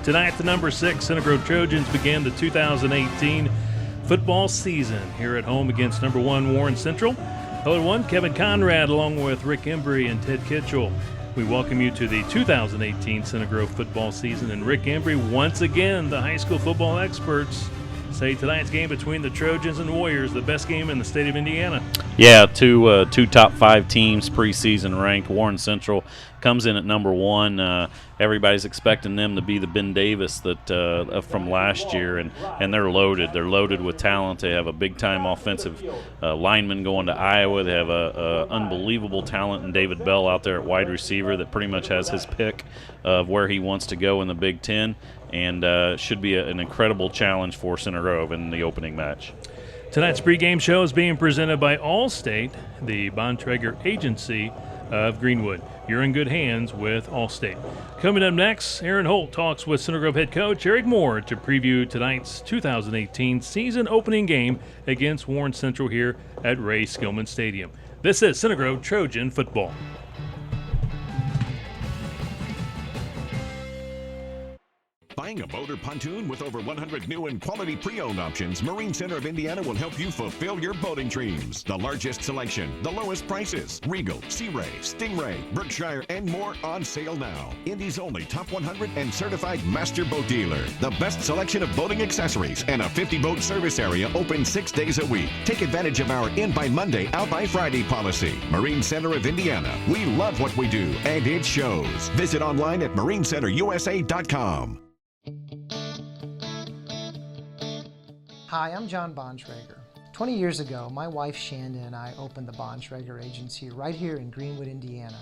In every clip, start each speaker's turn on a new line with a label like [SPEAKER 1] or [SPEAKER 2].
[SPEAKER 1] Tonight, the number 6 Center Grove Trojans began the 2018 football season here at home against number 1 Warren Central. Hello, 1 Kevin Conrad along with Rick Embry and Ted Kitchell. We welcome you to the 2018 Center Grove football season. And Rick Embry, once again, the high school football experts say tonight's game between the Trojans and Warriors, the best game in the state of Indiana.
[SPEAKER 2] Yeah, two top 5 teams preseason ranked. Warren Central comes in at number 1. Everybody's expecting them to be the Ben Davis that from last year, and they're loaded. They're loaded with talent. They have a big-time offensive lineman going to Iowa. They have a unbelievable talent in David Bell out there at wide receiver that pretty much has his pick of where he wants to go in the Big Ten, and should be an incredible challenge for Center Grove in the opening match.
[SPEAKER 1] Tonight's pregame show is being presented by Allstate, the Bontrager agency of Greenwood. You're in good hands with Allstate. Coming up next, Aaron Holt talks with Center Grove head coach Eric Moore to preview tonight's 2018 season opening game against Warren Central here at Ray Skillman Stadium. This is Center Grove Trojan football.
[SPEAKER 3] Buying a boat or pontoon with over 100 new and quality pre-owned options, Marine Center of Indiana will help you fulfill your boating dreams. The largest selection, the lowest prices. Regal, Sea Ray, Stingray, Berkshire, and more on sale now. Indy's only top 100 and certified master boat dealer. The best selection of boating accessories and a 50-boat service area open 6 days a week. Take advantage of our in by Monday, out by Friday policy. Marine Center of Indiana. We love what we do, and it shows. Visit online at marinecenterusa.com.
[SPEAKER 4] Hi, I'm John Bontrager. 20 years ago, my wife Shanda and I opened the Bontrager Agency right here in Greenwood, Indiana.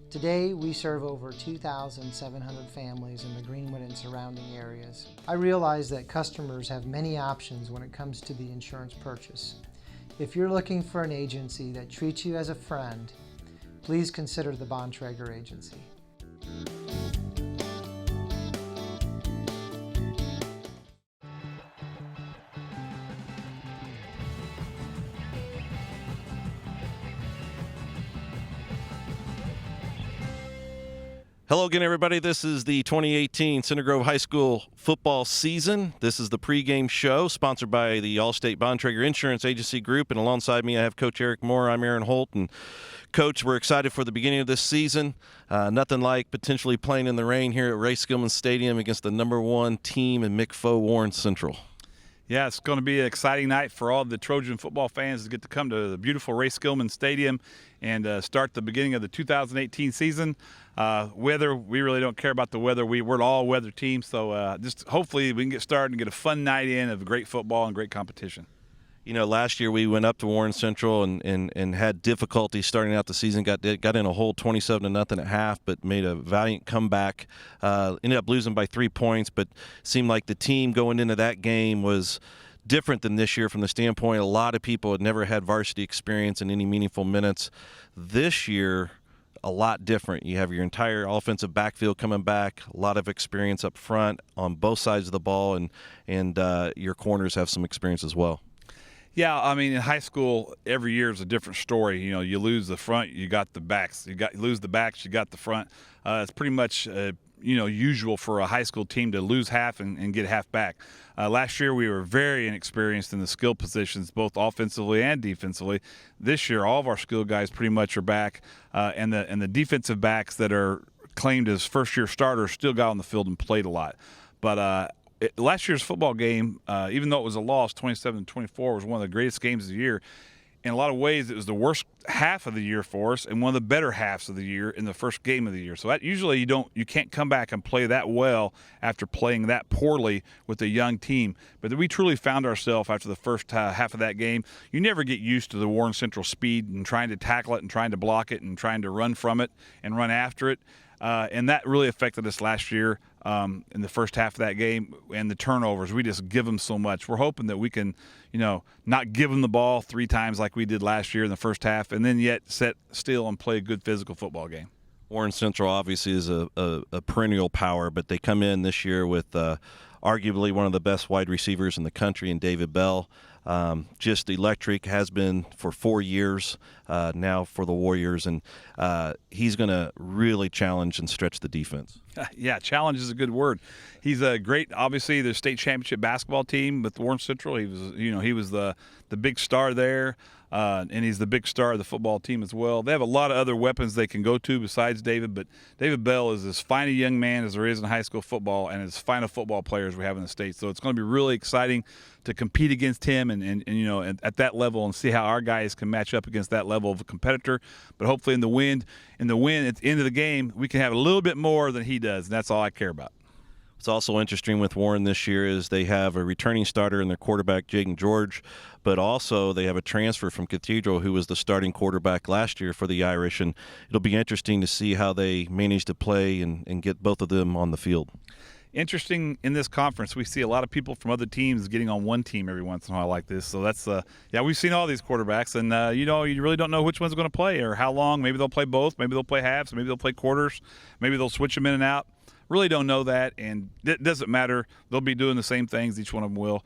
[SPEAKER 4] Today, we serve over 2,700 families in the Greenwood and surrounding areas. I realize that customers have many options when it comes to the insurance purchase. If you're looking for an agency that treats you as a friend, please consider the Bontrager Agency.
[SPEAKER 5] Hello again, everybody. This is the 2018 Center Grove High School football season. This is the pregame show sponsored by the Allstate Bontrager Insurance Agency Group. And alongside me, I have Coach Eric Moore. I'm Aaron Holt. And, Coach, we're excited for the beginning of this season. Nothing like potentially playing in the rain here at Ray Skillman Stadium against the number 1 team in McFo Warren Central.
[SPEAKER 6] Yeah, it's going to be an exciting night for all the Trojan football fans to get to come to the beautiful Ray Skillman Stadium and start the beginning of the 2018 season. Weather, we really don't care about the weather. We're an all-weather team, so just hopefully we can get started and get a fun night in of great football and great competition.
[SPEAKER 5] You know, last year we went up to Warren Central and had difficulty starting out the season. Got in a hole 27-0 at half, but made a valiant comeback. Ended up losing by 3 points, but seemed like the team going into that game was different than this year from the standpoint a lot of people had never had varsity experience in any meaningful minutes. This year, a lot different. You have your entire offensive backfield coming back, a lot of experience up front on both sides of the ball, and your corners have some experience as well.
[SPEAKER 6] Yeah, I mean, in high school, every year is a different story. You know, you lose the front, you got the backs. You lose the backs, you got the front. It's pretty much, usual for a high school team to lose half and get half back. Last year, we were very inexperienced in the skill positions, both offensively and defensively. This year, all of our skill guys pretty much are back, and the defensive backs that are claimed as first-year starters still got on the field and played a lot. But last year's football game, even though it was a loss, 27-24, was one of the greatest games of the year. In a lot of ways, it was the worst half of the year for us and one of the better halves of the year in the first game of the year. So that usually you can't come back and play that well after playing that poorly with a young team. But we truly found ourselves after the first half of that game. You never get used to the Warren Central speed and trying to tackle it and trying to block it and trying to run from it and run after it. And that really affected us last year in the first half of that game, and the turnovers. We just give them so much. We're hoping that we can, not give them the ball 3 times like we did last year in the first half, and then yet sit still and play a good physical football game.
[SPEAKER 5] Warren Central obviously is a perennial power, but they come in this year with arguably one of the best wide receivers in the country in David Bell. Just electric, has been for 4 years now for the Warriors, and he's going to really challenge and stretch the defense.
[SPEAKER 6] Yeah, challenge is a good word. He's a great, obviously, the state championship basketball team with Warren Central. He was the big star there, and he's the big star of the football team as well. They have a lot of other weapons they can go to besides David, but David Bell is as fine a young man as there is in high school football, and as fine a football player as we have in the state. So it's going to be really exciting to compete against him and at that level, and see how our guys can match up against that level of a competitor. But hopefully in the win at the end of the game, we can have a little bit more than he does, and that's all I care about.
[SPEAKER 5] What's also interesting with Warren this year is they have a returning starter in their quarterback, Jaden George, but also they have a transfer from Cathedral who was the starting quarterback last year for the Irish, and it'll be interesting to see how they manage to play and get both of them on the field.
[SPEAKER 6] Interesting in this conference, we see a lot of people from other teams getting on one team every once in a while like this. So that's we've seen all these quarterbacks, and you really don't know which one's going to play or how long. Maybe they'll play both, maybe they'll play halves, maybe they'll play quarters, maybe they'll switch them in and out. Really don't know that, and it doesn't matter. They'll be doing the same things. Each one of them will.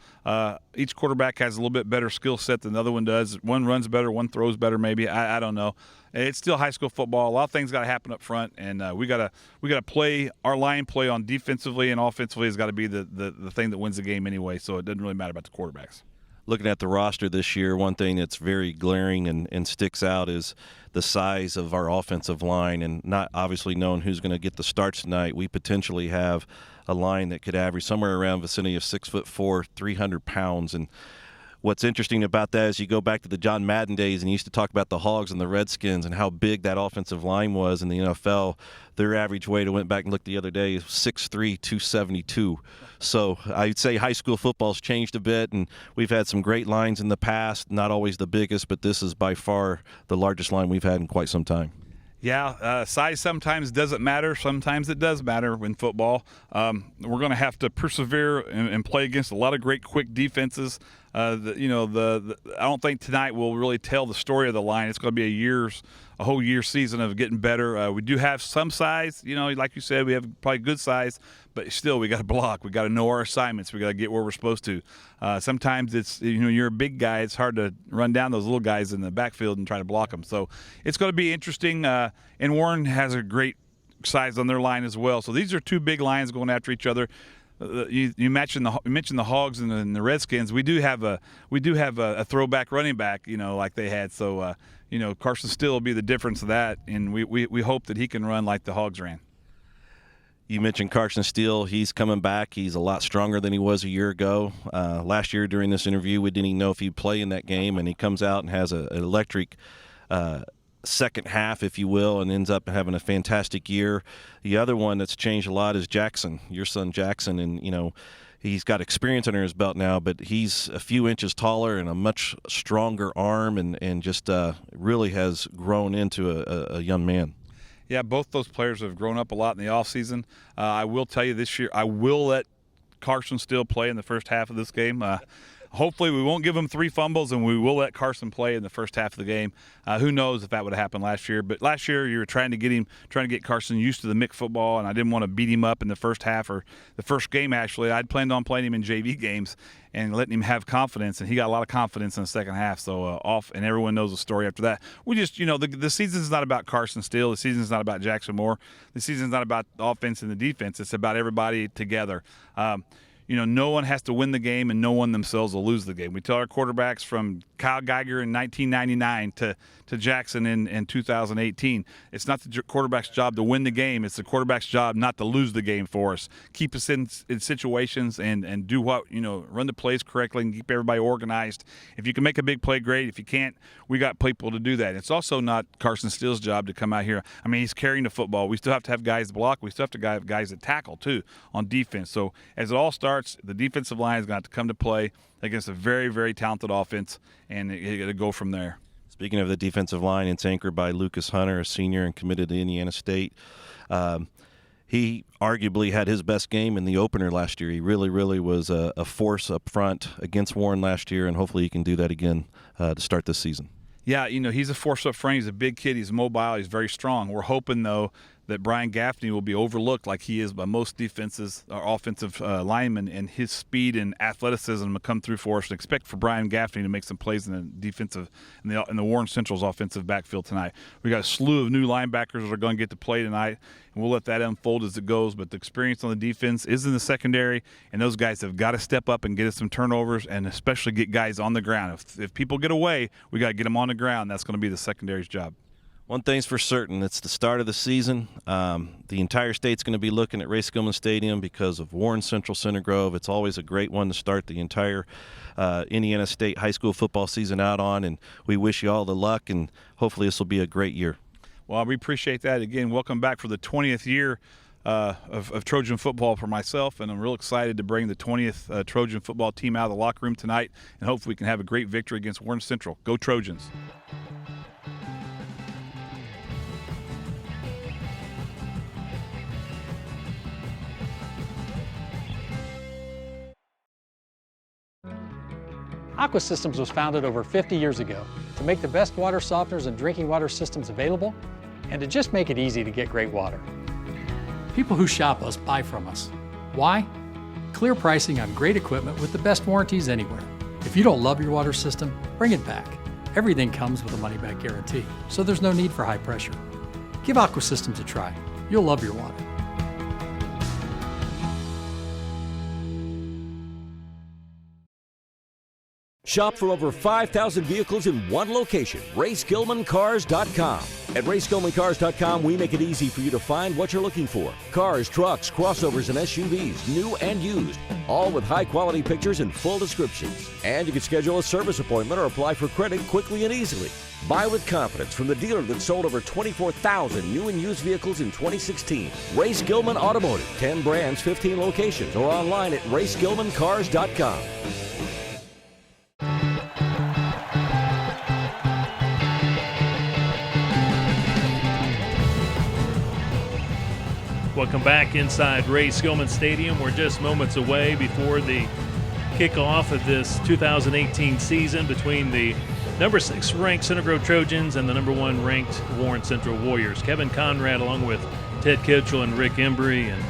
[SPEAKER 6] Each quarterback has a little bit better skill set than the other one does. One runs better, one throws better maybe. I don't know. It's still high school football. A lot of things got to happen up front, and we got to play our line play on defensively and offensively has got to be the thing that wins the game anyway. So it doesn't really matter about the quarterbacks.
[SPEAKER 5] Looking at the roster this year, one thing that's very glaring and sticks out is the size of our offensive line, and not obviously knowing who's going to get the starts tonight. We potentially have a line that could average somewhere around vicinity of 6'4", 300 pounds. And what's interesting about that is you go back to the John Madden days and you used to talk about the Hogs and the Redskins and how big that offensive line was in the NFL. Their average weight, I went back and looked the other day, is 6'3", 272. So I'd say high school football's changed a bit, and we've had some great lines in the past, not always the biggest, but this is by far the largest line we've had in quite some time.
[SPEAKER 6] Yeah, size sometimes doesn't matter. Sometimes it does matter in football. We're going to have to persevere and play against a lot of great, quick defenses. I don't think tonight will really tell the story of the line. It's going to be a whole year season of getting better. We do have some size. Like you said, we have probably good size, but still we got to block. We got to know our assignments. We got to get where we're supposed to. Sometimes it's you're a big guy. It's hard to run down those little guys in the backfield and try to block them. So it's going to be interesting. And Warren has a great size on their line as well. So these are two big lines going after each other. You mentioned the Hogs and the Redskins. We do have a throwback running back, like they had. So Carson Steele will be the difference of that, and we hope that he can run like the Hogs ran.
[SPEAKER 5] You mentioned Carson Steele. He's coming back. He's a lot stronger than he was a year ago. Last year during this interview, we didn't even know if he'd play in that game, and he comes out and has an electric second half, if you will, and ends up having a fantastic year. The other one that's changed a lot is Jackson, your son Jackson, and he's got experience under his belt now, but he's a few inches taller and a much stronger arm, and just really has grown into a young man.
[SPEAKER 6] Yeah, both those players have grown up a lot in the offseason. I will tell you this year, I will let Carson Steele play in the first half of this game. Hopefully we won't give him 3 fumbles, and we will let Carson play in the first half of the game. Who knows if that would have happened last year. But last year you were trying to get Carson used to the MIC football, and I didn't want to beat him up in the first half or the first game, actually. I'd planned on playing him in JV games and letting him have confidence, and he got a lot of confidence in the second half. So and everyone knows the story after that. We just, the season's not about Carson Steele. The season's not about Jackson Moore. The season's not about the offense and the defense. It's about everybody together. No one has to win the game, and no one themselves will lose the game. We tell our quarterbacks from Kyle Geiger in 1999 to Jackson in 2018, it's not the quarterback's job to win the game. It's the quarterback's job not to lose the game for us. Keep us in situations and do what, run the plays correctly and keep everybody organized. If you can make a big play, great. If you can't, we got people to do that. It's also not Carson Steele's job to come out here. I mean, he's carrying the football. We still have to have guys to block. We still have to have guys that tackle, too, on defense. So as it all starts, the defensive line is going to have to come to play against a very, very talented offense, and you got to go from there.
[SPEAKER 5] Speaking of the defensive line, it's anchored by Lucas Hunter, a senior and committed to Indiana State. He arguably had his best game in the opener last year. He really, really was a force up front against Warren last year, and hopefully he can do that again to start this season.
[SPEAKER 6] Yeah, he's a force up front. He's a big kid. He's mobile. He's very strong. We're hoping, though, that Brian Gaffney will be overlooked like he is by most defenses or offensive linemen, and his speed and athleticism will come through for us. And expect for Brian Gaffney to make some plays in the Warren Central's offensive backfield tonight. We got a slew of new linebackers that are going to get to play tonight, and we'll let that unfold as it goes. But the experience on the defense is in the secondary, and those guys have got to step up and get us some turnovers, and especially get guys on the ground. If people get away, we got to get them on the ground. That's going to be the secondary's job.
[SPEAKER 5] One thing's for certain, it's the start of the season. The entire state's going to be looking at Ray Skillman Stadium because of Warren Central Center Grove. It's always a great one to start the entire Indiana State high school football season out on, and we wish you all the luck, and hopefully this will be a great year.
[SPEAKER 6] Well, we appreciate that. Again, welcome back for the 20th year of Trojan football for myself, and I'm real excited to bring the 20th Trojan football team out of the locker room tonight, and hopefully we can have a great victory against Warren Central. Go Trojans!
[SPEAKER 7] Aqua Systems was founded over 50 years ago to make the best water softeners and drinking water systems available, and to just make it easy to get great water.
[SPEAKER 8] People who shop us buy from us. Why? Clear pricing on great equipment with the best warranties anywhere. If you don't love your water system, bring it back. Everything comes with a money-back guarantee, so there's no need for high pressure. Give Aqua Systems a try. You'll love your water.
[SPEAKER 9] Shop for over 5,000 vehicles in one location, RaySkillmanCars.com. At RaySkillmanCars.com, we make it easy for you to find what you're looking for. Cars, trucks, crossovers, and SUVs, new and used, all with high-quality pictures and full descriptions. And you can schedule a service appointment or apply for credit quickly and easily. Buy with confidence from the dealer that sold over 24,000 new and used vehicles in 2016. Ray Skillman Automotive, 10 brands, 15 locations, or online at RaySkillmanCars.com.
[SPEAKER 1] Welcome back inside Ray Skillman Stadium. We're just moments away before the kickoff of this 2018 season between the number 6 ranked Center Grove Trojans and the number 1 ranked Warren Central Warriors. Kevin Conrad along with Ted Kitchell and Rick Embry. And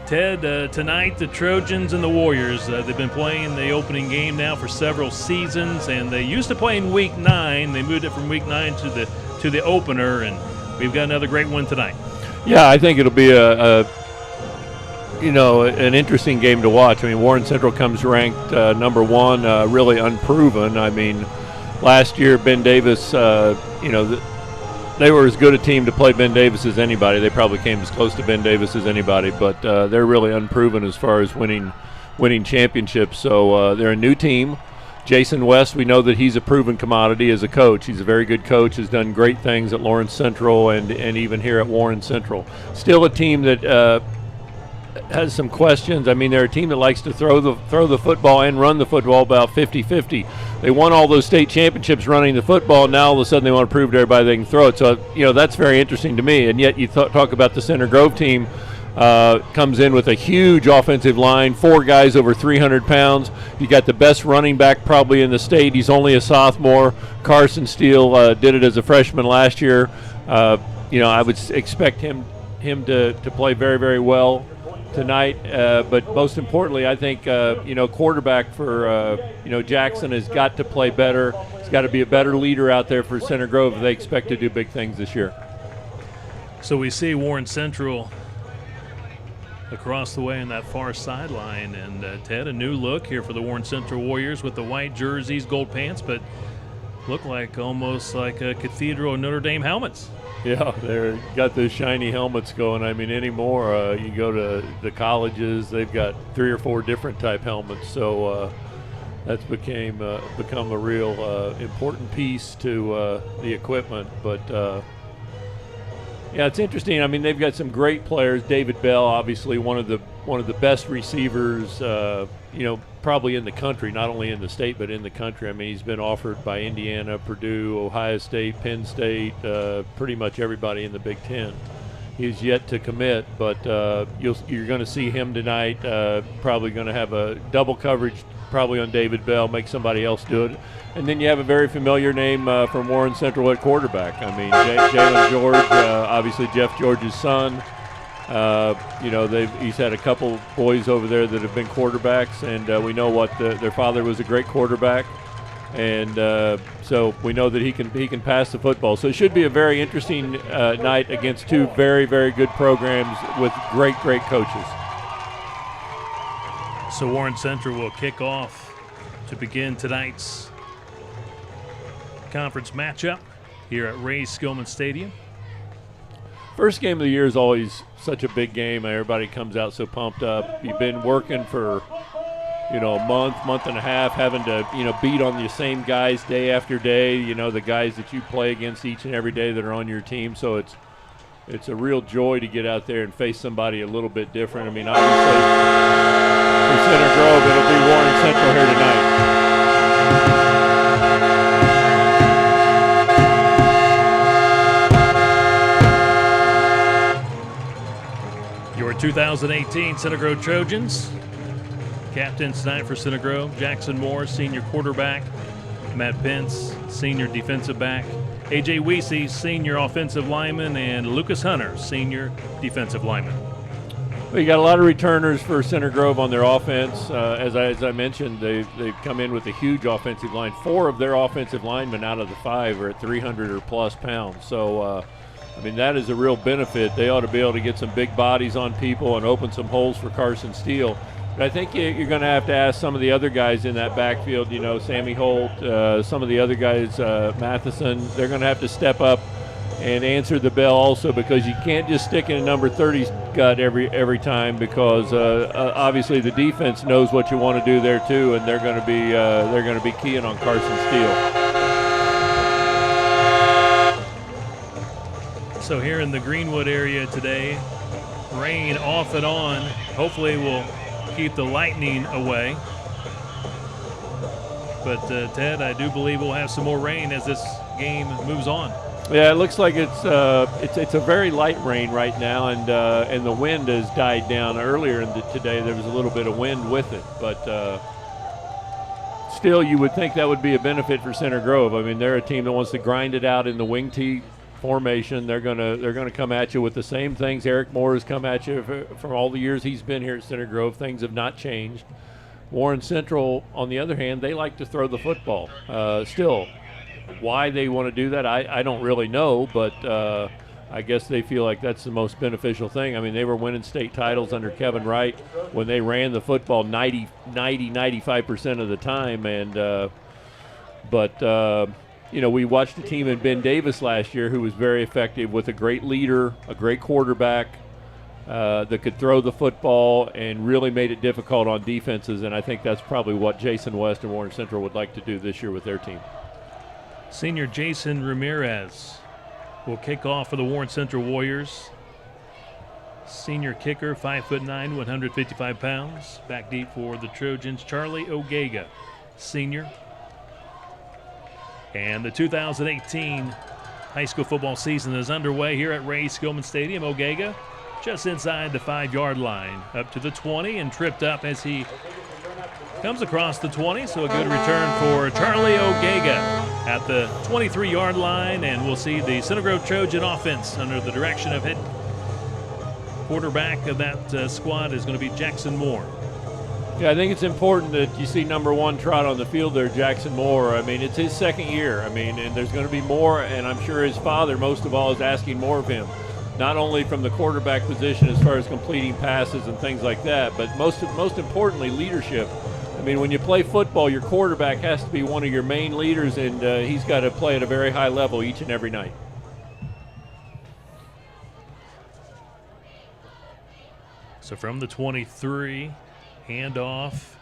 [SPEAKER 1] Ted, tonight the Trojans and the Warriors, they've been playing the opening game now for several seasons, and they used to play in Week 9. They moved it from Week 9 to the opener, and we've got another great one tonight.
[SPEAKER 10] Yeah, I think it'll be an interesting game to watch. I mean, Warren Central comes ranked number 1, really unproven. I mean, last year Ben Davis, they were as good a team to play Ben Davis as anybody. They probably came as close to Ben Davis as anybody, but they're really unproven as far as winning championships. So they're a new team. Jason West, we know that he's a proven commodity as a coach. He's a very good coach, has done great things at Lawrence Central and even here at Warren Central. Still a team that has some questions. I mean, they're a team that likes to throw the football and run the football about 50-50. They won all those state championships running the football, and now all of a sudden they want to prove to everybody they can throw it. So, that's very interesting to me. And yet you talk about the Center Grove team, comes in with a huge offensive line, 4 guys over 300 pounds. You got the best running back probably in the state. He's only a sophomore. Carson Steele did it as a freshman last year. I would expect him to play very, very well tonight. But most importantly, I think, quarterback for, Jackson has got to play better. He's got to be a better leader out there for Center Grove if they expect to do big things this year.
[SPEAKER 1] So we see Warren Central across the way in that far sideline, and Ted, a new look here for the Warren Central Warriors with the white jerseys, gold pants, but look like almost like a Cathedral Notre Dame helmets.
[SPEAKER 10] Yeah, they've got those shiny helmets going. I mean, anymore, you go to the colleges, they've got 3 or 4 different type helmets, so that's become a real important piece to the equipment, but yeah, it's interesting. I mean, they've got some great players. David Bell, obviously one of the best receivers, probably in the country, not only in the state but in the country. I mean, he's been offered by Indiana, Purdue, Ohio State, Penn State, pretty much everybody in the Big Ten. He's yet to commit, but you're going to see him tonight. Probably going to have a double coverage probably on David Bell, make somebody else do it. And then you have a very familiar name from Warren Central at quarterback. I mean, Jalen George, obviously Jeff George's son. He's had a couple boys over there that have been quarterbacks, and we know what their father was a great quarterback. And so we know that he can pass the football. So it should be a very interesting night against two very, very good programs with great coaches.
[SPEAKER 1] So Warren Central will kick off to begin tonight's conference matchup here at Ray Skillman Stadium.
[SPEAKER 10] First game of the year is always such a big game. Everybody comes out so pumped up. You've been working for a month and a half, having to, beat on the same guys day after day, the guys that you play against each and every day that are on your team. So it's a real joy to get out there and face somebody a little bit different. I mean, obviously, for Center Grove, it'll be Warren Central here tonight.
[SPEAKER 1] Your 2018 Center Grove Trojans. Captains tonight for Center Grove: Jackson Moore, senior quarterback; Matt Pence, senior defensive back; A.J. Weesey, senior offensive lineman; and Lucas Hunter, senior defensive lineman.
[SPEAKER 10] Well, you got a lot of returners for Center Grove on their offense. As I mentioned, they've come in with a huge offensive line. 4 of their offensive linemen out of the 5 are at 300 or plus pounds. So, that is a real benefit. They ought to be able to get some big bodies on people and open some holes for Carson Steele. But I think you're going to have to ask some of the other guys in that backfield, Sammy Holt, some of the other guys, Matheson, they're going to have to step up and answer the bell also, because you can't just stick in a number 30's gut every time, because obviously the defense knows what you want to do there too, and they're going to be keying on Carson Steele.
[SPEAKER 1] So here in the Greenwood area today, rain off and on. Hopefully we'll keep the lightning away. But Ted, I do believe we'll have some more rain as this game moves on.
[SPEAKER 10] Yeah, it looks like it's a very light rain right now, and the wind has died down. Earlier today there was a little bit of wind with it, but still you would think that would be a benefit for Center Grove. I mean, they're a team that wants to grind it out in the wing tee formation. They're gonna come at you with the same things Eric Moore has come at you from all the years he's been here at Center Grove. Things have not changed. Warren Central, on the other hand, they like to throw the football. Still, why they want to do that, I don't really know, but I guess they feel like that's the most beneficial thing. I mean, they were winning state titles under Kevin Wright when they ran the football 95% of the time, and we watched a team in Ben Davis last year who was very effective with a great leader, a great quarterback that could throw the football and really made it difficult on defenses, and I think that's probably what Jason West and Warren Central would like to do this year with their team.
[SPEAKER 1] Senior Jason Ramirez will kick off for the Warren Central Warriors. Senior kicker, 5'9", 155 pounds. Back deep for the Trojans, Charlie Ogega, senior. And the 2018 high school football season is underway here at Ray Skillman Stadium. Ogega just inside the 5-yard line, up to the 20, and tripped up as he comes across the 20. So a good return for Charlie Ogega at the 23-yard line, and we'll see the Center Grove Trojan offense under the direction of head quarterback of that squad is going to be Jackson Moore.
[SPEAKER 10] Yeah, I think it's important that you see number 1 trot on the field there, Jackson Moore. I mean, it's his second year. I mean, and there's going to be more, and I'm sure his father, most of all, is asking more of him. Not only from the quarterback position as far as completing passes and things like that, but most importantly, leadership. I mean, when you play football, your quarterback has to be one of your main leaders, and he's got to play at a very high level each and every night.
[SPEAKER 1] So from the 23, handoff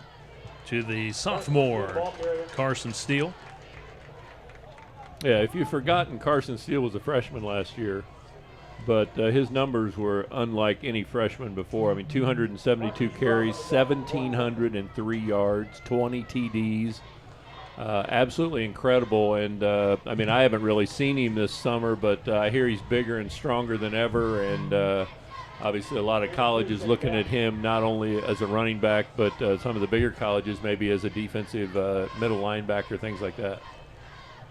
[SPEAKER 1] to the sophomore, Carson Steele.
[SPEAKER 10] Yeah, if you've forgotten, Carson Steele was a freshman last year, but his numbers were unlike any freshman before. I mean, 272 carries, 1,703 yards, 20 TDs. Absolutely incredible. And, I haven't really seen him this summer, but I hear he's bigger and stronger than ever. And Obviously, a lot of colleges looking at him not only as a running back, but some of the bigger colleges maybe as a defensive middle linebacker, things like that.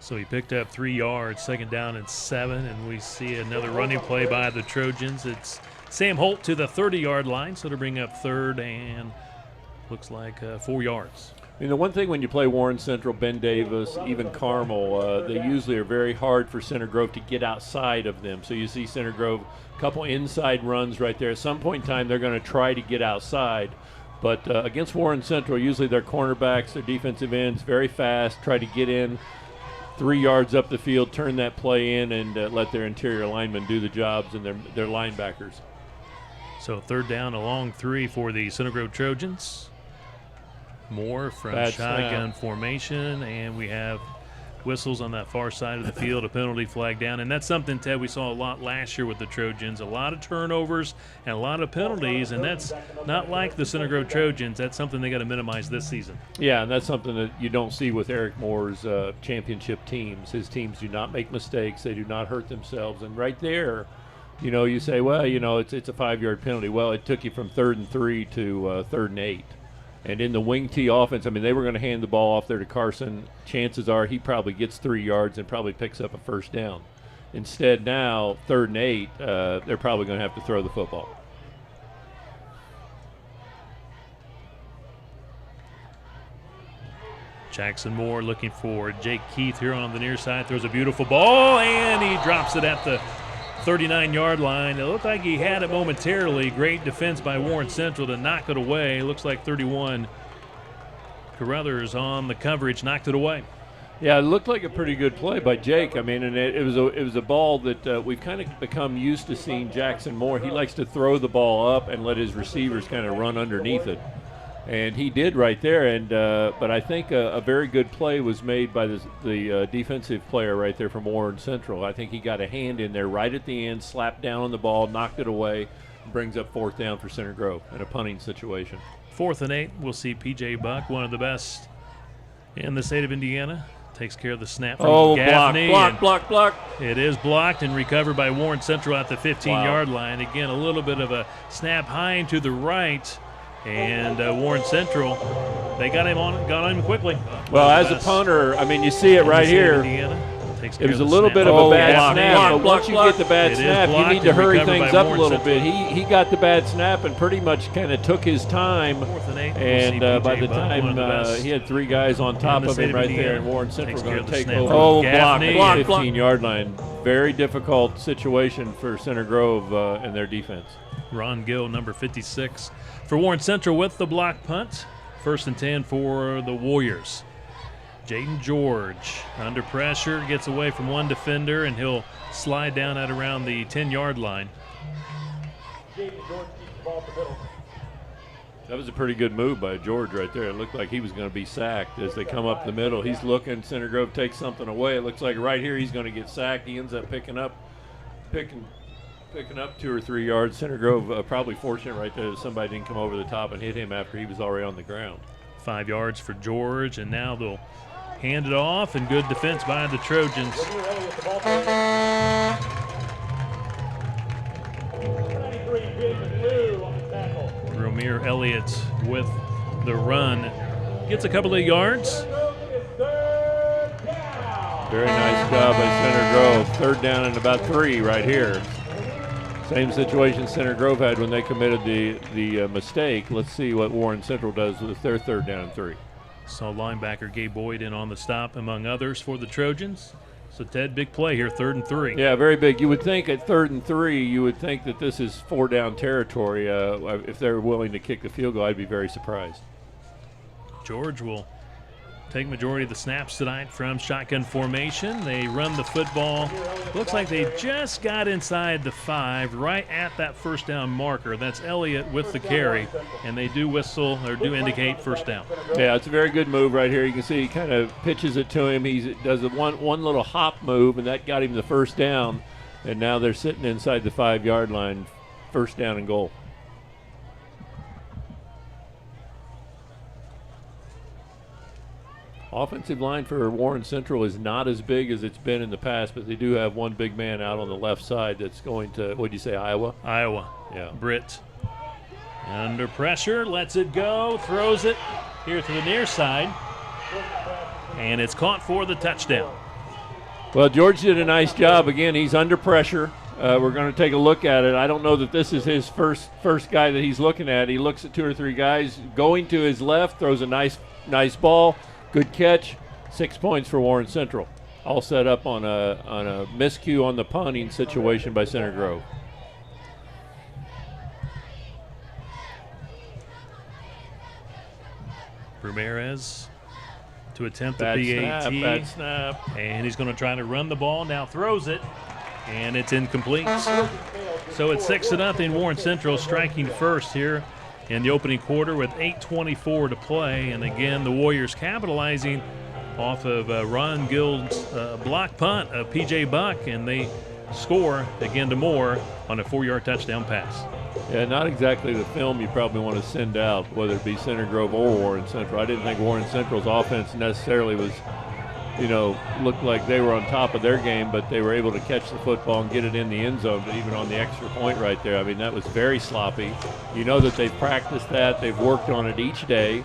[SPEAKER 1] So he picked up 3 yards, 2nd down and 7, and we see another running play by the Trojans. It's Sam Holt to the 30-yard line, so to bring up 3rd and looks like 4 yards.
[SPEAKER 10] I mean, the one thing when you play Warren Central, Ben Davis, even Carmel, they usually are very hard for Center Grove to get outside of them. So you see Center Grove, a couple inside runs right there. At some point in time, they're going to try to get outside. But against Warren Central, usually their cornerbacks, their defensive ends, very fast, try to get in 3 yards up the field, turn that play in, and let their interior linemen do the jobs and their linebackers.
[SPEAKER 1] So 3rd down, a long 3 for the Center Grove Trojans. Moore from shotgun formation, and we have whistles on that far side of the field, a penalty flag down. And that's something, Ted, we saw a lot last year with the Trojans, a lot of turnovers and a lot of penalties, and that's not like the Center Grove Trojans. That's something they got to minimize this season.
[SPEAKER 10] Yeah, and that's something that you don't see with Eric Moore's championship teams. His teams do not make mistakes. They do not hurt themselves. And right there, you know, you say, well, you know, it's a 5-yard penalty. Well, it took you from 3rd and 3 to 3rd and 8. And in the wing T offense, I mean, they were going to hand the ball off there to Carson. Chances are he probably gets 3 yards and probably picks up a 1st down. Instead, now, 3rd and 8, they're probably going to have to throw the football.
[SPEAKER 1] Jackson Moore looking for Jake Keith here on the near side. Throws a beautiful ball, and he drops it at the 39-yard line. It looked like he had it momentarily. Great defense by Warren Central to knock it away. Looks like 31. Carruthers on the coverage, knocked it away.
[SPEAKER 10] Yeah, it looked like a pretty good play by Jake. I mean, and it was a ball that we've kind of become used to seeing Jackson Moore. He likes to throw the ball up and let his receivers kind of run underneath it. And he did right there, and but I think a very good play was made by the defensive player right there from Warren Central. I think he got a hand in there right at the end, slapped down on the ball, knocked it away, brings up 4th down for Center Grove in a punting situation.
[SPEAKER 1] 4th and 8, we'll see P.J. Buck, one of the best in the state of Indiana, takes care of the snap from Gaffney.
[SPEAKER 10] Block.
[SPEAKER 1] It is blocked and recovered by Warren Central at the 15-yard line. Again, a little bit of a snap high and to the right. And Warren Central, they got him quickly.
[SPEAKER 10] Well, as a punter, I mean, you see it right here. It was a little bit of a bad snap, but once you get the bad snap, you need to hurry things up a little bit. He got the bad snap and pretty much kind of took his time. And by the time he had 3 guys on top of him right there, and Warren Central going to take over. Block, 15-yard line. Very difficult situation for Center Grove and their defense.
[SPEAKER 1] Ron Gill, number 56, for Warren Central with the block punt. 1st and 10 for the Warriors. Jaden George under pressure, gets away from one defender, and he'll slide down at around the 10-yard line.
[SPEAKER 10] That was a pretty good move by George right there. It looked like he was going to be sacked as they come up the middle. He's looking, Center Grove takes something away. It looks like right here he's going to get sacked. He ends up picking up 2 or 3 yards. Center Grove probably fortunate right there that somebody didn't come over the top and hit him after he was already on the ground.
[SPEAKER 1] 5 yards for George, and now they'll hand it off, and good defense by the Trojans. Romere Elliott with the run. Gets a couple of yards.
[SPEAKER 10] Very nice job by Center Grove. 3rd down and about 3 right here. Same situation Center Grove had when they committed the mistake. Let's see what Warren Central does with their 3rd down and 3.
[SPEAKER 1] Saw linebacker Gabe Boyd in on the stop, among others, for the Trojans. So, Ted, big play here, 3rd and 3.
[SPEAKER 10] Yeah, very big. You would think at 3rd and 3, you would think that this is 4-down territory. If they're willing to kick the field goal, I'd be very surprised.
[SPEAKER 1] George will take majority of the snaps tonight from shotgun formation. They run the football. Looks like they just got inside the 5, right at that 1st down marker. That's Elliott with the carry, and they do whistle or do indicate 1st down.
[SPEAKER 10] Yeah, it's a very good move right here. You can see he kind of pitches it to him. He does one little hop move, and that got him the 1st down. And now they're sitting inside the 5-yard line, 1st down and goal. offensive line for Warren Central is not as big as it's been in the past, but they do have one big man out on the left side that's going to, what did you say, Iowa?
[SPEAKER 1] Iowa.
[SPEAKER 10] Yeah.
[SPEAKER 1] Britt under pressure, lets it go, throws it here to the near side, and it's caught for the touchdown.
[SPEAKER 10] Well, George did a nice job. Again, he's under pressure. We're going to take a look at it. I don't know that this is his first guy that he's looking at. He looks at 2 or 3 guys going to his left, throws a nice ball, good catch, 6 points for Warren Central. All set up on a miscue on the punting situation by Center Grove.
[SPEAKER 1] Ramirez to attempt the
[SPEAKER 10] Bad
[SPEAKER 1] PAT.
[SPEAKER 10] bad snap.
[SPEAKER 1] And he's going to try to run the ball. Now throws it, and it's incomplete. So it's 6-0. Warren Central striking first here in the opening quarter with 8:24 to play. And again, the Warriors capitalizing off of Ron Gill's block punt of P.J. Buck, and they score again to Moore on a 4-yard touchdown pass.
[SPEAKER 10] Yeah, not exactly the film you probably want to send out, whether it be Center Grove or Warren Central. I didn't think Warren Central's offense necessarily was, looked like they were on top of their game, but they were able to catch the football and get it in the end zone, but even on the extra point right there. I mean, that was very sloppy. You know that they've practiced that. They've worked on it each day.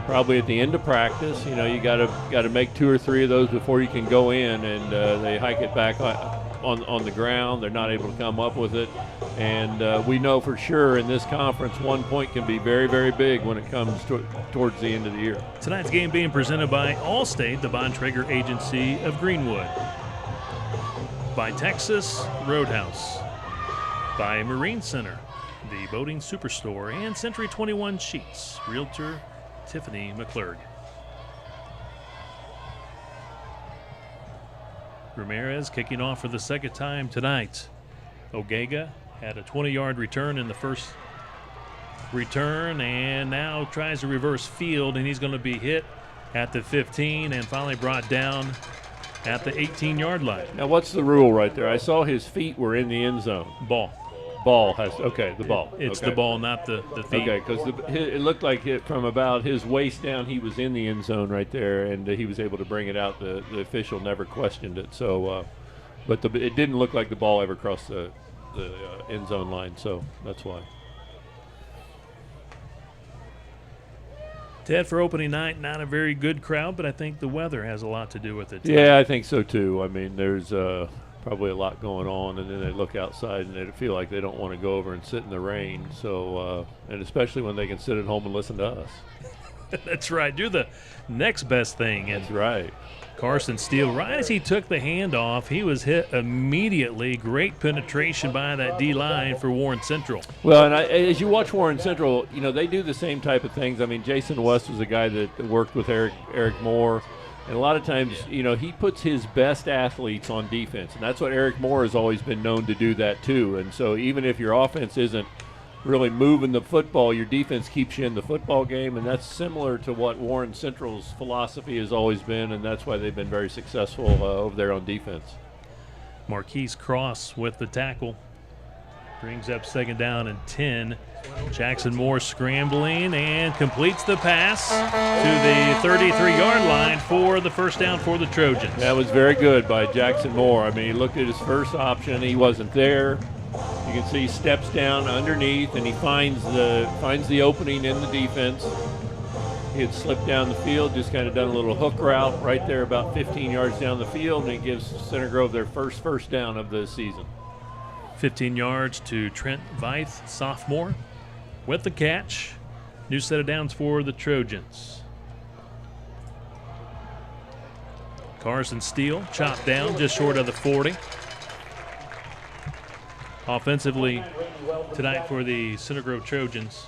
[SPEAKER 10] Probably at the end of practice, you got to make 2 or 3 of those before you can go in, and they hike it back on the ground. They're not able to come up with it. And we know for sure in this conference 1 point can be very, very big when it comes towards the end of the year.
[SPEAKER 1] Tonight's game being presented by Allstate, the Bontrager Agency of Greenwood. By Texas Roadhouse. By Marine Center, the Boating Superstore, and Century 21 Sheets. Realtor Tiffany McClurg. Ramirez kicking off for the second time tonight. Ogega had a 20-yard return in the first return and now tries to reverse field, and he's going to be hit at the 15 and finally brought down at the 18-yard line.
[SPEAKER 10] Now, what's the rule right there? I saw his feet were in the end zone.
[SPEAKER 1] Ball.
[SPEAKER 10] The ball.
[SPEAKER 1] It's
[SPEAKER 10] okay.
[SPEAKER 1] The ball, not the feet.
[SPEAKER 10] Okay, because it looked like from about his waist down, he was in the end zone right there, and he was able to bring it out. The official never questioned it. So, but it didn't look like the ball ever crossed the end zone line. So that's why.
[SPEAKER 1] Ted, for opening night, not a very good crowd, but I think the weather has a lot to do with it.
[SPEAKER 10] Yeah, I think so too. I mean, there's probably a lot going on, and then they look outside and they feel like they don't want to go over and sit in the rain. So, and especially when they can sit at home and listen to us.
[SPEAKER 1] That's right. Do the next best thing.
[SPEAKER 10] That's right.
[SPEAKER 1] Carson Steele, right as he took the handoff, he was hit immediately. Great penetration by that D-line for Warren Central.
[SPEAKER 10] Well, and as you watch Warren Central, they do the same type of things. I mean, Jason West was a guy that worked with Eric Moore. And a lot of times, he puts his best athletes on defense. And that's what Eric Moore has always been known to do that too. And so even if your offense isn't really moving the football, your defense keeps you in the football game. And that's similar to what Warren Central's philosophy has always been. And that's why they've been very successful over there on defense.
[SPEAKER 1] Marquise Cross with the tackle. Brings up second down and 10. Jackson Moore scrambling and completes the pass to the 33-yard line for the first down for the Trojans.
[SPEAKER 10] That was very good by Jackson Moore. I mean, he looked at his first option. He wasn't there. You can see he steps down underneath and he finds the opening in the defense. He had slipped down the field, just kind of done a little hook route right there about 15 yards down the field, and it gives Center Grove their first down of the season.
[SPEAKER 1] 15 yards to Trent Veith, sophomore, with the catch. New set of downs for the Trojans. Carson Steele chopped down just short of the 40. Offensively tonight for the Center Grove Trojans.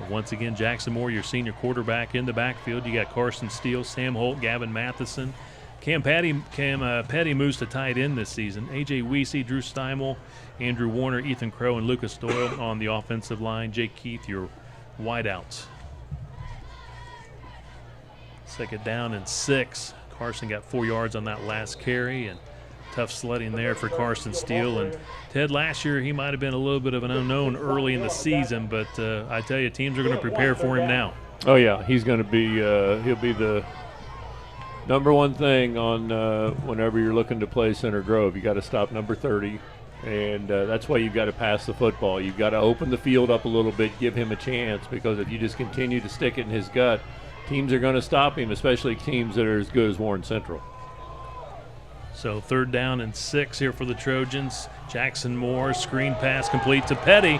[SPEAKER 1] Once again, Jackson Moore, your senior quarterback, in the backfield. You got Carson Steele, Sam Holt, Gavin Matheson. Cam Petty moves to tight end this season. A.J. Weesey, Drew Steimel, Andrew Warner, Ethan Crow, and Lucas Doyle on the offensive line. Jake Keith, your wideout. Second down and 6. Carson got 4 yards on that last carry, and tough sledding there for Carson Steele. And Ted, last year he might have been a little bit of an unknown early in the season, but I tell you, teams are going to prepare for him now.
[SPEAKER 10] Oh yeah, he's going to be. He'll be the number one thing on whenever you're looking to play Center Grove. You got to stop number 30, and that's why you've got to pass the football. You've got to open the field up a little bit, give him a chance, because if you just continue to stick it in his gut, teams are going to stop him, especially teams that are as good as Warren Central.
[SPEAKER 1] So 3rd down and 6 here for the Trojans. Jackson Moore, screen pass complete to Petty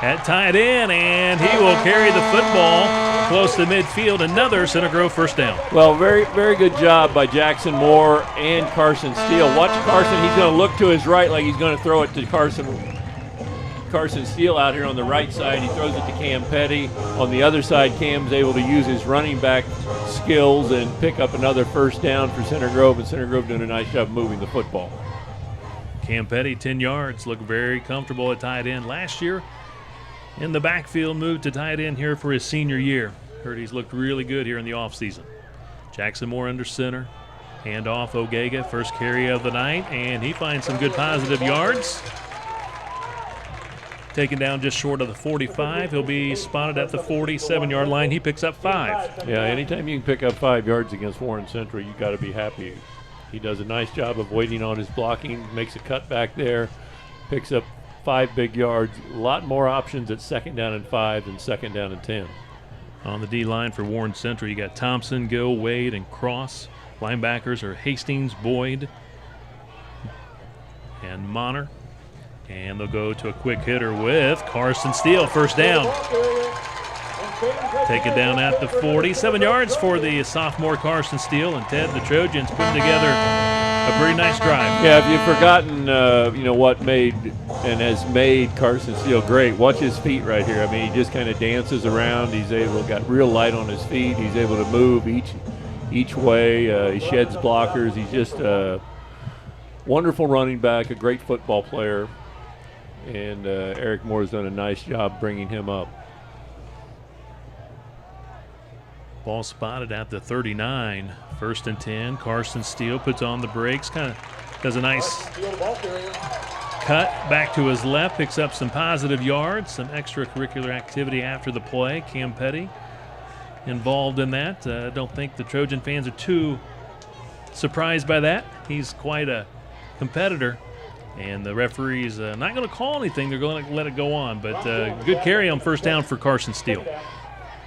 [SPEAKER 1] at tight end, and he will carry the football close to midfield. Another Center Grove first down.
[SPEAKER 10] Well, very, very good job by Jackson Moore and Carson Steele. Watch Carson. He's going to look to his right like he's going to throw it to Carson Steele out here on the right side. He throws it to Cam Petty. On the other side, Cam's able to use his running back skills and pick up another first down for Center Grove, and Center Grove doing a nice job moving the football.
[SPEAKER 1] Cam Petty, 10 yards, looked very comfortable at tight end last year. In the backfield, moved to tight end here for his senior year. Heard he's looked really good here in the offseason. Jackson Moore under center. Hand off Ogega, first carry of the night, and he finds some good positive yards. Taken down just short of the 45. He'll be spotted at the 47-yard line. He picks up 5.
[SPEAKER 10] Yeah, anytime you can pick up 5 yards against Warren Central, you got to be happy. He does a nice job of waiting on his blocking, makes a cut back there, picks up 5 big yards. A lot more options at 2nd down and 5 than 2nd down and 10.
[SPEAKER 1] On the D-line for Warren Central, you got Thompson, Gill, Wade, and Cross. Linebackers are Hastings, Boyd, and Monner. And they'll go to a quick hitter with Carson Steele, first down. Take it down at the 47 yards for the sophomore Carson Steele. And Ted, the Trojans putting together a pretty nice drive.
[SPEAKER 10] Yeah, if you've forgotten, what made and has made Carson Steele great, watch his feet right here. I mean, he just kind of dances around. He's got real light on his feet. He's able to move each way. He sheds blockers. He's just a wonderful running back, a great football player. And Eric Moore's done a nice job bringing him up.
[SPEAKER 1] Ball spotted at the 39. 1st and 10. Carson Steele puts on the brakes, kind of does a nice cut back to his left, picks up some positive yards, some extracurricular activity after the play. Cam Petty involved in that. I don't think the Trojan fans are too surprised by that. He's quite a competitor. And the referee's not going to call anything. They're going to let it go on. But good carry on first down for Carson Steele.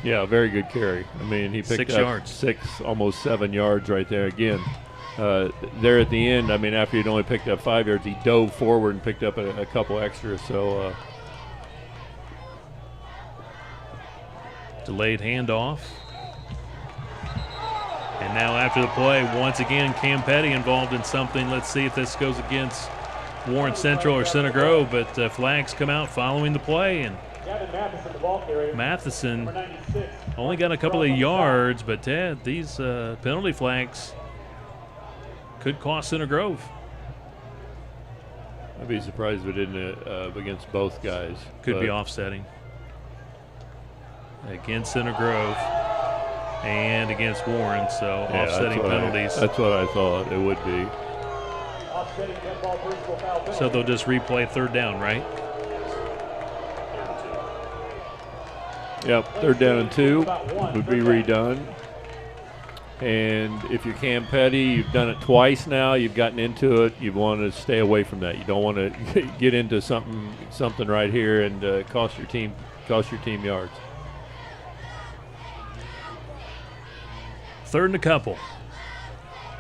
[SPEAKER 10] Yeah, very good carry. I mean, he picked
[SPEAKER 1] 6
[SPEAKER 10] up
[SPEAKER 1] yards.
[SPEAKER 10] 6, almost 7 yards right there. Again, there at the end, I mean, after he'd only picked up 5 yards, he dove forward and picked up a couple extras. So
[SPEAKER 1] delayed handoff. And now after the play, once again, Cam Petty involved in something. Let's see if this goes against Warren Central or Center Grove, but flags come out following the play, and Matheson only got a couple of yards, but Ted, these penalty flags could cost Center Grove.
[SPEAKER 10] I'd be surprised if it didn't against both guys.
[SPEAKER 1] Could be offsetting against Center Grove and against Warren, so offsetting penalties.
[SPEAKER 10] That's what I thought it would be.
[SPEAKER 1] So they'll just replay 3rd down, right?
[SPEAKER 10] Yep, 3rd down and 2 would be redone. And if you're Cam Petty, you've done it twice now. You've gotten into it. You want to stay away from that. You don't want to get into something right here and cost your team yards.
[SPEAKER 1] 3rd and a couple.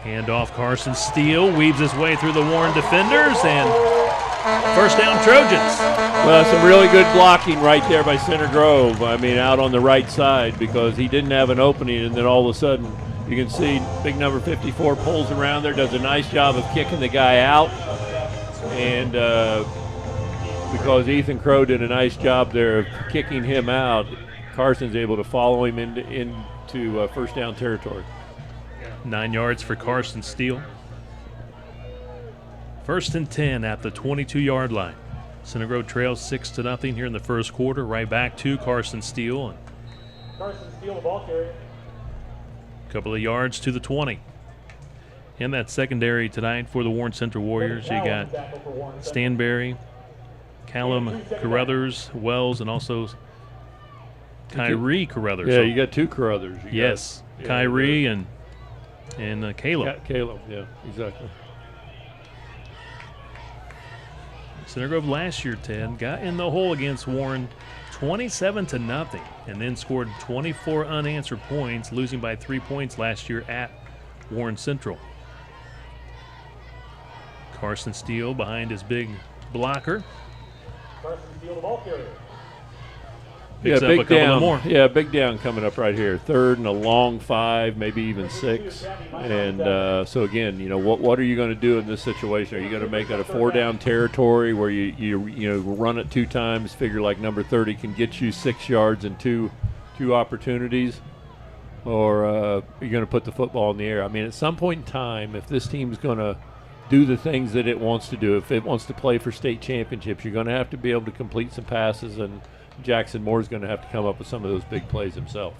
[SPEAKER 1] Hand off Carson Steele, weaves his way through the Warren defenders, and first down Trojans.
[SPEAKER 10] Well, some really good blocking right there by Center Grove. I mean, out on the right side, because he didn't have an opening, and then all of a sudden you can see big number 54 pulls around there, does a nice job of kicking the guy out. And because Ethan Crow did a nice job there of kicking him out, Carson's able to follow him into first down territory.
[SPEAKER 1] 9 yards for Carson Steele. 1st and 10 at the 22-yard line. Center Grove trails 6-0 here in the first quarter. Right back to Carson Steele. And
[SPEAKER 11] Carson Steele, the ball carrier.
[SPEAKER 1] A couple of yards to the 20. In that secondary tonight for the Warren Central Warriors, you got Stanberry, Callum Carruthers, Wells, and also Kyrie Carruthers.
[SPEAKER 10] Yeah, you got two Carruthers.
[SPEAKER 1] Yes, Kyrie and Caleb.
[SPEAKER 10] Caleb, yeah, exactly.
[SPEAKER 1] Center Grove last year, Ted, got in the hole against Warren 27-0, and then scored 24 unanswered points, losing by 3 points last year at Warren Central. Carson Steele behind his big blocker.
[SPEAKER 11] Carson Steele, the ball carrier.
[SPEAKER 1] Picks up a couple
[SPEAKER 10] down.
[SPEAKER 1] more.
[SPEAKER 10] Yeah, big down coming up right here. 3rd and a long 5, maybe even 6. And so again, what are you going to do in this situation? Are you going to make that a 4-down territory where you run it 2 times, figure like number 30 can get you 6 yards and two opportunities, or are you going to put the football in the air? I mean, at some point in time, if this team's going to do the things that it wants to do, if it wants to play for state championships, you're going to have to be able to complete some passes, and Jackson Moore's going to have to come up with some of those big plays himself.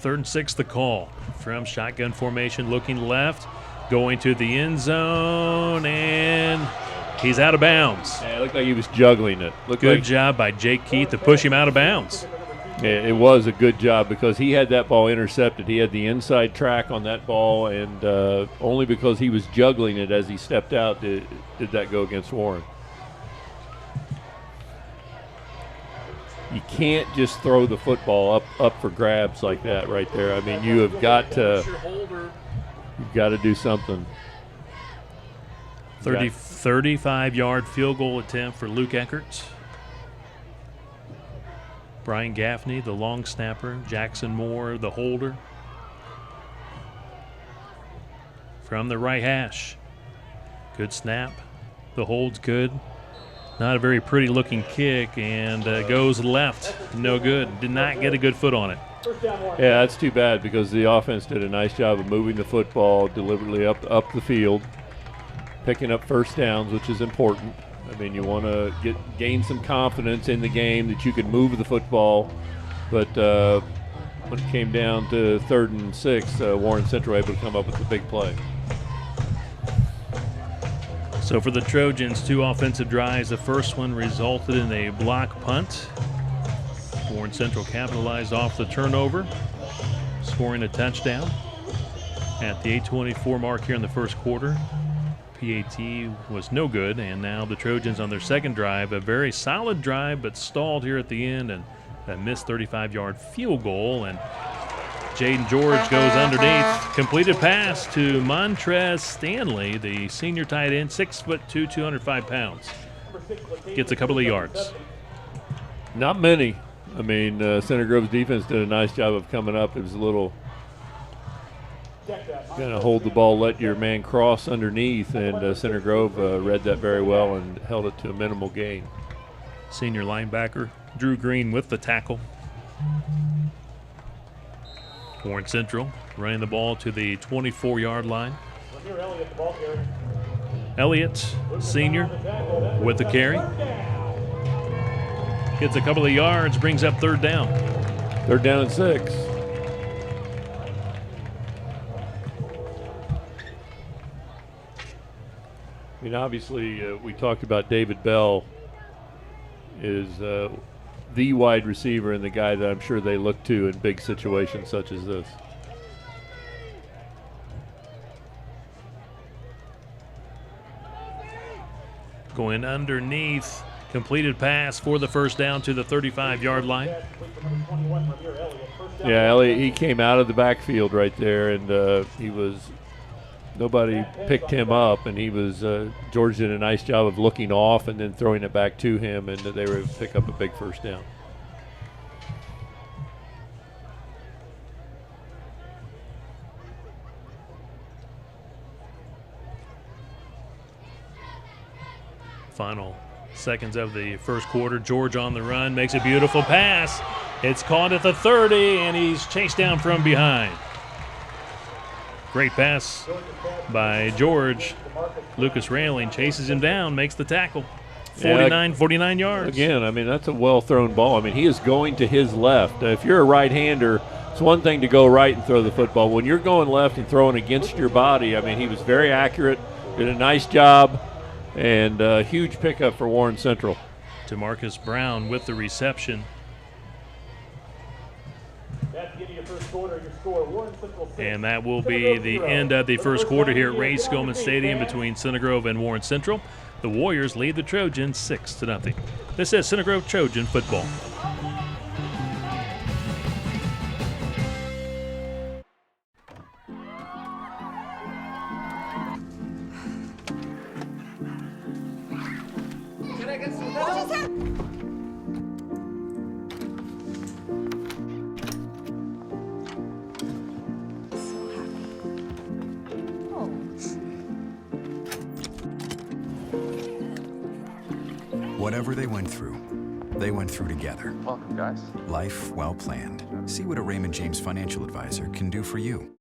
[SPEAKER 1] 3rd and 6, the call from shotgun formation, looking left, going to the end zone, and he's out of bounds.
[SPEAKER 10] Yeah, it looked like he was juggling it.
[SPEAKER 1] Good job by Jake Keith to push him out of bounds.
[SPEAKER 10] Yeah, it was a good job because he had that ball intercepted. He had the inside track on that ball, and only because he was juggling it as he stepped out did that go against Warren. You can't just throw the football up for grabs like that right there. I mean, you've got to do something.
[SPEAKER 1] 35-yard field goal attempt for Luke Eckert. Brian Gaffney, the long snapper. Jackson Moore, the holder. From the right hash. Good snap. The hold's good. Not a very pretty looking kick, and goes left. No good. Did not get a good foot on it.
[SPEAKER 10] Yeah, that's too bad because the offense did a nice job of moving the football deliberately up the field, picking up first downs, which is important. I mean, you want to gain some confidence in the game that you can move the football, but when it came down to 3rd and 6, Warren Central able to come up with a big play.
[SPEAKER 1] So for the Trojans, 2 offensive drives. The first one resulted in a block punt. Warren Central capitalized off the turnover, scoring a touchdown at the 8:24 mark here in the first quarter. PAT was no good, and now the Trojans on their second drive, a very solid drive, but stalled here at the end, and a missed 35-yard field goal, and Jaden George goes underneath. Completed pass to Montrez Stanley, the senior tight end, 6'2", 205 pounds. Gets a couple of yards.
[SPEAKER 10] Not many. I mean, Center Grove's defense did a nice job of coming up. It was a little kind of hold the ball, let your man cross underneath, and Center Grove read that very well and held it to a minimal gain.
[SPEAKER 1] Senior linebacker Drew Green with the tackle. Warren Central running the ball to the 24-yard line. Elliott, senior, with the carry. Gets a couple of yards, brings up 3rd down.
[SPEAKER 10] 3rd down and 6. I mean, obviously, we talked about David Bell is the wide receiver and the guy that I'm sure they look to in big situations such as this.
[SPEAKER 1] Going underneath, completed pass for the first down to the 35-yard line.
[SPEAKER 10] Yeah, Elliott, he came out of the backfield right there, and nobody picked him up, and George did a nice job of looking off and then throwing it back to him, and they were able to pick up a big first down.
[SPEAKER 1] Final seconds of the first quarter. George on the run, makes a beautiful pass. It's caught at the 30, and he's chased down from behind. Great pass by George. Lucas Railing chases him down, makes the tackle. 49 yards.
[SPEAKER 10] Again, I mean, that's a well-thrown ball. I mean, he is going to his left. If you're a right-hander, it's one thing to go right and throw the football. When you're going left and throwing against your body, I mean, he was very accurate, did a nice job, and a huge pickup for Warren Central.
[SPEAKER 1] to Marcus Brown with the reception. And that will be the end of the first quarter here at Ray Skillman Stadium between Center Grove and Warren Central. The Warriors lead the Trojans 6-0. This is Center Grove Trojan football.
[SPEAKER 12] Whatever they went through together.
[SPEAKER 13] Welcome, guys.
[SPEAKER 12] Life well planned. See what a Raymond James financial advisor can do for you.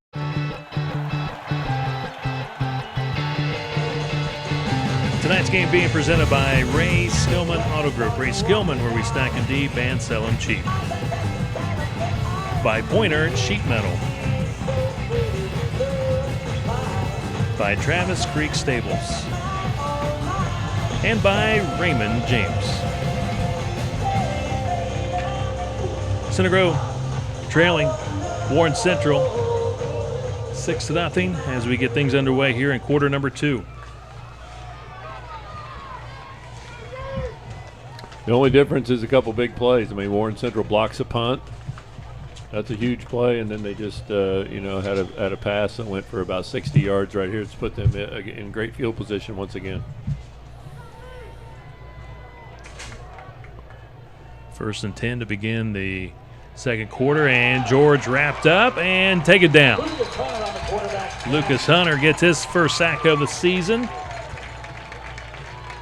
[SPEAKER 1] Tonight's game being presented by Ray Skillman Auto Group. Ray Skillman, where we stack them deep and sell them cheap. By Pointer Sheet Metal. By Travis Creek Stables. And by Raymond James. Center Grove trailing Warren Central 6-0 as we get things underway here in quarter number 2.
[SPEAKER 10] The only difference is a couple big plays. I mean, Warren Central blocks a punt. That's a huge play, and then they just, had a pass that went for about 60 yards right here to put them in great field position once again.
[SPEAKER 1] First and 10 to begin the second quarter, and George wrapped up and take it down. Lucas Hunter gets his first sack of the season.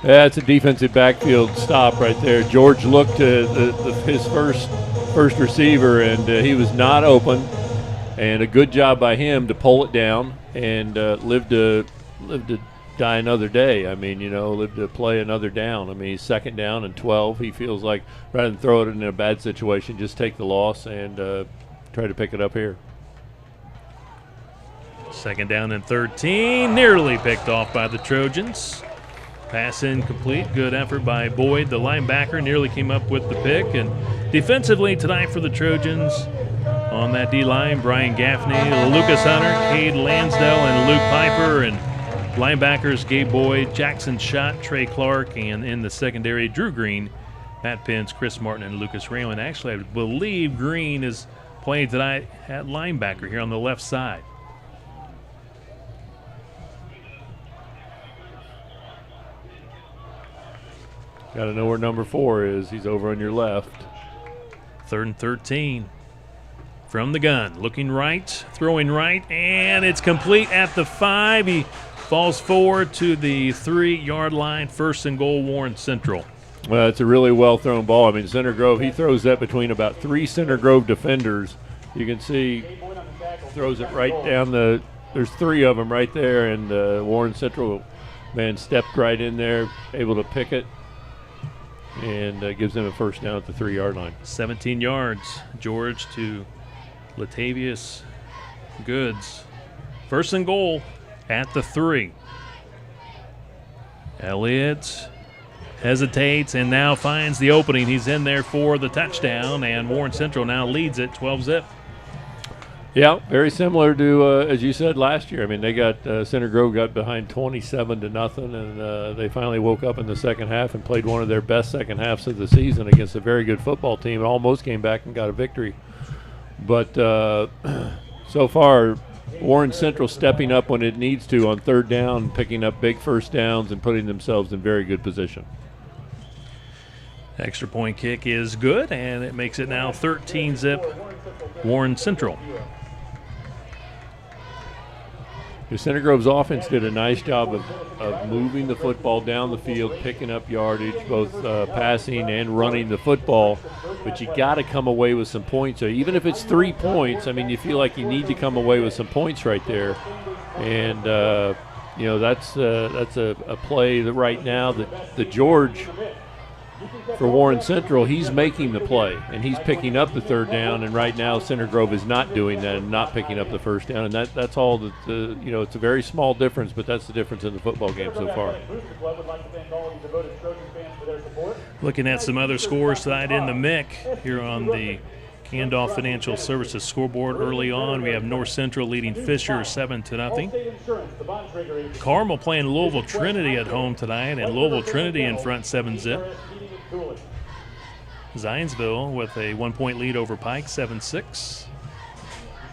[SPEAKER 10] Yeah, it's a defensive backfield stop right there. George looked to his first receiver, and he was not open. And a good job by him to pull it down and live to die another day. I mean, live to play another down. I mean, he's second down and 12. He feels like rather than throw it in a bad situation, just take the loss and try to pick it up here.
[SPEAKER 1] Second down and 13, nearly picked off by the Trojans. Pass incomplete. Good effort by Boyd, the linebacker, nearly came up with the pick. And defensively tonight for the Trojans on that D-line, Brian Gaffney, Lucas Hunter, Cade Lansdale, and Luke Piper. And linebackers, Gabe Boyd, Jackson Schott, Trey Clark, and in the secondary, Drew Green, Matt Pence, Chris Martin, and Lucas Raymond. Actually, I believe Green is playing tonight at linebacker here on the left side.
[SPEAKER 10] Got to know where number 4 is. He's over on your left.
[SPEAKER 1] Third and 13 from the gun. Looking right, throwing right, and it's complete at the 5. He falls forward to the 3-yard line. First and goal, Warren Central.
[SPEAKER 10] Well, it's a really well-thrown ball. I mean, Center Grove, he throws that between about 3 Center Grove defenders. You can see throws it right down there's 3 of them right there, and Warren Central, man, stepped right in there, able to pick it, and gives them a first down at the 3-yard line.
[SPEAKER 1] 17 yards, George to Latavius Goods. First and goal at the 3. Elliott hesitates and now finds the opening. He's in there for the touchdown, and Warren Central now leads it 12-zip.
[SPEAKER 10] Yeah, very similar to, as you said, last year. I mean, they got Center Grove got behind 27-0, and they finally woke up in the second half and played one of their best second halves of the season against a very good football team. It almost came back and got a victory. But so far, Warren Central stepping up when it needs to on third down, picking up big first downs, and putting themselves in very good position.
[SPEAKER 1] Extra point kick is good, and it makes it now 13-zip Warren Central.
[SPEAKER 10] The Center Grove's offense did a nice job of moving the football down the field, picking up yardage, both passing and running the football. But you got to come away with some points. So even if it's 3 points, I mean, you feel like you need to come away with some points right there. And that's a play that right now that the George for Warren Central, he's making the play, and he's picking up the third down, and right now Center Grove is not doing that and not picking up the first down, and that's all that, it's a very small difference, but that's the difference in the football game so far.
[SPEAKER 1] Looking at some other scores tonight in the MIC here on the Handoff Financial Services scoreboard early on. We have North Central leading Fisher 7-0. Carmel playing Louisville Trinity at home tonight, and Louisville Trinity in front 7-0. Zionsville with a 1-point lead over Pike, 7-6.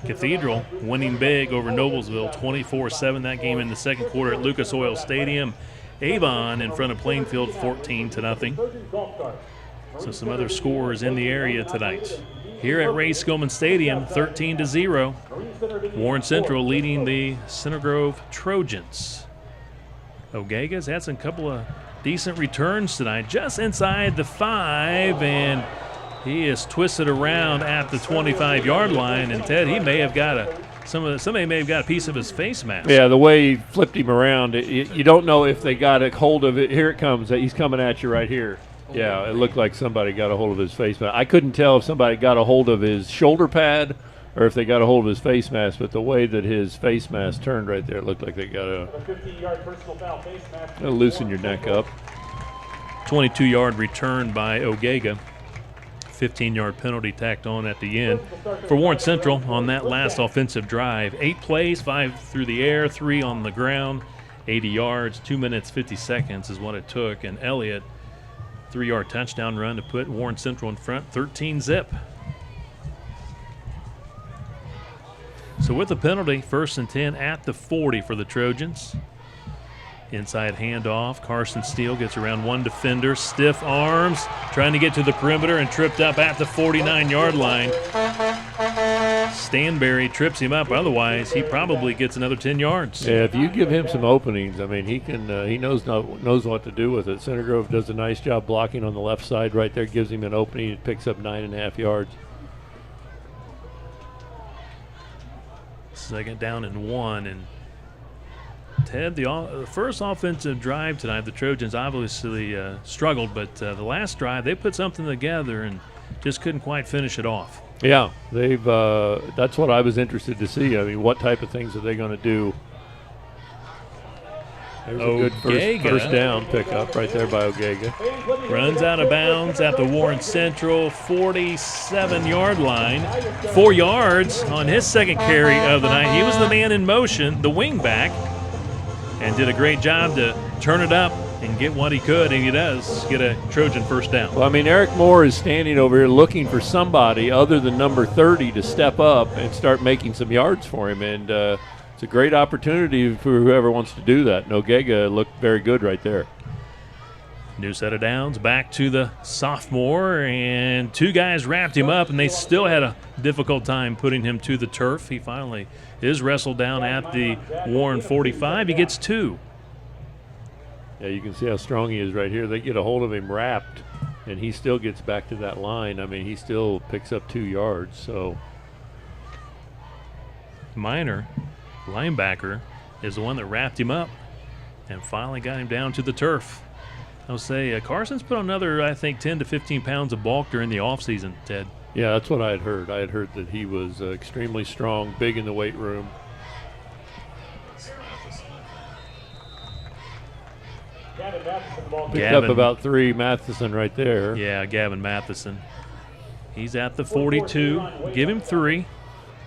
[SPEAKER 1] Cathedral winning big over Noblesville, 24-7. That game in the second quarter at Lucas Oil Stadium. Avon in front of Plainfield, 14-0. So some other scores in the area tonight. Here at Ray Skillman Stadium, 13-0. Warren Central leading the Center Grove Trojans. Ogega's had some couple of decent returns tonight, just inside the 5, and he is twisted around at the 25-yard line. And Ted, he may have got somebody may have got a piece of his face mask.
[SPEAKER 10] Yeah, the way he flipped him around, you don't know if they got a hold of it. Here it comes. He's coming at you right here. Yeah, it looked like somebody got a hold of his face mask. I couldn't tell if somebody got a hold of his shoulder pad or if they got a hold of his face mask, but the way that his face mask turned right there, it looked like they got a
[SPEAKER 11] 15-yard personal foul face mask.
[SPEAKER 10] Loosen your neck up.
[SPEAKER 1] 22-yard return by Ogega. 15-yard penalty tacked on at the end. For Warren Central on that last offensive drive, 8 plays, 5 through the air, 3 on the ground, 80 yards, 2 minutes, 50 seconds is what it took. And Elliott, 3-yard touchdown run to put Warren Central in front, 13-0. So with the penalty, 1st and 10 at the 40 for the Trojans. Inside handoff, Carson Steele gets around one defender, stiff arms, trying to get to the perimeter and tripped up at the 49-yard line. Stanberry trips him up, otherwise he probably gets another 10 yards.
[SPEAKER 10] Yeah, if you give him some openings, I mean, he can. He knows what to do with it. Center Grove does a nice job blocking on the left side right there, gives him an opening, it picks up 9.5 yards.
[SPEAKER 1] 2nd down and 1, and Ted, the first offensive drive tonight, the Trojans obviously struggled, but the last drive, they put something together and just couldn't quite finish it off.
[SPEAKER 10] Yeah, they've. That's what I was interested to see. I mean, what type of things are they going to do? There's a good first down pickup right there by Ogega.
[SPEAKER 1] Runs out of bounds at the Warren Central 47-yard line. 4 yards on his second carry of the night. He was the man in motion, the wing back, and did a great job to turn it up and get what he could, and he does get a Trojan first down.
[SPEAKER 10] Well, I mean, Eric Moore is standing over here looking for somebody other than number 30 to step up and start making some yards for him, and it's a great opportunity for whoever wants to do that. Ogega looked very good right there.
[SPEAKER 1] New set of downs, back to the sophomore, and 2 guys wrapped him up, and they still had a difficult time putting him to the turf. He finally is wrestled down at the Warren 45. He gets 2.
[SPEAKER 10] Yeah, you can see how strong he is right here. They get a hold of him wrapped, and he still gets back to that line. I mean, he still picks up 2 yards. So
[SPEAKER 1] Minor, linebacker, is the one that wrapped him up and finally got him down to the turf. I'll say Carson's put on another, I think, 10 to 15 pounds of bulk during the offseason, Ted.
[SPEAKER 10] Yeah, that's what I had heard. I had heard that he was extremely strong, big in the weight room. Picked up about 3, Matheson right there.
[SPEAKER 1] Yeah, Gavin Matheson. He's at the 42. Give him 3.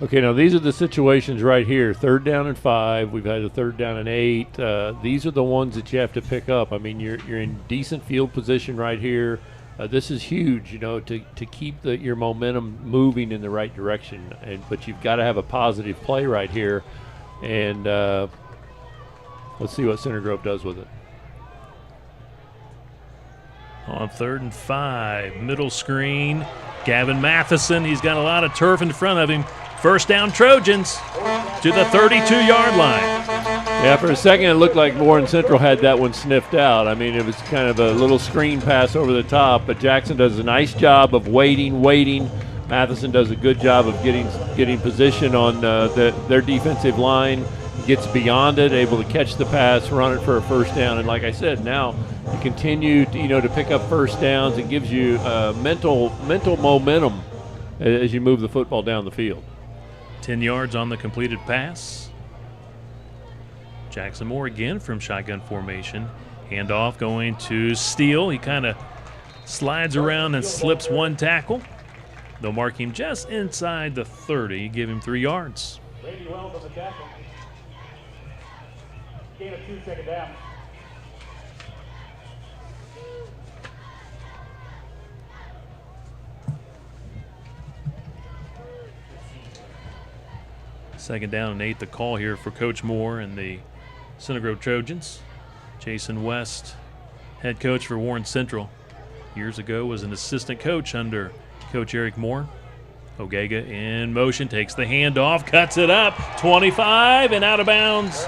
[SPEAKER 10] Okay, now these are the situations right here. 3rd down and 5. We've had a 3rd down and 8. These are the ones that you have to pick up. I mean, you're in decent field position right here. This is huge, to keep your momentum moving in the right direction. But you've got to have a positive play right here. And let's see what Center Grove does with it.
[SPEAKER 1] On 3rd and 5, middle screen. Gavin Matheson, he's got a lot of turf in front of him. First down Trojans to the 32-yard line.
[SPEAKER 10] Yeah, for a second it looked like Warren Central had that one sniffed out. I mean, it was kind of a little screen pass over the top, but Jackson does a nice job of waiting. Matheson does a good job of getting position on their defensive line, gets beyond it, able to catch the pass, run it for a first down. And like I said, now you continue to pick up first downs. It gives you mental momentum as you move the football down the field.
[SPEAKER 1] 10 yards on the completed pass. Jackson Moore again from shotgun formation. Handoff going to Steele. He kind of slides around and slips one tackle. They'll mark him just inside the 30, give him 3 yards.
[SPEAKER 11] Brady Wells on the tackle. Gain of 2, second down.
[SPEAKER 1] Second down and 8, the call here for Coach Moore and the Center Grove Trojans. Jason West, head coach for Warren Central. Years ago was an assistant coach under Coach Eric Moore. Ogega in motion, takes the handoff, cuts it up, 25 and out of bounds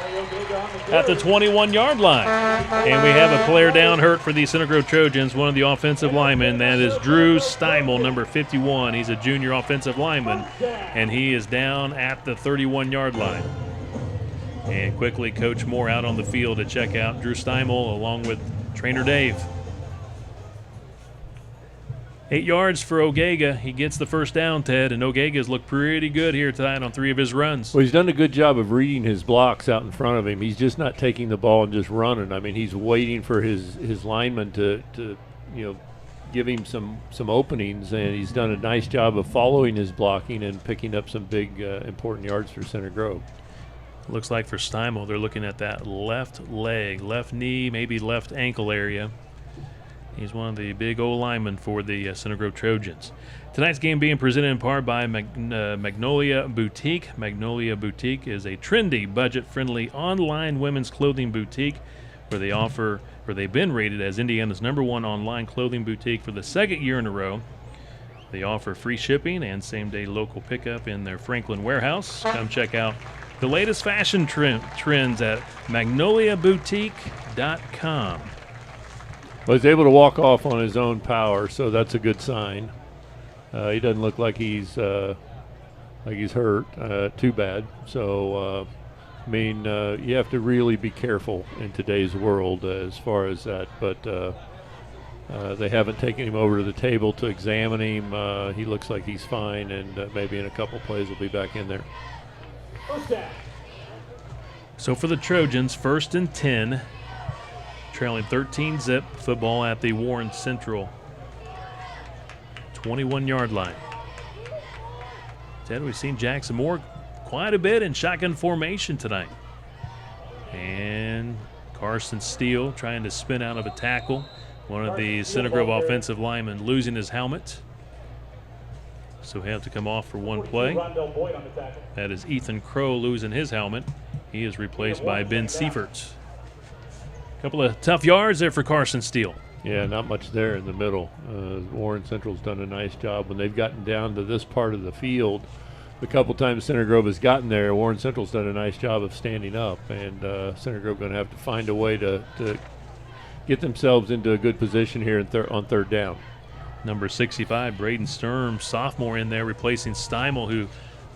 [SPEAKER 1] at the 21-yard line. And we have a player down hurt for the Center Grove Trojans, one of the offensive linemen. That is Drew Steimel, number 51. He's a junior offensive lineman, and he is down at the 31-yard line. And quickly, Coach Moore out on the field to check out Drew Steimel along with trainer Dave. 8 yards for Ogega. He gets the first down, Ted, and Ogega's looked pretty good here tonight on 3 of his runs.
[SPEAKER 10] Well, he's done a good job of reading his blocks out in front of him. He's just not taking the ball and just running. I mean, he's waiting for his lineman to give him some openings, and he's done a nice job of following his blocking and picking up some big, important yards for Center Grove.
[SPEAKER 1] Looks like for Steimel, they're looking at that left leg, left knee, maybe left ankle area. He's one of the big old linemen for the Center Grove Trojans. Tonight's game being presented in part by Magnolia Boutique. Magnolia Boutique is a trendy, budget-friendly online women's clothing boutique where they've been rated as Indiana's #1 online clothing boutique for the 2nd year in a row. They offer free shipping and same-day local pickup in their Franklin warehouse. Come check out the latest fashion trends at magnoliaboutique.com.
[SPEAKER 10] Well, he's able to walk off on his own power, so that's a good sign. He doesn't look like he's hurt too bad. So, you have to really be careful in today's world as far as that. But they haven't taken him over to the table to examine him. He looks like he's fine, and maybe in a couple plays he'll be back in there.
[SPEAKER 1] So for the Trojans, 1st and 10. Trailing 13-zip, football at the Warren Central 21-yard line. Ted, we've seen Jackson Moore quite a bit in shotgun formation tonight. And Carson Steele trying to spin out of a tackle. One of the Center Grove offensive linemen losing his helmet. So he'll have to come off for one play. That is Ethan Crow losing his helmet. He is replaced by Ben Seifert. Couple of tough yards there for Carson Steele.
[SPEAKER 10] Yeah, not much there in the middle. Warren Central's done a nice job when they've gotten down to this part of the field. The couple times Center Grove has gotten there, Warren Central's done a nice job of standing up, and Center Grove going to have to find a way to get themselves into a good position here on 3rd down.
[SPEAKER 1] Number 65, Braden Sturm, sophomore in there, replacing Steimel, who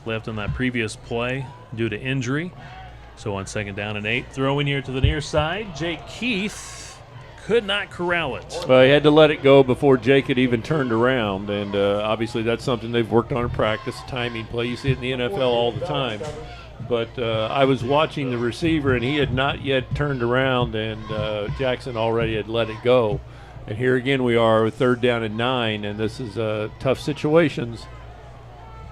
[SPEAKER 1] left on that previous play due to injury. So on 2nd down and 8, throwing here to the near side, Jake Keith could not corral it.
[SPEAKER 10] Well, he had to let it go before Jake had even turned around, and obviously that's something they've worked on in practice, timing play. You see it in the NFL all the time. But I was watching the receiver, and he had not yet turned around, and Jackson already had let it go. And here again we are with 3rd down and 9, and this is tough situations.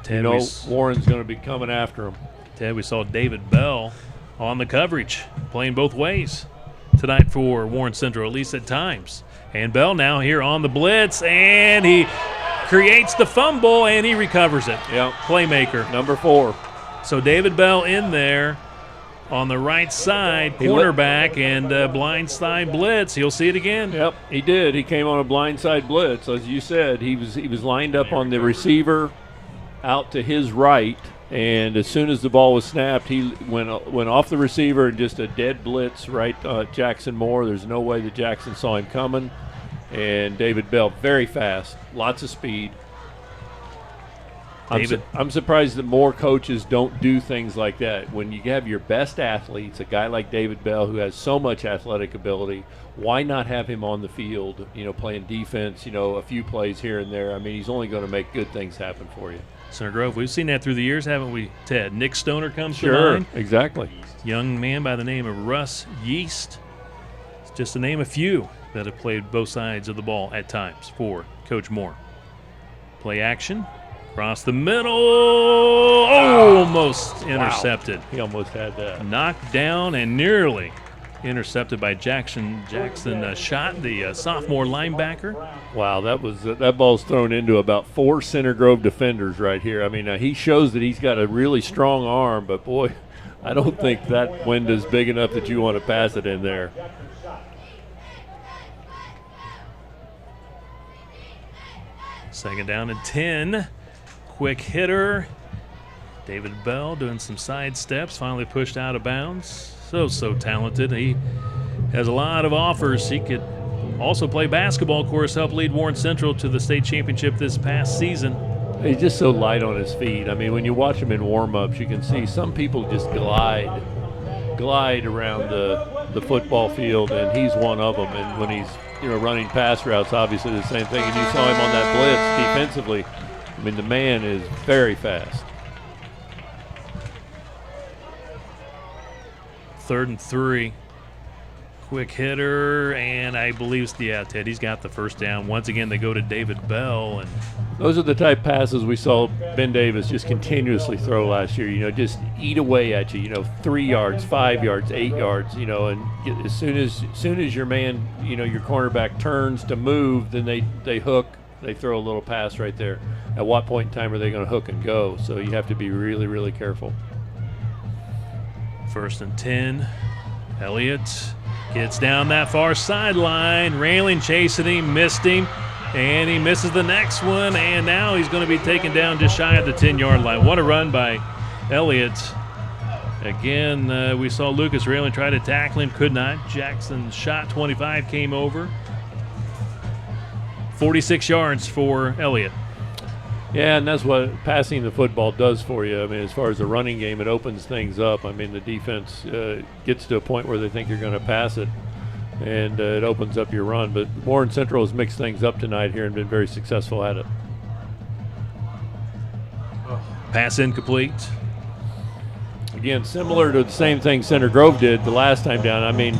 [SPEAKER 1] Ted,
[SPEAKER 10] Warren's going to be coming after him.
[SPEAKER 1] Ted, we saw David Bell on the coverage, playing both ways tonight for Warren Central, at least at times. And Bell now here on the blitz, and he creates the fumble, and he recovers it.
[SPEAKER 10] Yep.
[SPEAKER 1] Playmaker.
[SPEAKER 10] Number 4.
[SPEAKER 1] So David Bell in there on the right side, cornerback, and blindside blitz. He'll see it again.
[SPEAKER 10] Yep, he did. He came on a blindside blitz. As you said, he was lined up on the receiver out to his right. And as soon as the ball was snapped, he went off the receiver and just a dead blitz right Jackson Moore. There's no way that Jackson saw him coming. And David Bell, very fast, lots of speed. I'm surprised that more coaches don't do things like that. When you have your best athletes, a guy like David Bell who has so much athletic ability, why not have him on the field, playing defense, a few plays here and there? I mean, he's only going to make good things happen for you.
[SPEAKER 1] Center Grove, we've seen that through the years, haven't we, Ted? Nick Stoner comes to
[SPEAKER 10] Sure,
[SPEAKER 1] mind.
[SPEAKER 10] exactly.
[SPEAKER 1] Young man by the name of Russ Yeast. It's just to name a few that have played both sides of the ball at times for Coach Moore. Play action. Across the middle. Almost intercepted.
[SPEAKER 10] Wow. He almost had that.
[SPEAKER 1] Knocked down and nearly intercepted by Jackson Schott, the sophomore linebacker.
[SPEAKER 10] Wow, that ball's thrown into about 4 Center Grove defenders right here. I mean, he shows that he's got a really strong arm, but boy, I don't think that window's big enough that you want to pass it in there.
[SPEAKER 1] Second down and 10. Quick hitter. David Bell doing some side steps, finally pushed out of bounds. So talented. He has a lot of offers. He could also play basketball, of course, help lead Warren Central to the state championship this past season.
[SPEAKER 10] He's just so light on his feet. I mean, when you watch him in warm-ups, you can see some people just glide around the football field, and he's one of them. And when he's running pass routes, obviously the same thing. And you saw him on that blitz defensively. I mean, the man is very fast.
[SPEAKER 1] 3rd and 3. Quick hitter, and I believe, Ted, he's got the first down. Once again, they go to David Bell. And
[SPEAKER 10] those are the type passes we saw Ben Davis just continuously throw last year. Just eat away at you. 3 yards, 5 yards, 8 yards. And as soon as your man, your cornerback turns to move, then they hook. They throw a little pass right there. At what point in time are they going to hook and go? So you have to be really, really careful.
[SPEAKER 1] 1st and 10. Elliott gets down that far sideline. Railing chasing him, missed him, and he misses the next one. And now he's going to be taken down just shy of the 10-yard line. What a run by Elliott. Again, we saw Lucas Railing try to tackle him, could not. Jackson Schott, 25, came over. 46 yards for Elliott.
[SPEAKER 10] Yeah, and that's what passing the football does for you. I mean, as far as the running game, it opens things up. I mean, the defense gets to a point where they think you're going to pass it, and it opens up your run. But Warren Central has mixed things up tonight here and been very successful at it.
[SPEAKER 1] Pass incomplete.
[SPEAKER 10] Again, similar to the same thing Center Grove did the last time down. I mean,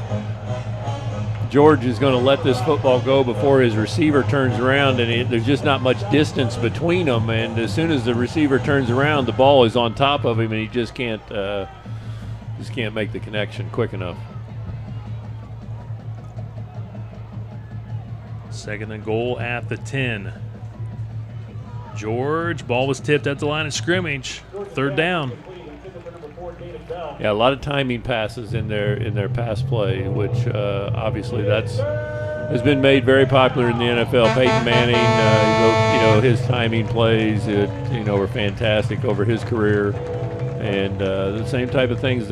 [SPEAKER 10] George is going to let this football go before his receiver turns around, and there's just not much distance between them. And as soon as the receiver turns around, the ball is on top of him, and he just can't make the connection quick enough.
[SPEAKER 1] 2nd and goal at the 10. George, ball was tipped at the line of scrimmage. 3rd down.
[SPEAKER 10] Yeah, a lot of timing passes in their pass play, which obviously has been made very popular in the NFL. Peyton Manning, his timing plays, were fantastic over his career, and the same type of things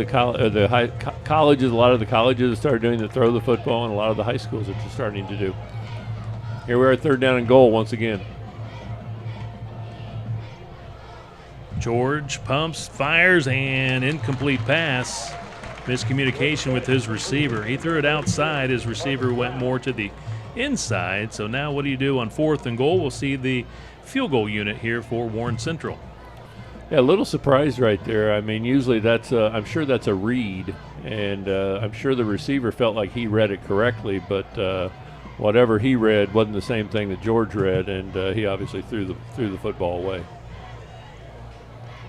[SPEAKER 10] colleges. A lot of the colleges have started doing, to throw the football, and a lot of the high schools are just starting to do. Here we are, 3rd down and goal once again.
[SPEAKER 1] George pumps, fires, and incomplete pass. Miscommunication with his receiver. He threw it outside. His receiver went more to the inside. So now what do you do on 4th and goal? We'll see the field goal unit here for Warren Central.
[SPEAKER 10] Yeah, a little surprise right there. I mean, usually I'm sure that's a read, and I'm sure the receiver felt like he read it correctly, but whatever he read wasn't the same thing that George read, and he obviously threw the football away.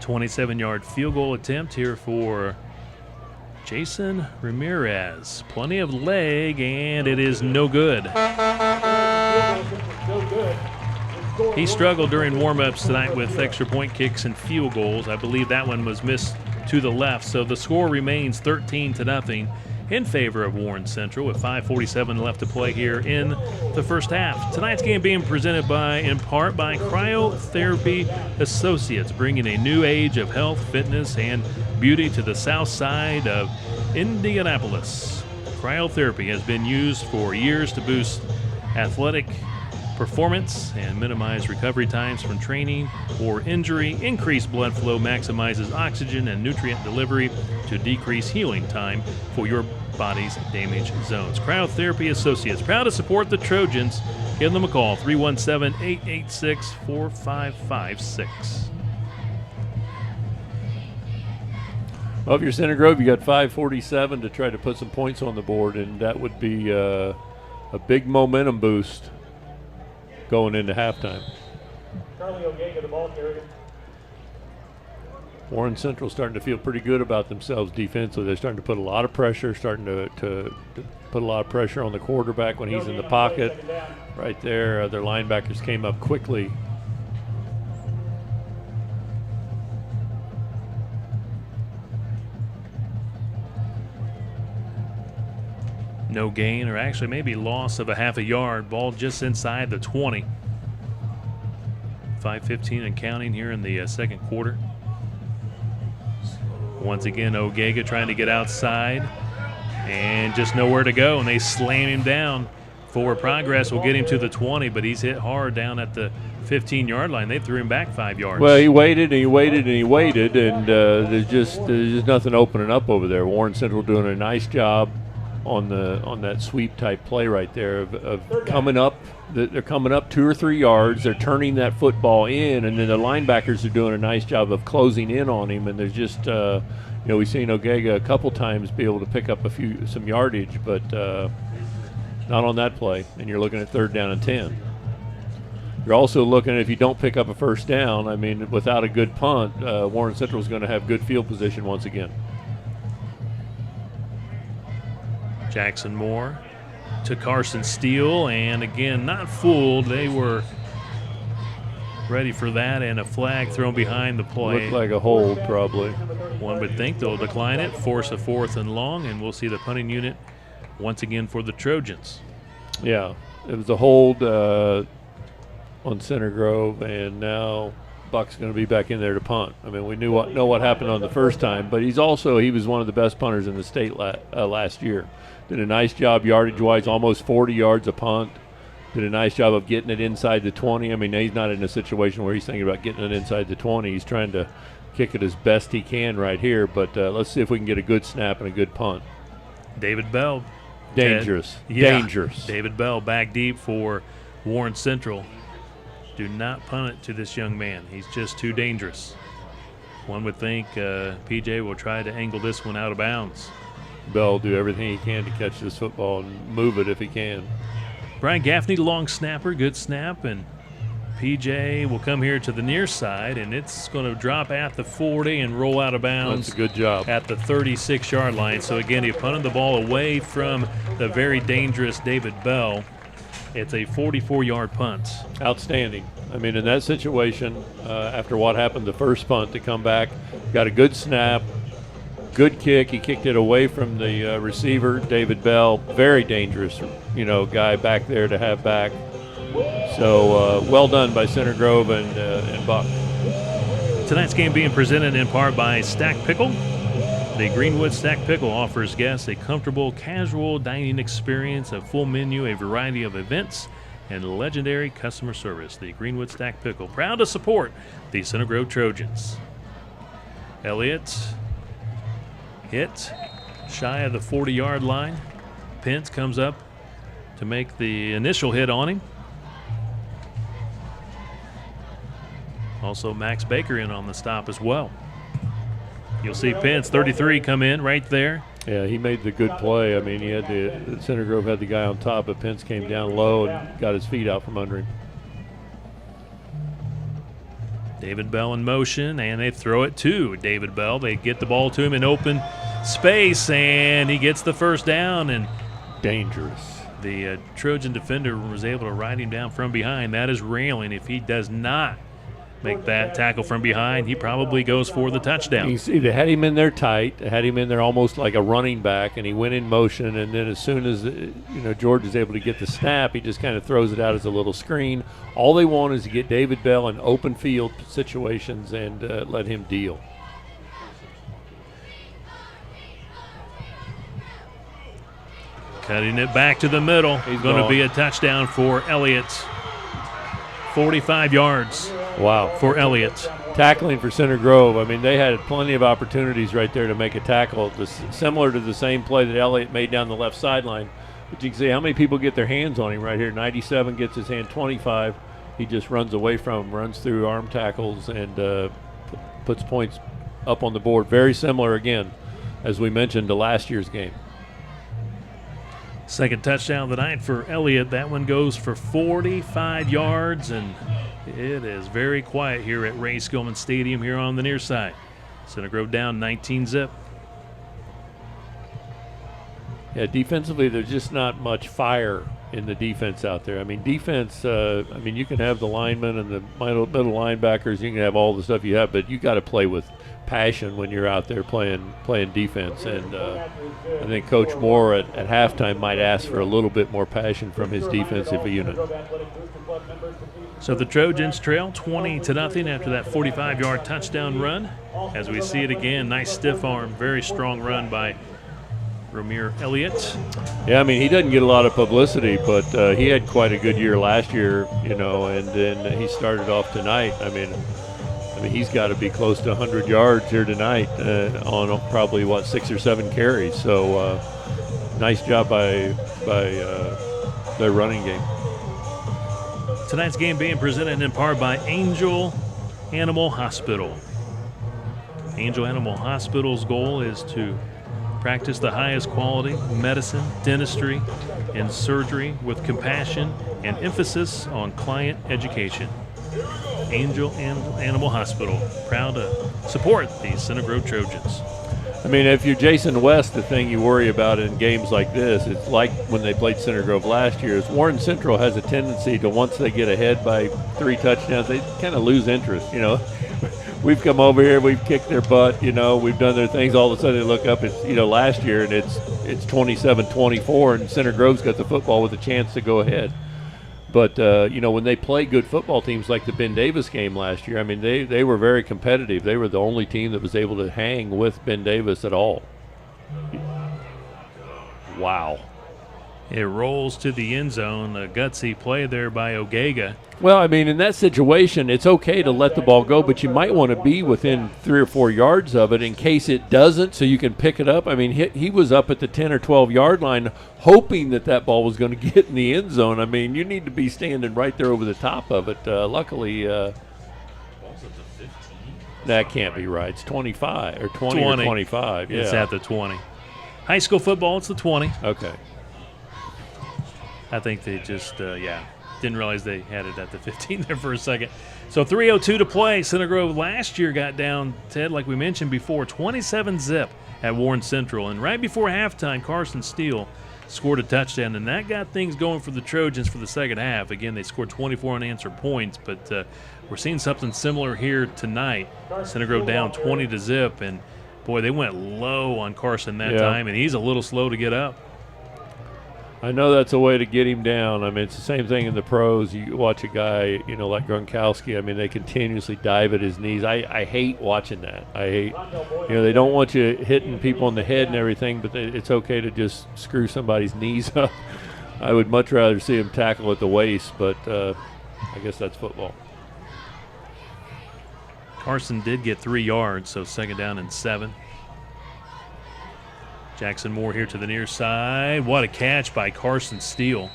[SPEAKER 1] 27-yard field goal attempt here for Jason Ramirez. Plenty of leg, and it is no good. He struggled during warm-ups tonight with extra point kicks and field goals. I believe that one was missed to the left. So the score remains 13-0 in favor of Warren Central with 5:47 left to play here in the first half. Tonight's game being presented in part by Cryotherapy Associates, bringing a new age of health, fitness, and beauty to the south side of Indianapolis. Cryotherapy has been used for years to boost athletic performance and minimize recovery times from training or injury. Increased blood flow maximizes oxygen and nutrient delivery to decrease healing time for your body's damaged zones. Cryotherapy Associates, proud to support the Trojans. Give them a call, 317-886-4556.
[SPEAKER 10] Well, if you're Center Grove, you got 5:47 to try to put some points on the board, and that would be a big momentum boost going into halftime.
[SPEAKER 11] Charlie O'Gega, the ball carrier.
[SPEAKER 10] Warren Central starting to feel pretty good about themselves defensively. They're starting to put a lot of pressure, starting to put a lot of pressure on the quarterback when he's in the pocket. Right there, their linebackers came up quickly.
[SPEAKER 1] No gain, or actually maybe loss of a half a yard. Ball just inside the 20. 5:15 and counting here in the second quarter. Once again, O'Gega trying to get outside and just nowhere to go, and they slam him down. Forward progress will get him to the 20, but he's hit hard down at the 15-yard line. They threw him back 5 yards.
[SPEAKER 10] Well, he waited and he waited and he waited, and there's just nothing opening up over there. Warren Central doing a nice job on that sweep type play right there of coming up. They're coming up 2 or 3 yards. They're turning that football in, and then the linebackers are doing a nice job of closing in on him. And there's just we've seen O'Gega a couple times be able to pick up some yardage, but not on that play. And you're looking at 3rd down and 10. You're also looking at, if you don't pick up a first down, I mean, without a good punt, Warren Central is going to have good field position once again.
[SPEAKER 1] Jackson Moore to Carson Steele, and again, not fooled. They were ready for that, and a flag thrown behind the play.
[SPEAKER 10] Looked like a hold, probably.
[SPEAKER 1] One would think they'll decline it, force a 4th and long, and we'll see the punting unit once again for the Trojans.
[SPEAKER 10] Yeah, it was a hold on Center Grove, and now Buck's going to be back in there to punt. I mean, we know what happened on the first time, but he was one of the best punters in the state last year. Did a nice job yardage-wise, almost 40 yards a punt. Did a nice job of getting it inside the 20. I mean, he's not in a situation where he's thinking about getting it inside the 20. He's trying to kick it as best he can right here, but let's see if we can get a good snap and a good punt.
[SPEAKER 1] David Bell.
[SPEAKER 10] Dangerous. Dangerous.
[SPEAKER 1] David Bell back deep for Warren Central. Do not punt it to this young man. He's just too dangerous. One would think PJ will try to angle this one out of bounds.
[SPEAKER 10] Bell will do everything he can to catch this football and move it if he can.
[SPEAKER 1] Brian Gaffney, long snapper, good snap, and PJ will come here to the near side, and it's going to drop at the 40 and roll out of bounds.
[SPEAKER 10] That's a good job.
[SPEAKER 1] At the 36-yard line. So again, he punted the ball away from the very dangerous David Bell. It's a 44-yard punt.
[SPEAKER 10] Outstanding. I mean, in that situation, after what happened the first punt, to come back, got a good snap, good kick. He kicked it away from the receiver, David Bell. Very dangerous, guy back there to have back. So well done by Center Grove and Buck.
[SPEAKER 1] Tonight's game being presented in part by Stack Pickle. The Greenwood Stack Pickle offers guests a comfortable, casual dining experience, a full menu, a variety of events, and legendary customer service. The Greenwood Stack Pickle, proud to support the Center Grove Trojans. Elliott hit shy of the 40-yard line. Pence comes up to make the initial hit on him. Also Max Baker in on the stop as well. You'll see Pence, 33, come in right there.
[SPEAKER 10] Yeah, he made the good play. I mean, he had Center Grove had the guy on top, but Pence came down low and got his feet out from under him.
[SPEAKER 1] David Bell in motion, and they throw it to David Bell. They get the ball to him in open space, and he gets the first down. And
[SPEAKER 10] dangerous.
[SPEAKER 1] The Trojan defender was able to ride him down from behind. That is railing. If he does not make that tackle from behind, he probably goes for the touchdown.
[SPEAKER 10] You see, they had him in there tight. They had him in there almost like a running back, and he went in motion. And then as soon as George is able to get the snap, he just kind of throws it out as a little screen. All they want is to get David Bell in open field situations and let him deal.
[SPEAKER 1] Cutting it back to the middle. He's going to be a touchdown for Elliott. 45 yards.
[SPEAKER 10] Wow.
[SPEAKER 1] For Elliott.
[SPEAKER 10] Tackling for Center Grove. I mean, they had plenty of opportunities right there to make a tackle, similar to the same play that Elliott made down the left sideline. But you can see how many people get their hands on him right here. 97 gets his hand, 25. He just runs away from him, runs through arm tackles, and puts points up on the board. Very similar, again, as we mentioned, to last year's game.
[SPEAKER 1] Second touchdown of the night for Elliott. That one goes for 45 yards, and it is very quiet here at Ray Skillman Stadium here on the near side. Center Grove down 19-zip.
[SPEAKER 10] Yeah, defensively, there's just not much fire in the defense out there. I mean, defense, you can have the linemen and the middle linebackers. You can have all the stuff you have, but you got to play with passion when you're out there playing defense. And I think Coach Moore at halftime might ask for a little bit more passion from his defensive unit.
[SPEAKER 1] So the Trojans trail 20-0 after that 45-yard touchdown run. As we see it again, nice stiff arm, very strong run by Ramir Elliott.
[SPEAKER 10] Yeah, I mean, he doesn't get a lot of publicity, but he had quite a good year last year, and then he started off tonight. I mean, he's got to be close to 100 yards here tonight on probably, 6 or 7 carries. So nice job by their running game.
[SPEAKER 1] Tonight's game being presented in part by Angel Animal Hospital. Angel Animal Hospital's goal is to practice the highest quality medicine, dentistry, and surgery with compassion and emphasis on client education. Angel Animal Hospital, proud to support the Center Grove Trojans.
[SPEAKER 10] I mean, if you're Jason West, the thing you worry about in games like this, it's like when they played Center Grove last year, is Warren Central has a tendency to, once they get ahead by 3 touchdowns, they kind of lose interest, We've come over here, we've kicked their butt, we've done their things. All of a sudden they look up, it's, last year, and it's 27-24, and Center Grove's got the football with a chance to go ahead. But, when they play good football teams like the Ben Davis game last year, I mean, they were very competitive. They were the only team that was able to hang with Ben Davis at all. Wow.
[SPEAKER 1] It rolls to the end zone. A gutsy play there by Ogega.
[SPEAKER 10] Well, I mean, in that situation, it's okay to let the ball go, but you might want to be within 3 or 4 yards of it in case it doesn't, so you can pick it up. I mean, he was up at the 10 or 12-yard line hoping that ball was going to get in the end zone. I mean, you need to be standing right there over the top of it. Luckily, that can't be right. It's 25 or 20 or 25. Yeah.
[SPEAKER 1] It's at the 20. High school football, it's the 20.
[SPEAKER 10] Okay.
[SPEAKER 1] I think they just, didn't realize they had it at the 15 there for a second. So 3:02 to play. Center Grove last year got down, Ted, like we mentioned before, 27-zip at Warren Central. And right before halftime, Carson Steele scored a touchdown, and that got things going for the Trojans for the second half. Again, they scored 24 unanswered points, but we're seeing something similar here tonight. Center Grove down 20-zip, and, boy, they went low on Carson that time, and he's a little slow to get up.
[SPEAKER 10] I know that's a way to get him down. I mean, it's the same thing in the pros. You watch a guy, like Gronkowski. I mean, they continuously dive at his knees. I hate watching that. I hate, they don't want you hitting people in the head and everything, but it's okay to just screw somebody's knees up. I would much rather see him tackle at the waist, but I guess that's football.
[SPEAKER 1] Carson did get 3 yards, so second down and 7. Jackson Moore here to the near side. What a catch by Carson Steele.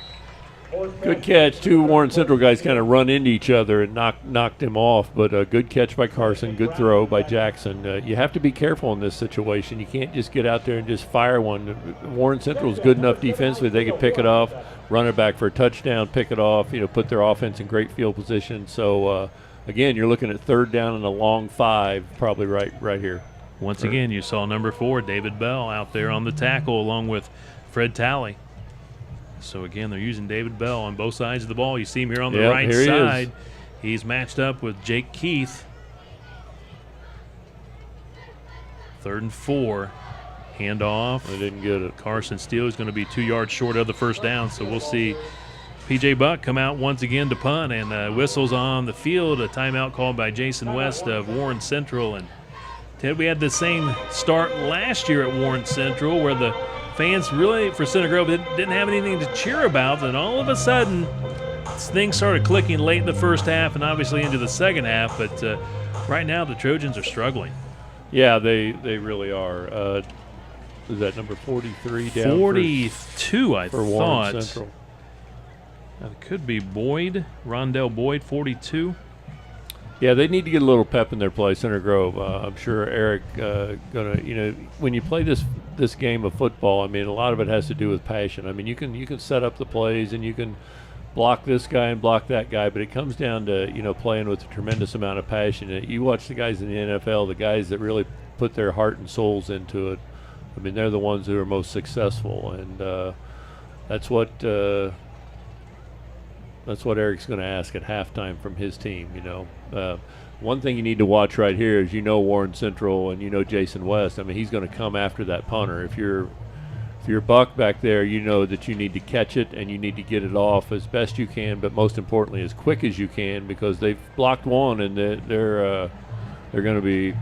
[SPEAKER 10] Good catch. 2 Warren Central guys kind of run into each other and knocked him off, but a good catch by Carson, good throw by Jackson. You have to be careful in this situation. You can't just get out there and just fire one. Warren Central is good enough defensively. They could pick it off, run it back for a touchdown, pick it off, put their offense in great field position. So, again, you're looking at 3rd down and a long 5 probably right here.
[SPEAKER 1] Once again, you saw number 4, David Bell, out there on the tackle along with Fred Talley. So, again, they're using David Bell on both sides of the ball. You see him here on the right side. He's matched up with Jake Keith. 3rd and 4. Handoff.
[SPEAKER 10] They didn't get it.
[SPEAKER 1] Carson Steele is going to be 2 yards short of the first down, so we'll see P.J. Buck come out once again to punt, and whistles on the field. A timeout called by Jason West of Warren Central. And Ted, we had the same start last year at Warren Central where the fans really, for Center Grove, didn't have anything to cheer about. And all of a sudden, things started clicking late in the first half and obviously into the second half, but right now the Trojans are struggling.
[SPEAKER 10] Yeah, they really are. Is that number 43 down?
[SPEAKER 1] 42, I
[SPEAKER 10] for
[SPEAKER 1] thought.
[SPEAKER 10] Warren Central.
[SPEAKER 1] That could be Boyd, Rondell Boyd, 42.
[SPEAKER 10] Yeah, they need to get a little pep in their play, Center Grove. I'm sure Eric gonna, when you play this game of football, I mean, a lot of it has to do with passion. I mean, you can set up the plays and you can block this guy and block that guy, but it comes down to playing with a tremendous amount of passion. You watch the guys in the NFL, the guys that really put their heart and souls into it. I mean, they're the ones who are most successful, and that's what Eric's going to ask at halftime from his team. One thing you need to watch right here is Warren Central and Jason West. I mean, he's going to come after that punter. If you're Buck back there, you know that you need to catch it and you need to get it off as best you can, but most importantly as quick as you can, because they've blocked one and they're going to be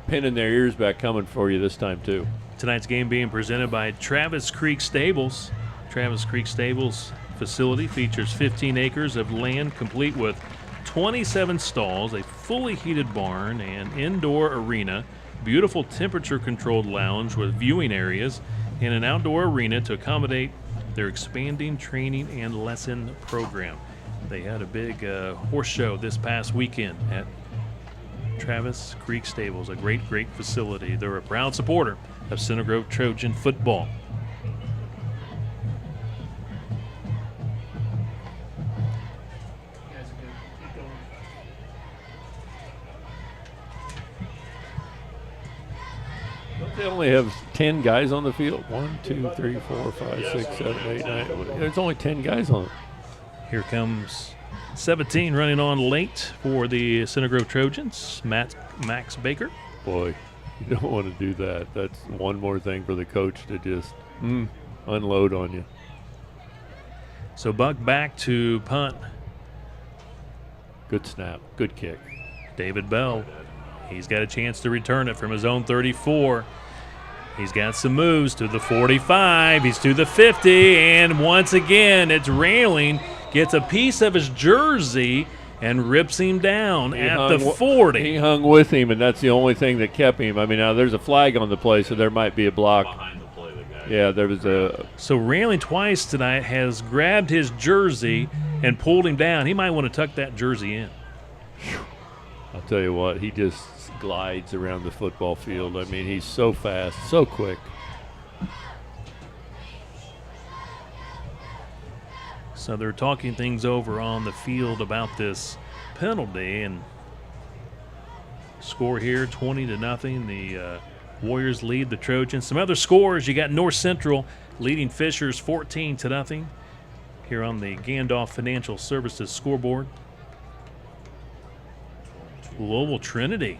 [SPEAKER 10] pinning their ears back coming for you this time too.
[SPEAKER 1] Tonight's game being presented by Travis Creek Stables. Travis Creek Stables facility features 15 acres of land complete with 27 stalls, a fully heated barn, and indoor arena, beautiful temperature-controlled lounge with viewing areas, and an outdoor arena to accommodate their expanding training and lesson program. They had a big horse show this past weekend at Travis Creek Stables, a great facility. They're a proud supporter of Center Grove Trojan football.
[SPEAKER 10] They only have 10 guys on the field. 1, 2, 3, 4, 5, 6, 7, 8, 9. There's only 10 guys on it.
[SPEAKER 1] Here comes 17 running on late for the Center Grove Trojans, Max Baker.
[SPEAKER 10] Boy, you don't want to do that. That's one more thing for the coach to just unload on you.
[SPEAKER 1] So Buck back to punt.
[SPEAKER 10] Good snap, good kick.
[SPEAKER 1] David Bell, he's got a chance to return it from his own 34. He's got some moves to the 45. He's to the 50, and once again, it's Railing. Gets a piece of his jersey and rips him down at the 40.
[SPEAKER 10] He hung with him, and that's the only thing that kept him. I mean, now there's a flag on the play, so there might be a block. Behind the play, the guy. Yeah, there was a.
[SPEAKER 1] So Railing twice tonight has grabbed his jersey and pulled him down. He might want to tuck that jersey in.
[SPEAKER 10] I'll tell you what, he just glides around the football field. I mean, he's so fast, so quick.
[SPEAKER 1] So they're talking things over on the field about this penalty, and score here 20-0. The Warriors lead the Trojans. Some other scores: you got North Central leading Fishers 14-0 here on the Gandalf Financial Services scoreboard. Louisville Trinity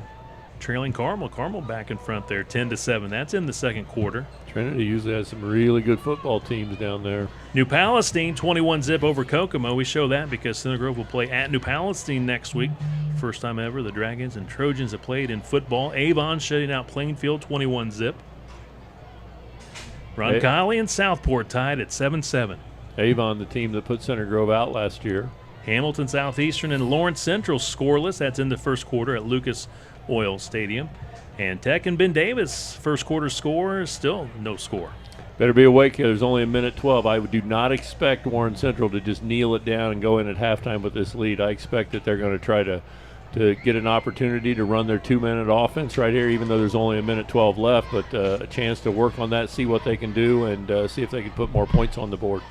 [SPEAKER 1] trailing Carmel. Carmel back in front there, 10-7. That's in the second quarter.
[SPEAKER 10] Trinity usually has some really good football teams down there.
[SPEAKER 1] New Palestine 21-0 over Kokomo. We show that because Center Grove will play at New Palestine next week. First time ever the Dragons and Trojans have played in football. Avon shutting out Plainfield 21-0. Roncalli and Southport tied at 7-7.
[SPEAKER 10] Avon, the team that put Center Grove out last year.
[SPEAKER 1] Hamilton Southeastern and Lawrence Central scoreless. That's in the first quarter at Lucas Oil Stadium. And Tech and Ben Davis, first quarter score, still no score.
[SPEAKER 10] Better be awake here. There's only a minute 12. I do not expect Warren Central to just kneel it down and go in at halftime with this lead. I expect that they're going to try to get an opportunity to run their 2-minute offense right here, even though there's only a minute 12 left, but a chance to work on that, see what they can do, and see if they can put more points on the board.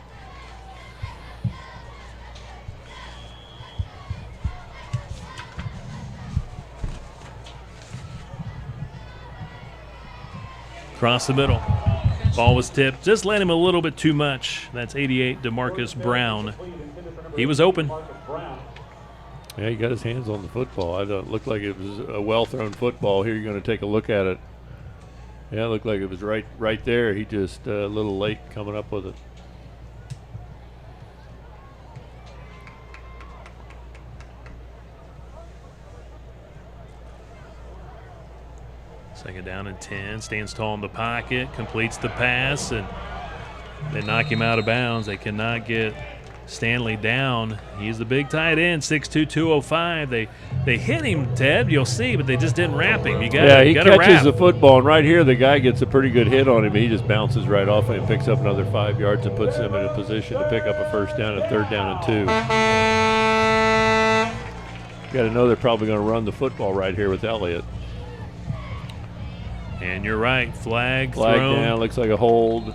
[SPEAKER 1] Across the middle. Ball was tipped. Just let him a little bit too much. That's 88, DeMarcus Brown. He was open.
[SPEAKER 10] Yeah, he got his hands on the football. It looked like it was a well-thrown football. Here you're going to take a look at it. Yeah, it looked like it was right there. He just a little late coming up with it.
[SPEAKER 1] Second down and 10. Stands tall in the pocket. Completes the pass, and they knock him out of bounds. They cannot get Stanley down. He's the big tight end, 6'2", 205. They hit him, Ted, you'll see, but they just didn't wrap him.
[SPEAKER 10] He catches
[SPEAKER 1] wrap.
[SPEAKER 10] the football, and right here the guy gets a pretty good hit on him. He just bounces right off and picks up another 5 yards and puts him in a position to pick up a first down and 3rd down and 2. You got to know they're probably going to run the football right here with Elliott.
[SPEAKER 1] And you're right, flag thrown.
[SPEAKER 10] Down, looks like a hold.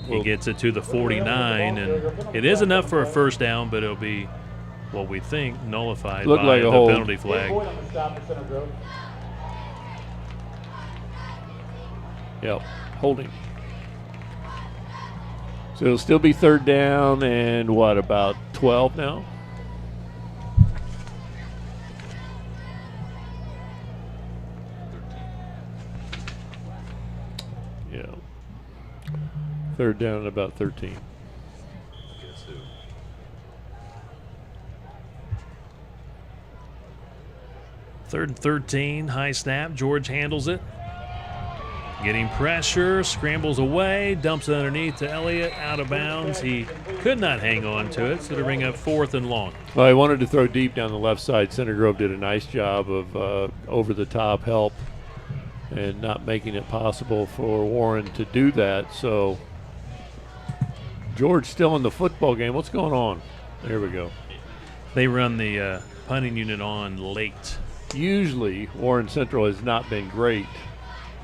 [SPEAKER 1] He gets it to the 49, and it is enough for a first down, but it'll be what we think nullified
[SPEAKER 10] Looked
[SPEAKER 1] by
[SPEAKER 10] like a
[SPEAKER 1] the
[SPEAKER 10] hold.
[SPEAKER 1] penalty flag.
[SPEAKER 10] Yep, holding. So it'll still be 3rd down and what, about 12 now? Yeah. 3rd down and about 13.
[SPEAKER 1] Third and 13, high snap. George handles it. Getting pressure, scrambles away, dumps it underneath to Elliott, out of bounds. He could not hang on to it, so to bring up 4th and long.
[SPEAKER 10] Well, he wanted to throw deep down the left side. Center Grove did a nice job of over-the-top help and not making it possible for Warren to do that. So George still in the football game. What's going on? There we go.
[SPEAKER 1] They run the punting unit on late.
[SPEAKER 10] Usually Warren Central has not been great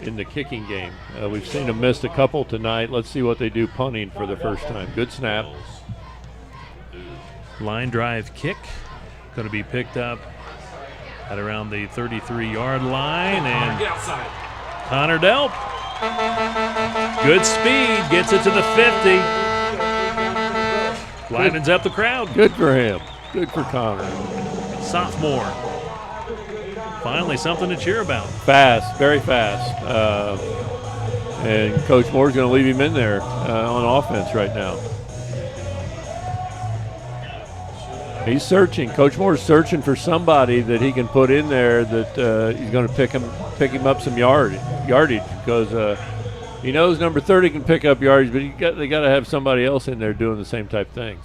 [SPEAKER 10] in the kicking game. We've seen them miss a couple tonight. Let's see what they do punting for the first time. Good snap.
[SPEAKER 1] Line drive kick. Going to be picked up at around the 33-yard line. And Connor Delp. Good speed. Gets it to the 50. Livens up the crowd.
[SPEAKER 10] Good for him. Good for Connor.
[SPEAKER 1] Sophomore. Finally something to cheer about.
[SPEAKER 10] Fast, very fast. And Coach Moore's going to leave him in there on offense right now. He's searching. Coach Moore's searching for somebody that he can put in there that he's going to pick him up some yardage because he knows number 30 can pick up yardage, but they got to have somebody else in there doing the same type of things.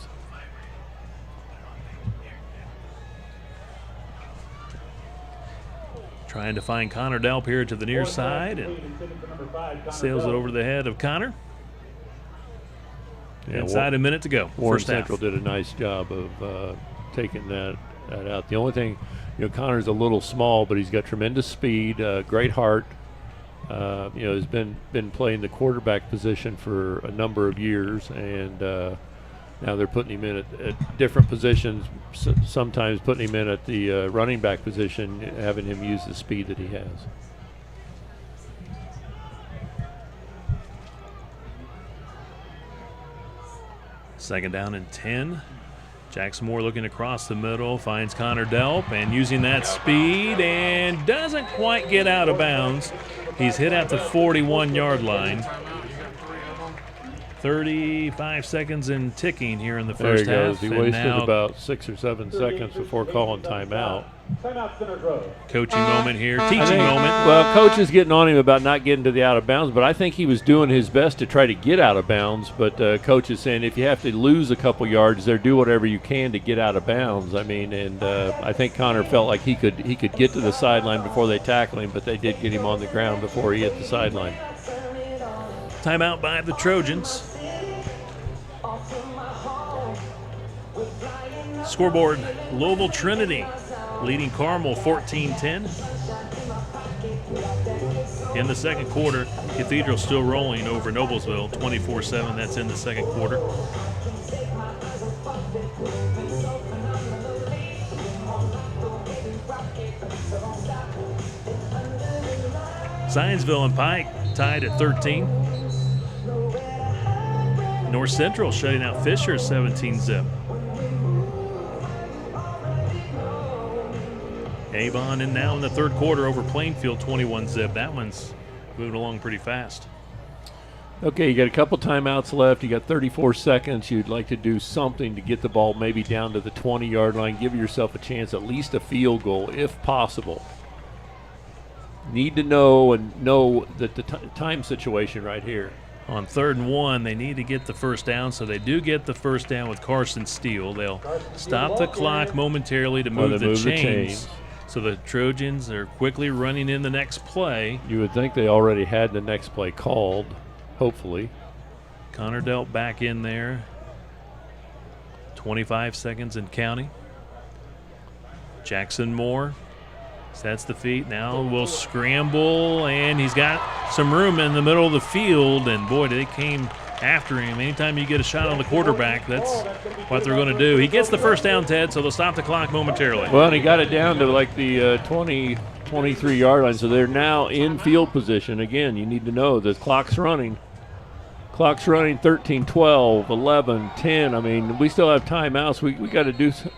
[SPEAKER 1] Trying to find Connor Delp here to the near side and sails it over the head of Connor.
[SPEAKER 10] Yeah,
[SPEAKER 1] Inside a minute to go.
[SPEAKER 10] Warren
[SPEAKER 1] First half.
[SPEAKER 10] Central did a nice job of taking that out. The only thing, Connor's a little small, but he's got tremendous speed, great heart. Has been playing the quarterback position for a number of years, and now they're putting him in at different positions, sometimes putting him in at the running back position, having him use the speed that he has.
[SPEAKER 1] Second down and 10. Jackson Moore looking across the middle, finds Connor Delp, and using that speed, and doesn't quite get out of bounds. He's hit at the 41-yard line. 35 seconds and ticking here in the first half.
[SPEAKER 10] He wasted about 6 or 7 seconds before calling timeout.
[SPEAKER 1] Coaching moment here, teaching moment.
[SPEAKER 10] Well, Coach is getting on him about not getting to the out of bounds, but I think he was doing his best to try to get out of bounds. But Coach is saying if you have to lose a couple yards there, do whatever you can to get out of bounds. I mean, and I think Connor felt like he could get to the sideline before they tackled him, but they did get him on the ground before he hit the sideline.
[SPEAKER 1] Timeout by the Trojans. Scoreboard, Louisville Trinity leading Carmel 14-10. In the second quarter, Cathedral still rolling over Noblesville 24-7. That's in the second quarter. Zionsville and Pike tied at 13. North Central shutting out Fisher 17-zip. Avon in now in the third quarter over Plainfield 21-zip. That one's moving along pretty fast.
[SPEAKER 10] Okay, you got a couple timeouts left. You got 34 seconds. You'd like to do something to get the ball maybe down to the 20-yard line. Give yourself a chance, at least a field goal, if possible. Need to know that the time situation right here.
[SPEAKER 1] On 3rd and 1, they need to get the first down, so they do get the first down with Carson Steele. They'll stop the clock momentarily to move the chains. So the Trojans are quickly running in the next play.
[SPEAKER 10] You would think they already had the next play called, hopefully.
[SPEAKER 1] Connor Delp back in there. 25 seconds and counting. Jackson Moore sets the feet. Now will scramble, and he's got some room in the middle of the field. And boy, they came after him. Anytime you get a shot on the quarterback, that's what they're going to do. He gets the first down, Ted, so they'll stop the clock momentarily.
[SPEAKER 10] Well, and he got it down to like the 20, 23-yard line, so they're now in field position. Again, you need to know the clock's running. Clock's running 13, 12, 11, 10. I mean, we still have timeouts. We got to do something.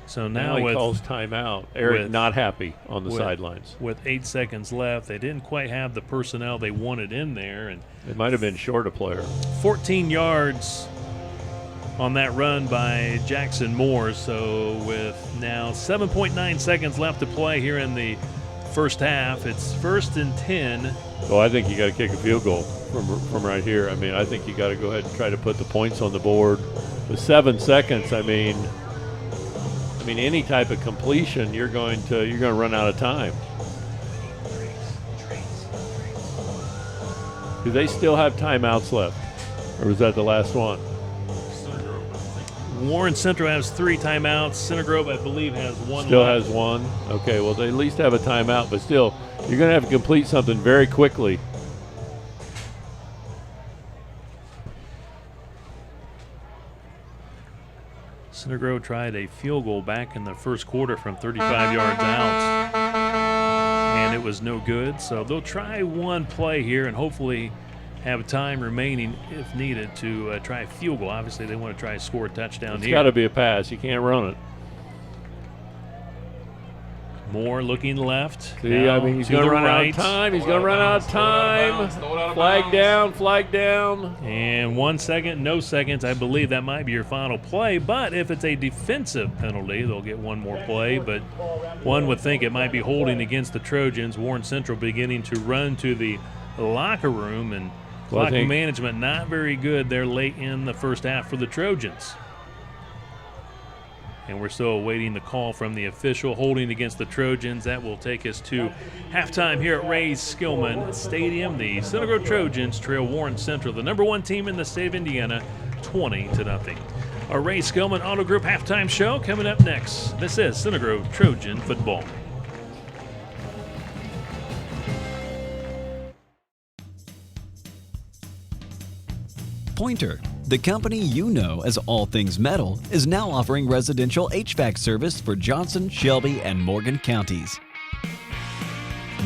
[SPEAKER 1] So now
[SPEAKER 10] he calls timeout. Eric not happy on the sidelines.
[SPEAKER 1] With 8 seconds left, they didn't quite have the personnel they wanted in there. And
[SPEAKER 10] it might have been short a player.
[SPEAKER 1] 14 yards on that run by Jackson Moore. So with now 7.9 seconds left to play here in the first half, it's 1st and 10.
[SPEAKER 10] Well, I think you got to kick a field goal from right here. I mean, I think you got to go ahead and try to put the points on the board. With 7 seconds, I mean, any type of completion, you're going to run out of time. Do they still have timeouts left, or was that the last one?
[SPEAKER 1] Warren Central has 3 timeouts. Center Grove, I believe, has 1.
[SPEAKER 10] Still has 1. Okay, well, they at least have a timeout, but still, you're going to have to complete something very quickly.
[SPEAKER 1] Center Grove tried a field goal back in the first quarter from 35 yards out, and it was no good. So they'll try one play here and hopefully have time remaining, if needed, to try a field goal. Obviously, they want to try to score a touchdown here.
[SPEAKER 10] It's got to be a pass. You can't run it.
[SPEAKER 1] Moore looking left.
[SPEAKER 10] See, I mean, he's going to run out of time. He's going to run out of time. Flag down, flag down.
[SPEAKER 1] And 1 second, no seconds. I believe that might be your final play. But if it's a defensive penalty, they'll get one more play. But one would think it might be holding against the Trojans. Warren Central beginning to run to the locker room. And clock management not very good there late in the first half for the Trojans. And we're still awaiting the call from the official holding against the Trojans. That will take us to halftime here at Ray-Skillman Stadium. The Center Grove Trojans trail Warren Central, the #1 team in the state of Indiana, 20-0. Our Ray-Skillman Auto Group halftime show coming up next. This is Center Grove Trojan football.
[SPEAKER 13] Pointer, the company you know as All Things Metal, is now offering residential HVAC service for Johnson, Shelby, and Morgan counties.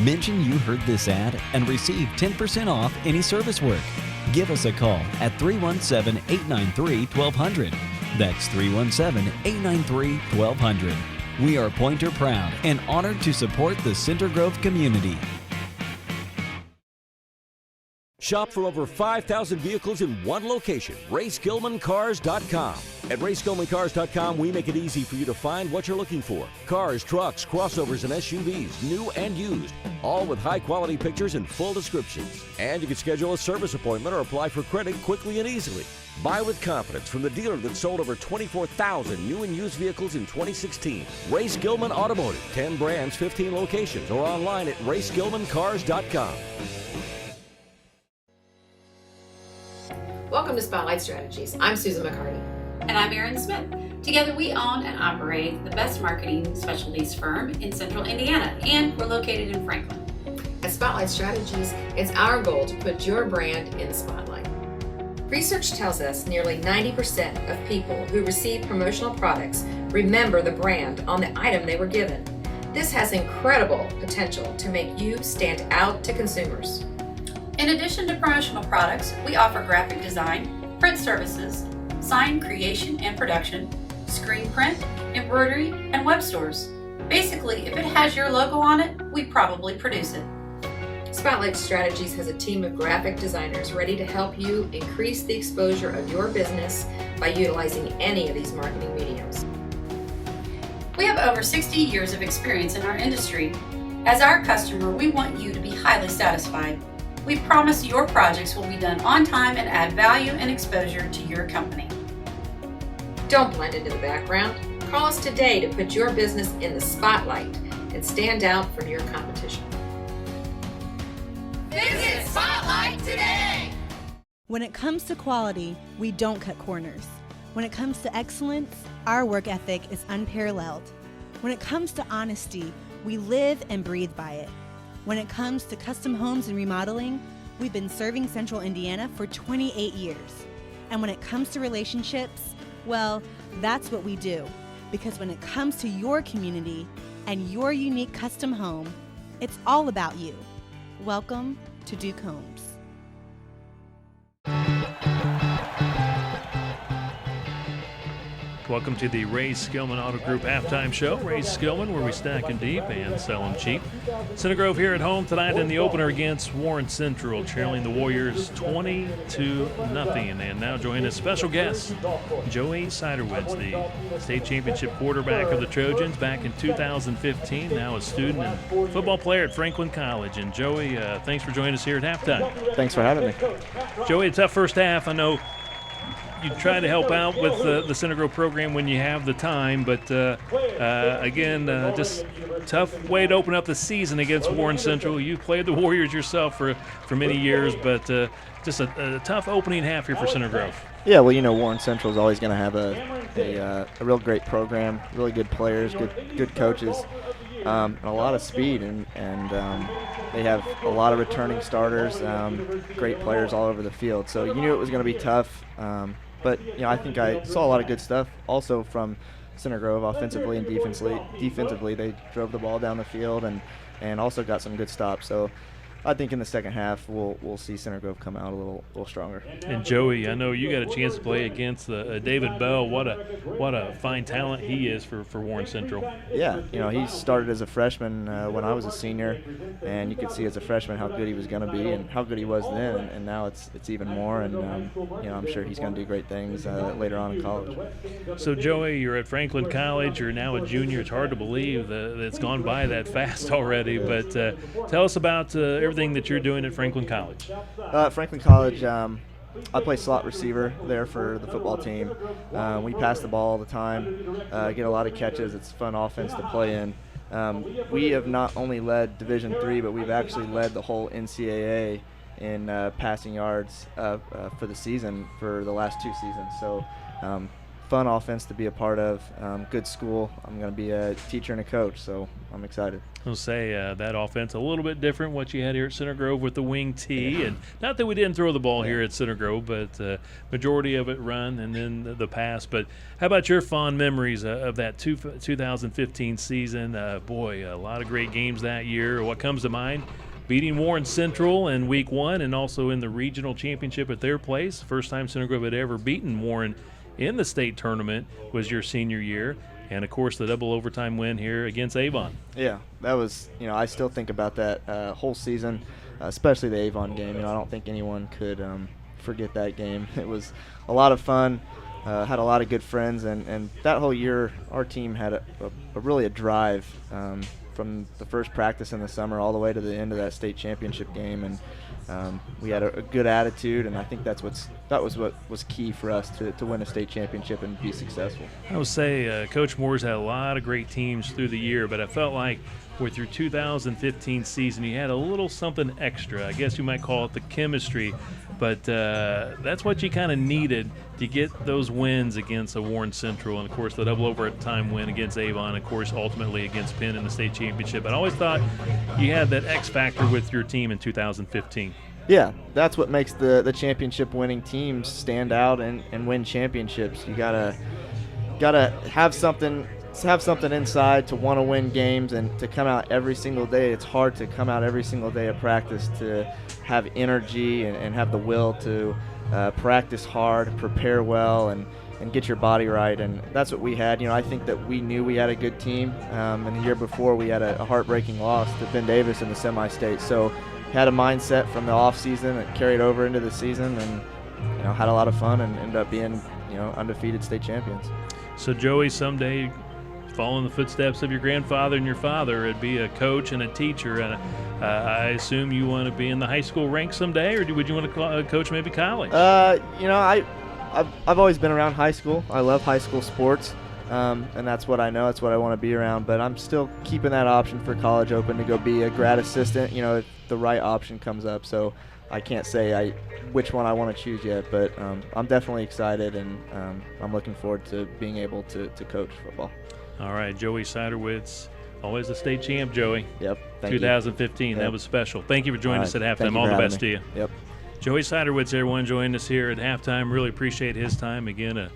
[SPEAKER 13] Mention you heard this ad and receive 10% off any service work. Give us a call at 317-893-1200. That's 317-893-1200. We are Pointer proud and honored to support the Center Grove community.
[SPEAKER 9] Shop for over 5,000 vehicles in one location, RaySkillmanCars.com. At RaySkillmanCars.com, we make it easy for you to find what you're looking for. Cars, trucks, crossovers, and SUVs, new and used, all with high-quality pictures and full descriptions. And you can schedule a service appointment or apply for credit quickly and easily. Buy with confidence from the dealer that sold over 24,000 new and used vehicles in 2016. Ray Skillman Automotive, 10 brands, 15 locations, or online at RaySkillmanCars.com.
[SPEAKER 14] Welcome to Spotlight Strategies. I'm Susan McCarty.
[SPEAKER 15] And I'm Erin Smith. Together we own and operate the best marketing specialties firm in central Indiana, and we're located in Franklin.
[SPEAKER 14] At Spotlight Strategies, it's our goal to put your brand in the spotlight. Research tells us nearly 90% of people who receive promotional products remember the brand on the item they were given. This has incredible potential to make you stand out to consumers.
[SPEAKER 15] In addition to promotional products, we offer graphic design, print services, sign creation and production, screen print, embroidery, and web stores. Basically, if it has your logo on it, we probably produce it.
[SPEAKER 14] Spotlight Strategies has a team of graphic designers ready to help you increase the exposure of your business by utilizing any of these marketing mediums.
[SPEAKER 15] We have over 60 years of experience in our industry. As our customer, we want you to be highly satisfied. We promise your projects will be done on time and add value and exposure to your company.
[SPEAKER 14] Don't blend into the background. Call us today to put your business in the spotlight and stand out from your competition.
[SPEAKER 16] Visit Spotlight today!
[SPEAKER 17] When it comes to quality, we don't cut corners. When it comes to excellence, our work ethic is unparalleled. When it comes to honesty, we live and breathe by it. When it comes to custom homes and remodeling, we've been serving Central Indiana for 28 years. And when it comes to relationships, well, that's what we do. Because when it comes to your community and your unique custom home, it's all about you. Welcome to Duke Homes.
[SPEAKER 1] Welcome to the Ray Skillman Auto Group halftime show. Ray Skillman, where we stack them deep and sell them cheap. Center Grove here at home tonight in the opener against Warren Central, trailing the Warriors 20-0. And now joining us special guest, Joey Siderwitz, the state championship quarterback of the Trojans back in 2015, now a student and football player at Franklin College. And Joey, thanks for joining us here at halftime.
[SPEAKER 18] Thanks for having me.
[SPEAKER 1] Joey, a tough first half. I know you try to help out with the Center Grove program when you have the time, but again, just tough way to open up the season against Warren Central. You played the Warriors yourself for many years, but just a tough opening half here for Center Grove.
[SPEAKER 18] Yeah, well, you know, Warren Central is always going to have a real great program, really good players, good coaches, and a lot of speed, and they have a lot of returning starters, great players all over the field. So you knew it was going to be tough. But, you know, I think I saw a lot of good stuff also from Center Grove offensively and defensively. They drove the ball down the field and also got some good stops. So I think in the second half we'll see Center Grove come out a little stronger.
[SPEAKER 1] And Joey, I know you got a chance to play against David Bell. What a fine talent he is for Warren Central.
[SPEAKER 18] Yeah, you know, he started as a freshman when I was a senior, and you could see as a freshman how good he was going to be and how good he was then, and now it's even more. And you know, I'm sure he's going to do great things later on in college.
[SPEAKER 1] So Joey, you're at Franklin College. You're now a junior. It's hard to believe that it's gone by that fast already. But tell us about everything that you're doing at Franklin College.
[SPEAKER 18] Franklin College, I play slot receiver there for the football team. We pass the ball all the time, get a lot of catches. It's a fun offense to play in. We have not only led Division III, but we've actually led the whole NCAA in passing yards for the season for the last 2 seasons. So fun offense to be a part of, good school. I'm going to be a teacher and a coach, so I'm excited.
[SPEAKER 1] I'll say that offense a little bit different what you had here at Center Grove with the wing T, and not that we didn't throw the ball here at Center Grove, but majority of it run and then the pass. But how about your fond memories of that 2015 season? Boy, a lot of great games that year. What comes to mind? Beating Warren Central in Week 1 and also in the regional championship at their place. First time Center Grove had ever beaten Warren in the state tournament was your senior year. And, of course, the double overtime win here against Avon.
[SPEAKER 18] Yeah, that was, you know, I still think about that whole season, especially the Avon game. You know, I don't think anyone could forget that game. It was a lot of fun, had a lot of good friends, and that whole year our team had a really a drive from the first practice in the summer all the way to the end of that state championship game. And we had a good attitude, and I think that was what was key for us to win a state championship and be successful.
[SPEAKER 1] I would say Coach Moore's had a lot of great teams through the year, but I felt like with your 2015 season, you had a little something extra. I guess you might call it the chemistry, but that's what you kind of needed to get those wins against the Warren Central, and of course the double overtime win against Avon, of course ultimately against Penn in the state championship. But I always thought you had that X factor with your team in 2015.
[SPEAKER 18] Yeah, that's what makes the championship winning teams stand out and win championships. You gotta have something inside to want to win games and to come out every single day. It's hard to come out every single day of practice to have energy and have the will to practice hard, prepare well, and get your body right. And that's what we had. You know, I think that we knew we had a good team. And the year before we had a heartbreaking loss to Ben Davis in the semi-state. So had a mindset from the off season that carried over into the season, and you know, had a lot of fun and ended up being, you know, undefeated state champions.
[SPEAKER 1] So Joey, someday follow in the footsteps of your grandfather and your father, it'd be a coach and a teacher, and I assume you want to be in the high school ranks someday, or would you want to coach maybe college?
[SPEAKER 18] I've always been around high school. I love high school sports, and that's what I know. That's what I want to be around. But I'm still keeping that option for college open to go be a grad assistant, if the right option comes up. So I can't say which one I want to choose yet, but I'm definitely excited, and I'm looking forward to being able to coach football.
[SPEAKER 1] All right, Joey Siderwitz, always a state champ, Joey.
[SPEAKER 18] Yep. Thank
[SPEAKER 1] 2015,
[SPEAKER 18] you.
[SPEAKER 1] that was special. Thank you for joining us at halftime.
[SPEAKER 18] Thank you
[SPEAKER 1] All
[SPEAKER 18] for
[SPEAKER 1] the
[SPEAKER 18] having
[SPEAKER 1] best
[SPEAKER 18] me.
[SPEAKER 1] to you.
[SPEAKER 18] Yep.
[SPEAKER 1] Joey Siderwitz, everyone, joined us here at halftime. Really appreciate his time. Again, a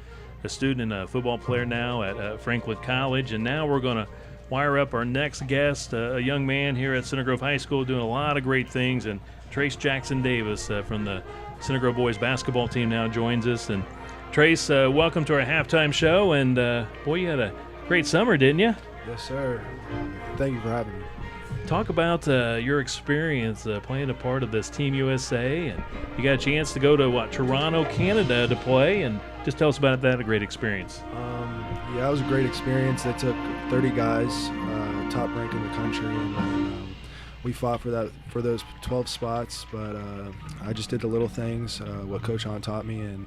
[SPEAKER 1] student and a football player now at Franklin College. And now we're going to wire up our next guest, a young man here at Center Grove High School doing a lot of great things. And Trace Jackson Davis from the Center Grove boys basketball team now joins us. And Trace, welcome to our halftime show. And boy, you had a great summer, didn't you?
[SPEAKER 19] Yes, sir. Thank you for having me.
[SPEAKER 1] Talk about your experience playing a part of this Team USA, and you got a chance to go to Toronto, Canada to play, and just tell us about that. A great experience.
[SPEAKER 19] Yeah, it was a great experience. They took 30 guys, top rank in the country, and then, we fought for those 12 spots. But I just did the little things, what Coach Hahn taught me, and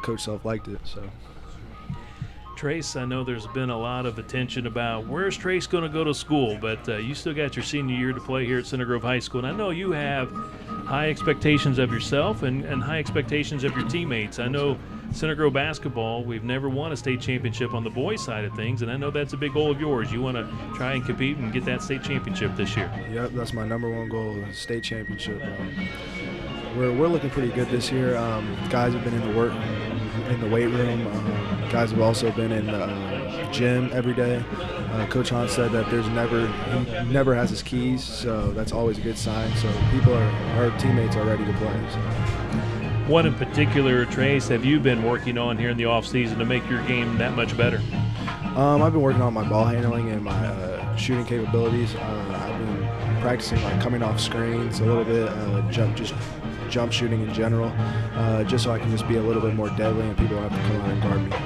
[SPEAKER 19] Coach Self liked it. So.
[SPEAKER 1] Trace, I know there's been a lot of attention about where's Trace going to go to school, but you still got your senior year to play here at Center Grove High School. And I know you have high expectations of yourself and high expectations of your teammates. I know Center Grove basketball, we've never won a state championship on the boys' side of things, and I know that's a big goal of yours. You want to try and compete and get that state championship this year.
[SPEAKER 19] Yep, that's my number one goal, state championship. We're looking pretty good this year. Guys have been in the weight room. Guys have also been in the gym every day. Coach Hahn said that he never has his keys, so that's always a good sign. So our teammates are ready to play. So.
[SPEAKER 1] What in particular, Trace, have you been working on here in the offseason to make your game that much better?
[SPEAKER 19] I've been working on my ball handling and my shooting capabilities. I've been practicing coming off screens a little bit, jump shooting in general, just so I can just be a little bit more deadly and people have to come out and guard me.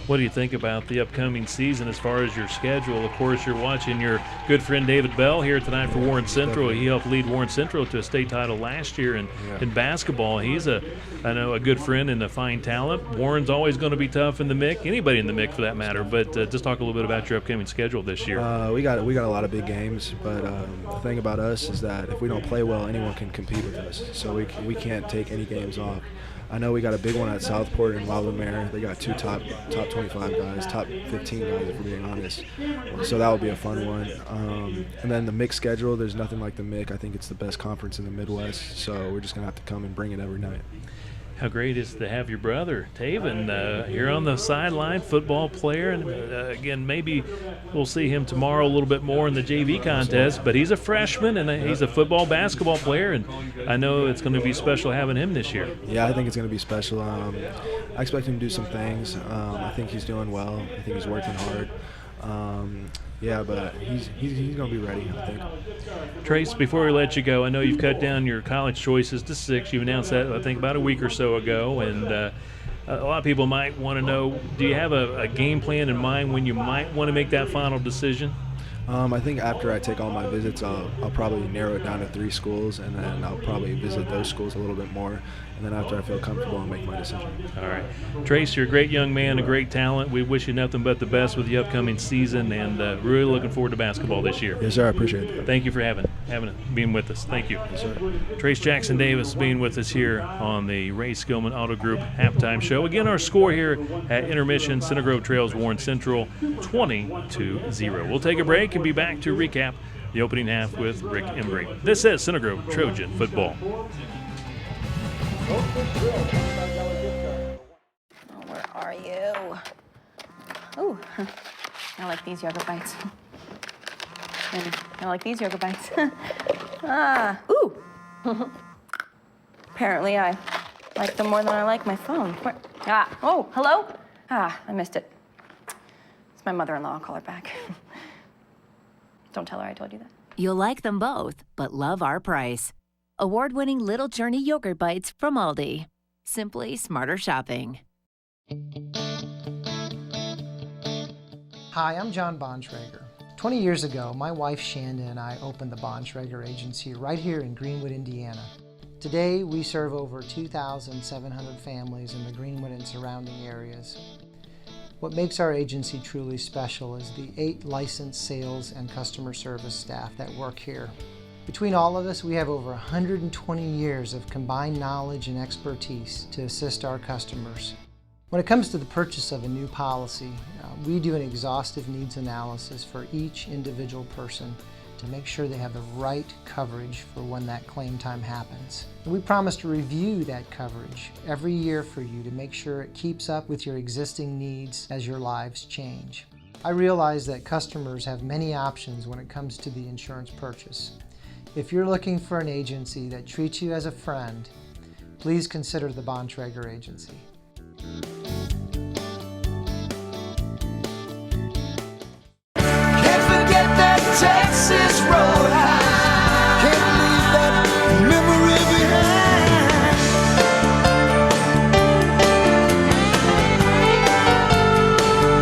[SPEAKER 1] What do you think about the upcoming season as far as your schedule? Of course, you're watching your good friend David Bell here tonight for Warren Central. He helped lead Warren Central to a state title last year in basketball. He's a good friend and a fine talent. Warren's always going to be tough in the MIC, anybody in the MIC for that matter. But just talk a little bit about your upcoming schedule this year.
[SPEAKER 19] We got a lot of big games, but the thing about us is that if we don't play well, anyone can compete with us. So we can't take any games off. I know we got a big one at Southport and La Lumiere. They got two top 25 guys, top 15 guys, if we're being honest. So that will be a fun one. And then the MIC schedule, there's nothing like the MIC. I think it's the best conference in the Midwest. So we're just going to have to come and bring it every night.
[SPEAKER 1] How great is it to have your brother, Taven, here on the sideline, football player. And again, maybe we'll see him tomorrow a little bit more in the JV contest, but he's a freshman and he's a football, basketball player, and I know it's going to be special having him this year.
[SPEAKER 19] Yeah, I think it's going to be special. I expect him to do some things. I think he's doing well. I think he's working hard. Yeah, but he's going to be ready, I think.
[SPEAKER 1] Trace, before we let you go, I know you've cut down your college choices to 6. You announced that, I think, about a week or so ago, and a lot of people might want to know, do you have a game plan in mind when you might want to make that final decision?
[SPEAKER 19] I think after I take all my visits, I'll probably narrow it down to 3 schools, and then I'll probably visit those schools a little bit more. And then after I feel comfortable, I'll make my decision.
[SPEAKER 1] All right. Trace, you're a great young man, a great talent. We wish you nothing but the best with the upcoming season, and really looking forward to basketball this year.
[SPEAKER 19] Yes, sir. I appreciate it.
[SPEAKER 1] Thank you for being with us. Thank you.
[SPEAKER 19] Yes, sir.
[SPEAKER 1] Trace Jackson Davis being with us here on the Ray Skillman Auto Group halftime show. Again, our score here at intermission, Center Grove trails Warren Central 20-0. We'll take a break and be back to recap the opening half with Rick Embry. This is Center Grove Trojan football.
[SPEAKER 20] Oh, where are you? Oh, I like these yogurt bites. And I like these yogurt bites. Ooh. Apparently I like them more than I like my phone. Oh, hello? I missed it. It's my mother-in-law. I'll call her back. Don't tell her I told you that.
[SPEAKER 21] You'll like them both, but love our price. Award-winning Little Journey yogurt bites from Aldi. Simply smarter shopping.
[SPEAKER 4] Hi, I'm John Bontrager. 20 years ago, my wife Shanda and I opened the Bontrager Agency right here in Greenwood, Indiana. Today, we serve over 2,700 families in the Greenwood and surrounding areas. What makes our agency truly special is the 8 licensed sales and customer service staff that work here. Between all of us, we have over 120 years of combined knowledge and expertise to assist our customers. When it comes to the purchase of a new policy, we do an exhaustive needs analysis for each individual person to make sure they have the right coverage for when that claim time happens. And we promise to review that coverage every year for you to make sure it keeps up with your existing needs as your lives change. I realize that customers have many options when it comes to the insurance purchase. If you're looking for an agency that treats you as a friend, please consider the Bontrager Agency.
[SPEAKER 16] Texas Roadhouse. Can't leave that memory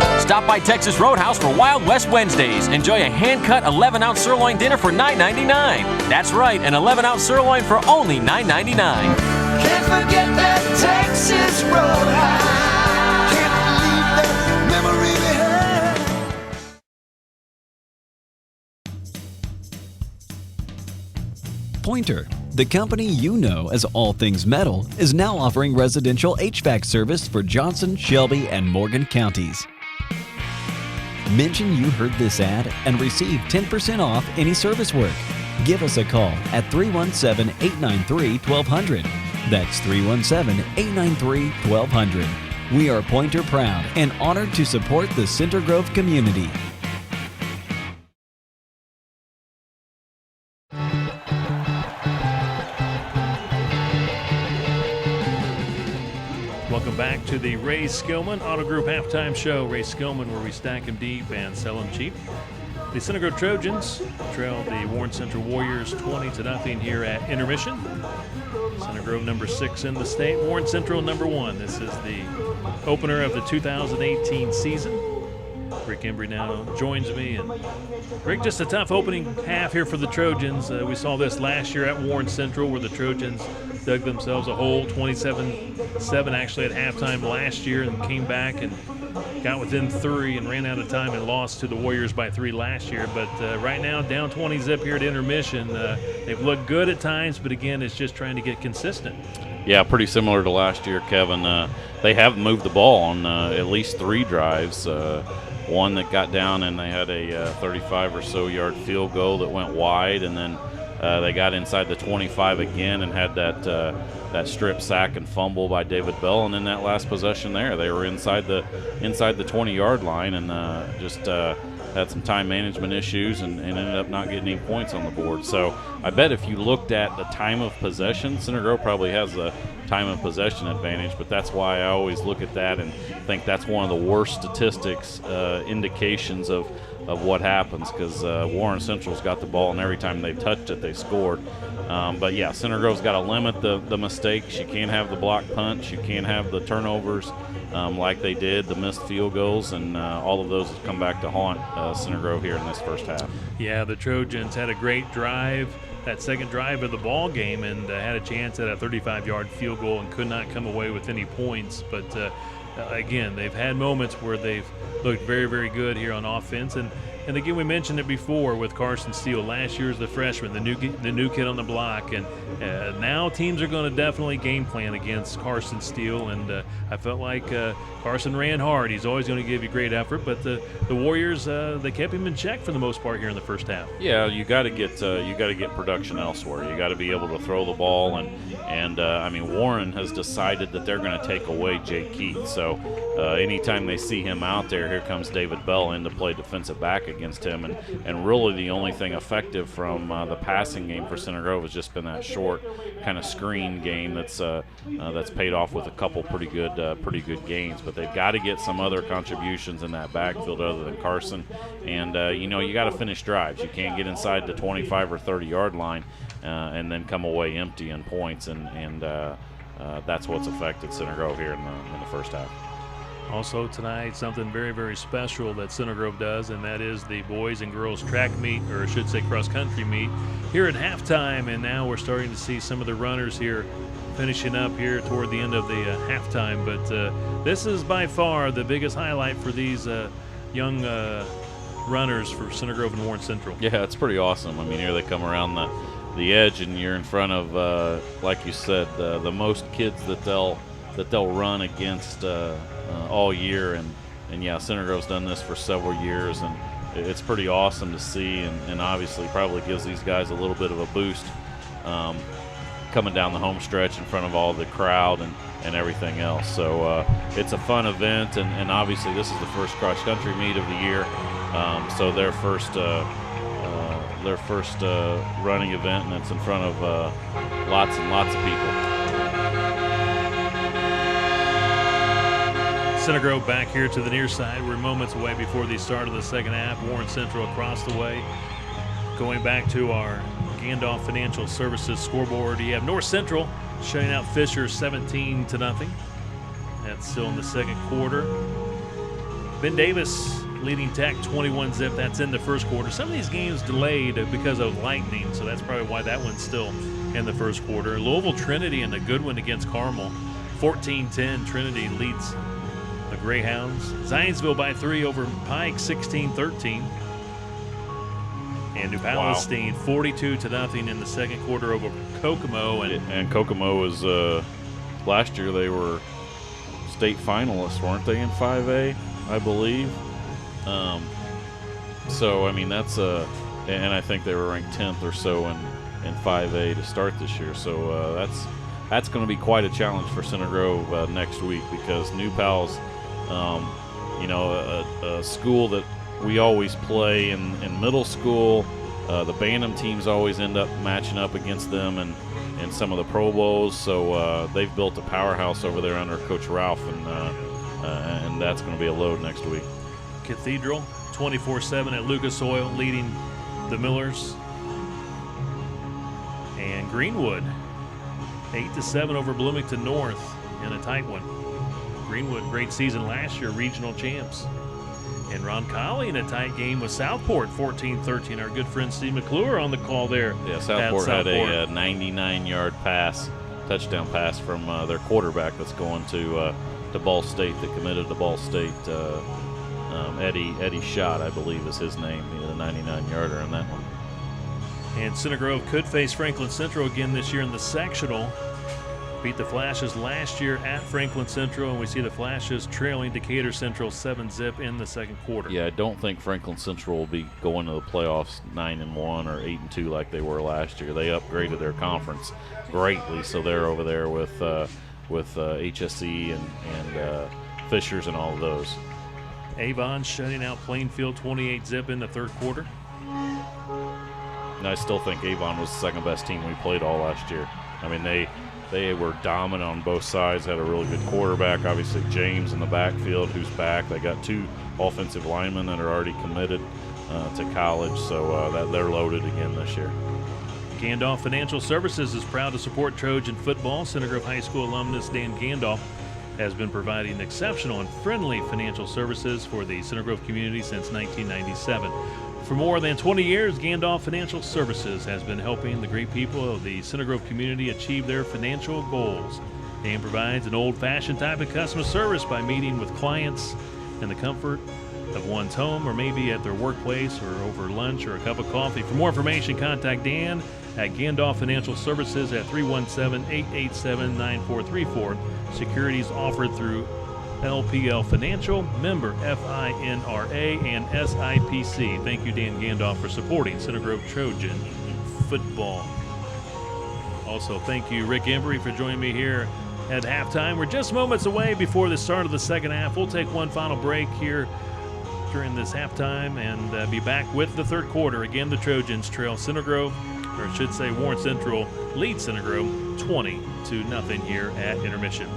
[SPEAKER 16] behind.
[SPEAKER 2] Stop by Texas Roadhouse for Wild West Wednesdays. Enjoy a hand-cut 11-ounce sirloin dinner for $9.99. That's right, an 11-ounce sirloin for only $9.99.
[SPEAKER 16] Can't forget that Texas Roadhouse. Can't leave that memory behind.
[SPEAKER 13] Pointer, the company you know as All Things Metal, is now offering residential HVAC service for Johnson, Shelby, and Morgan counties. Mention you heard this ad and receive 10% off any service work. Give us a call at 317-893-1200. That's 317-893-1200. We are Pointer proud and honored to support the Center Grove community.
[SPEAKER 1] Welcome back to the Ray Skillman Auto Group Halftime Show. Ray Skillman, where we stack them deep and sell them cheap. The Center Grove Trojans trailed the Warren Central Warriors 20-0 here at intermission. Center Grove number 6 in the state, Warren Central number 1. This is the opener of the 2018 season. Rick Embry now joins me. And Rick, just a tough opening half here for the Trojans. We saw this last year at Warren Central, where the Trojans dug themselves a hole, 27-7 actually at halftime last year, and came back and got within 3 and ran out of time and lost to the Warriors by 3 last year. But right now, down 20-zip here at intermission. They've looked good at times, but again, it's just trying to get consistent.
[SPEAKER 22] Yeah, pretty similar to last year, Kevin. They have moved the ball on at least 3 drives. One that got down and they had a 35 or so yard field goal that went wide, and then they got inside the 25 again and had that strip sack and fumble by David Bell, and then that last possession there, they were inside the 20-yard line and just had some time management issues and ended up not getting any points on the board. So I bet if you looked at the time of possession, Center Grove probably has the time of possession advantage, but that's why I always look at that and think that's one of the worst statistics, indications of what happens, because Warren Central's got the ball, and every time they've touched it, they scored. But yeah, Center Grove's got to limit the mistakes. You can't have the block punts. You can't have the turnovers like they did, the missed field goals, and all of those have come back to haunt Center Grove here in this first half.
[SPEAKER 1] Yeah, the Trojans had a great drive, that second drive of the ball game, and had a chance at a 35-yard field goal and could not come away with any points. But again, they've had moments where they've looked very, very good here on offense. And again, we mentioned it before with Carson Steele. Last year's the freshman, the new kid on the block, and now teams are going to definitely game plan against Carson Steele. And I felt like Carson ran hard. He's always going to give you great effort, but the Warriors they kept him in check for the most part here in the first half.
[SPEAKER 22] Yeah, you got to get production elsewhere. You got to be able to throw the ball, and I mean, Warren has decided that they're going to take away Jake Keith. So anytime they see him out there, here comes David Bell in to play defensive back against him, and really the only thing effective from the passing game for Center Grove has just been that short kind of screen game that's paid off with a couple pretty good gains. But they've got to get some other contributions in that backfield other than Carson, and you got to finish drives. You can't get inside the 25 or 30-yard line and then come away empty in points, and that's what's affected Center Grove here in the first half.
[SPEAKER 1] Also tonight, something very, very special that Center Grove does, and that is the boys and girls track meet, or I should say cross-country meet, here at halftime. And now we're starting to see some of the runners here finishing up here toward the end of the halftime. But this is by far the biggest highlight for these young runners for Center Grove and Warren Central.
[SPEAKER 22] Yeah, it's pretty awesome. I mean, here they come around the edge, and you're in front of, like you said, the most kids that they'll run against all year. And yeah, Center Grove's done this for several years, and it's pretty awesome to see, and obviously probably gives these guys a little bit of a boost coming down the home stretch in front of all the crowd and everything else. So it's a fun event, and obviously this is the first cross-country meet of the year, so their first running event, and it's in front of lots and lots of people.
[SPEAKER 1] Center Grove back here to the near side. We're moments away before the start of the second half. Warren Central across the way. Going back to our Gandalf Financial Services scoreboard, you have North Central shutting out Fisher 17-0. That's still in the second quarter. Ben Davis leading Tech 21-0. That's in the first quarter. Some of these games delayed because of lightning, so that's probably why that one's still in the first quarter. Louisville Trinity and a good one against Carmel. 14-10. Trinity leads the Greyhounds. Zionsville by 3 over Pike, 16-13. And New Palestine 42-0 in the second quarter over Kokomo.
[SPEAKER 22] And Kokomo was last year they were state finalists, weren't they, in 5A, I believe. So I mean that's and I think they were ranked 10th or so in 5A to start this year. So that's going to be quite a challenge for Center Grove next week, because New Pal's a school that we always play in middle school. The Bantam teams always end up matching up against them in some of the Pro Bowls. So they've built a powerhouse over there under Coach Ralph, and that's going to be a load next week.
[SPEAKER 1] Cathedral 24-7 at Lucas Oil leading the Millers. And Greenwood 8-7 over Bloomington North in a tight one. Greenwood, great season last year, regional champs. And Roncalli in a tight game with Southport, 14-13. Our good friend Steve McClure on the call there.
[SPEAKER 22] Yeah, Southport had a 99-yard touchdown pass from their quarterback that's going to Ball State, that committed to Ball State. Eddie Schott, I believe, is his name. The 99-yarder in that one.
[SPEAKER 1] And Center Grove could face Franklin Central again this year in the sectional. Beat the Flashes last year at Franklin Central, and we see the Flashes trailing Decatur Central 7-0 in the second quarter.
[SPEAKER 22] Yeah, I don't think Franklin Central will be going to the playoffs 9-1 or 8-2 like they were last year. They upgraded their conference greatly, so they're over there with HSE and Fishers and all of those.
[SPEAKER 1] Avon shutting out Plainfield 28-0 in the third quarter.
[SPEAKER 22] And I still think Avon was the second best team we played all last year. I mean, they were dominant on both sides, had a really good quarterback. Obviously, James in the backfield, who's back. They got 2 offensive linemen that are already committed to college, so that they're loaded again this year.
[SPEAKER 1] Gandalf Financial Services is proud to support Trojan football. Center Grove High School alumnus Dan Gandalf has been providing exceptional and friendly financial services for the Center Grove community since 1997. For more than 20 years, Gandalf Financial Services has been helping the great people of the Center Grove community achieve their financial goals. Dan provides an old-fashioned type of customer service by meeting with clients in the comfort of one's home, or maybe at their workplace, or over lunch or a cup of coffee. For more information, contact Dan at Gandalf Financial Services at 317-887-9434. Securities offered through LPL Financial, member FINRA and SIPC. Thank you, Dan Gandalf, for supporting Center Grove Trojan football. Also, thank you, Rick Embry, for joining me here at halftime. We're just moments away before the start of the second half. We'll take one final break here during this halftime and be back with the third quarter. Again, the Trojans trail Center Grove, or I should say Warren Central leads Center Grove 20-0 here at intermission.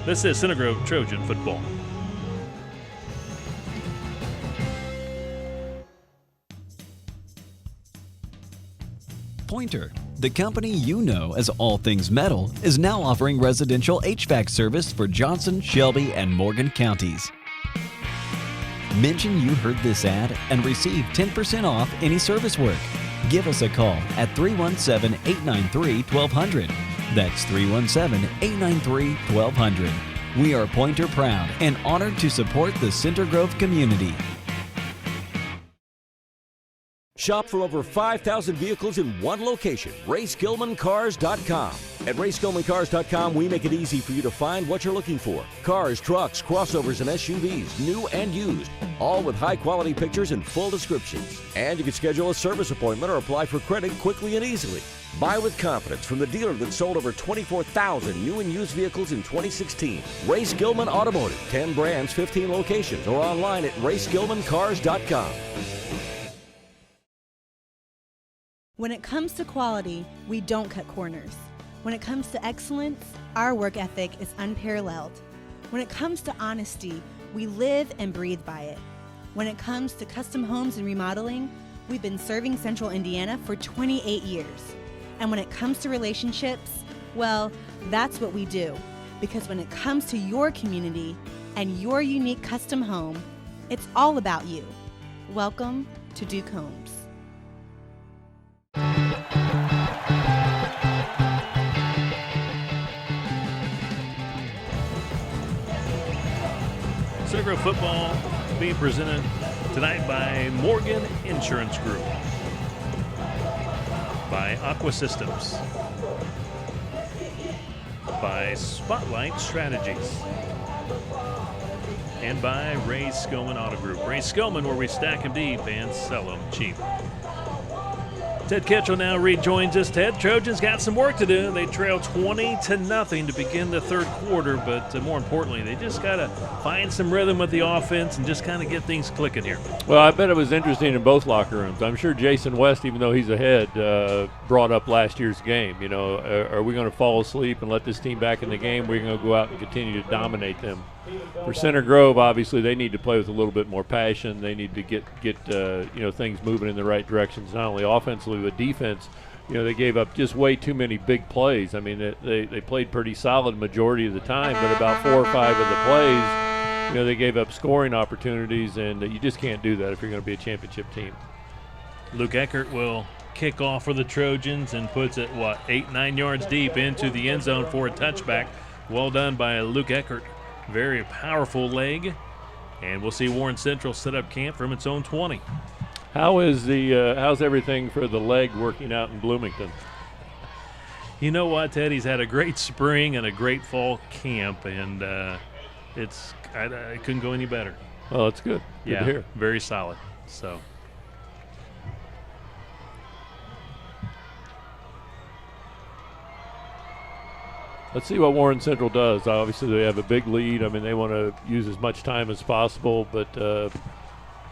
[SPEAKER 1] This is Center Grove Trojan football.
[SPEAKER 13] Pointer, the company you know as All Things Metal, is now offering residential HVAC service for Johnson, Shelby, and Morgan counties. Mention you heard this ad and receive 10% off any service work. Give us a call at 317-893-1200. That's 317-893-1200. We are Pointer proud and honored to support the Center Grove community.
[SPEAKER 9] Shop for over 5,000 vehicles in one location, RaySkillmanCars.com. At RaySkillmanCars.com, we make it easy for you to find what you're looking for. Cars, trucks, crossovers, and SUVs, new and used, all with high-quality pictures and full descriptions. And you can schedule a service appointment or apply for credit quickly and easily. Buy with confidence from the dealer that sold over 24,000 new and used vehicles in 2016. Ray Skillman Automotive, 10 brands, 15 locations, or online at RaySkillmanCars.com.
[SPEAKER 17] When it comes to quality, we don't cut corners. When it comes to excellence, our work ethic is unparalleled. When it comes to honesty, we live and breathe by it. When it comes to custom homes and remodeling, we've been serving Central Indiana for 28 years. And when it comes to relationships, well, that's what we do. Because when it comes to your community and your unique custom home, it's all about you. Welcome to Duke Homes.
[SPEAKER 1] Center Grove football being presented tonight by Morgan Insurance Group, by Aqua Systems, by Spotlight Strategies, and by Ray Skillman Auto Group. Ray Skillman, where we stack them deep and sell them cheap. Ted Ketchel now rejoins us. Ted, Trojans got some work to do. They trail 20-0 to begin the third quarter, but more importantly, they just got to find some rhythm with the offense and just kind of get things clicking here.
[SPEAKER 10] Well, I bet it was interesting in both locker rooms. I'm sure Jason West, even though he's ahead, brought up last year's game. You know, are we going to fall asleep and let this team back in the game? We're going to go out and continue to dominate them. For Center Grove, obviously, they need to play with a little bit more passion. They need to get things moving in the right directions, not only offensively but defense. You know, they gave up just way too many big plays. I mean, they played pretty solid majority of the time, but about 4 or 5 of the plays, you know, they gave up scoring opportunities, and you just can't do that if you're going to be a championship team.
[SPEAKER 1] Luke Eckert will kick off for the Trojans and puts it, 8-9 yards deep into the end zone for a touchback. Well done by Luke Eckert. Very powerful leg, and we'll see Warren Central set up camp from its own 20.
[SPEAKER 10] How's everything for the leg working out in Bloomington?
[SPEAKER 1] You know what, Ted? He's had a great spring and a great fall camp, and I couldn't go any better.
[SPEAKER 10] Well, that's good. Good to hear.
[SPEAKER 1] Very solid. So.
[SPEAKER 10] Let's see what Warren Central does. Obviously, they have a big lead. I mean, they want to use as much time as possible, but they're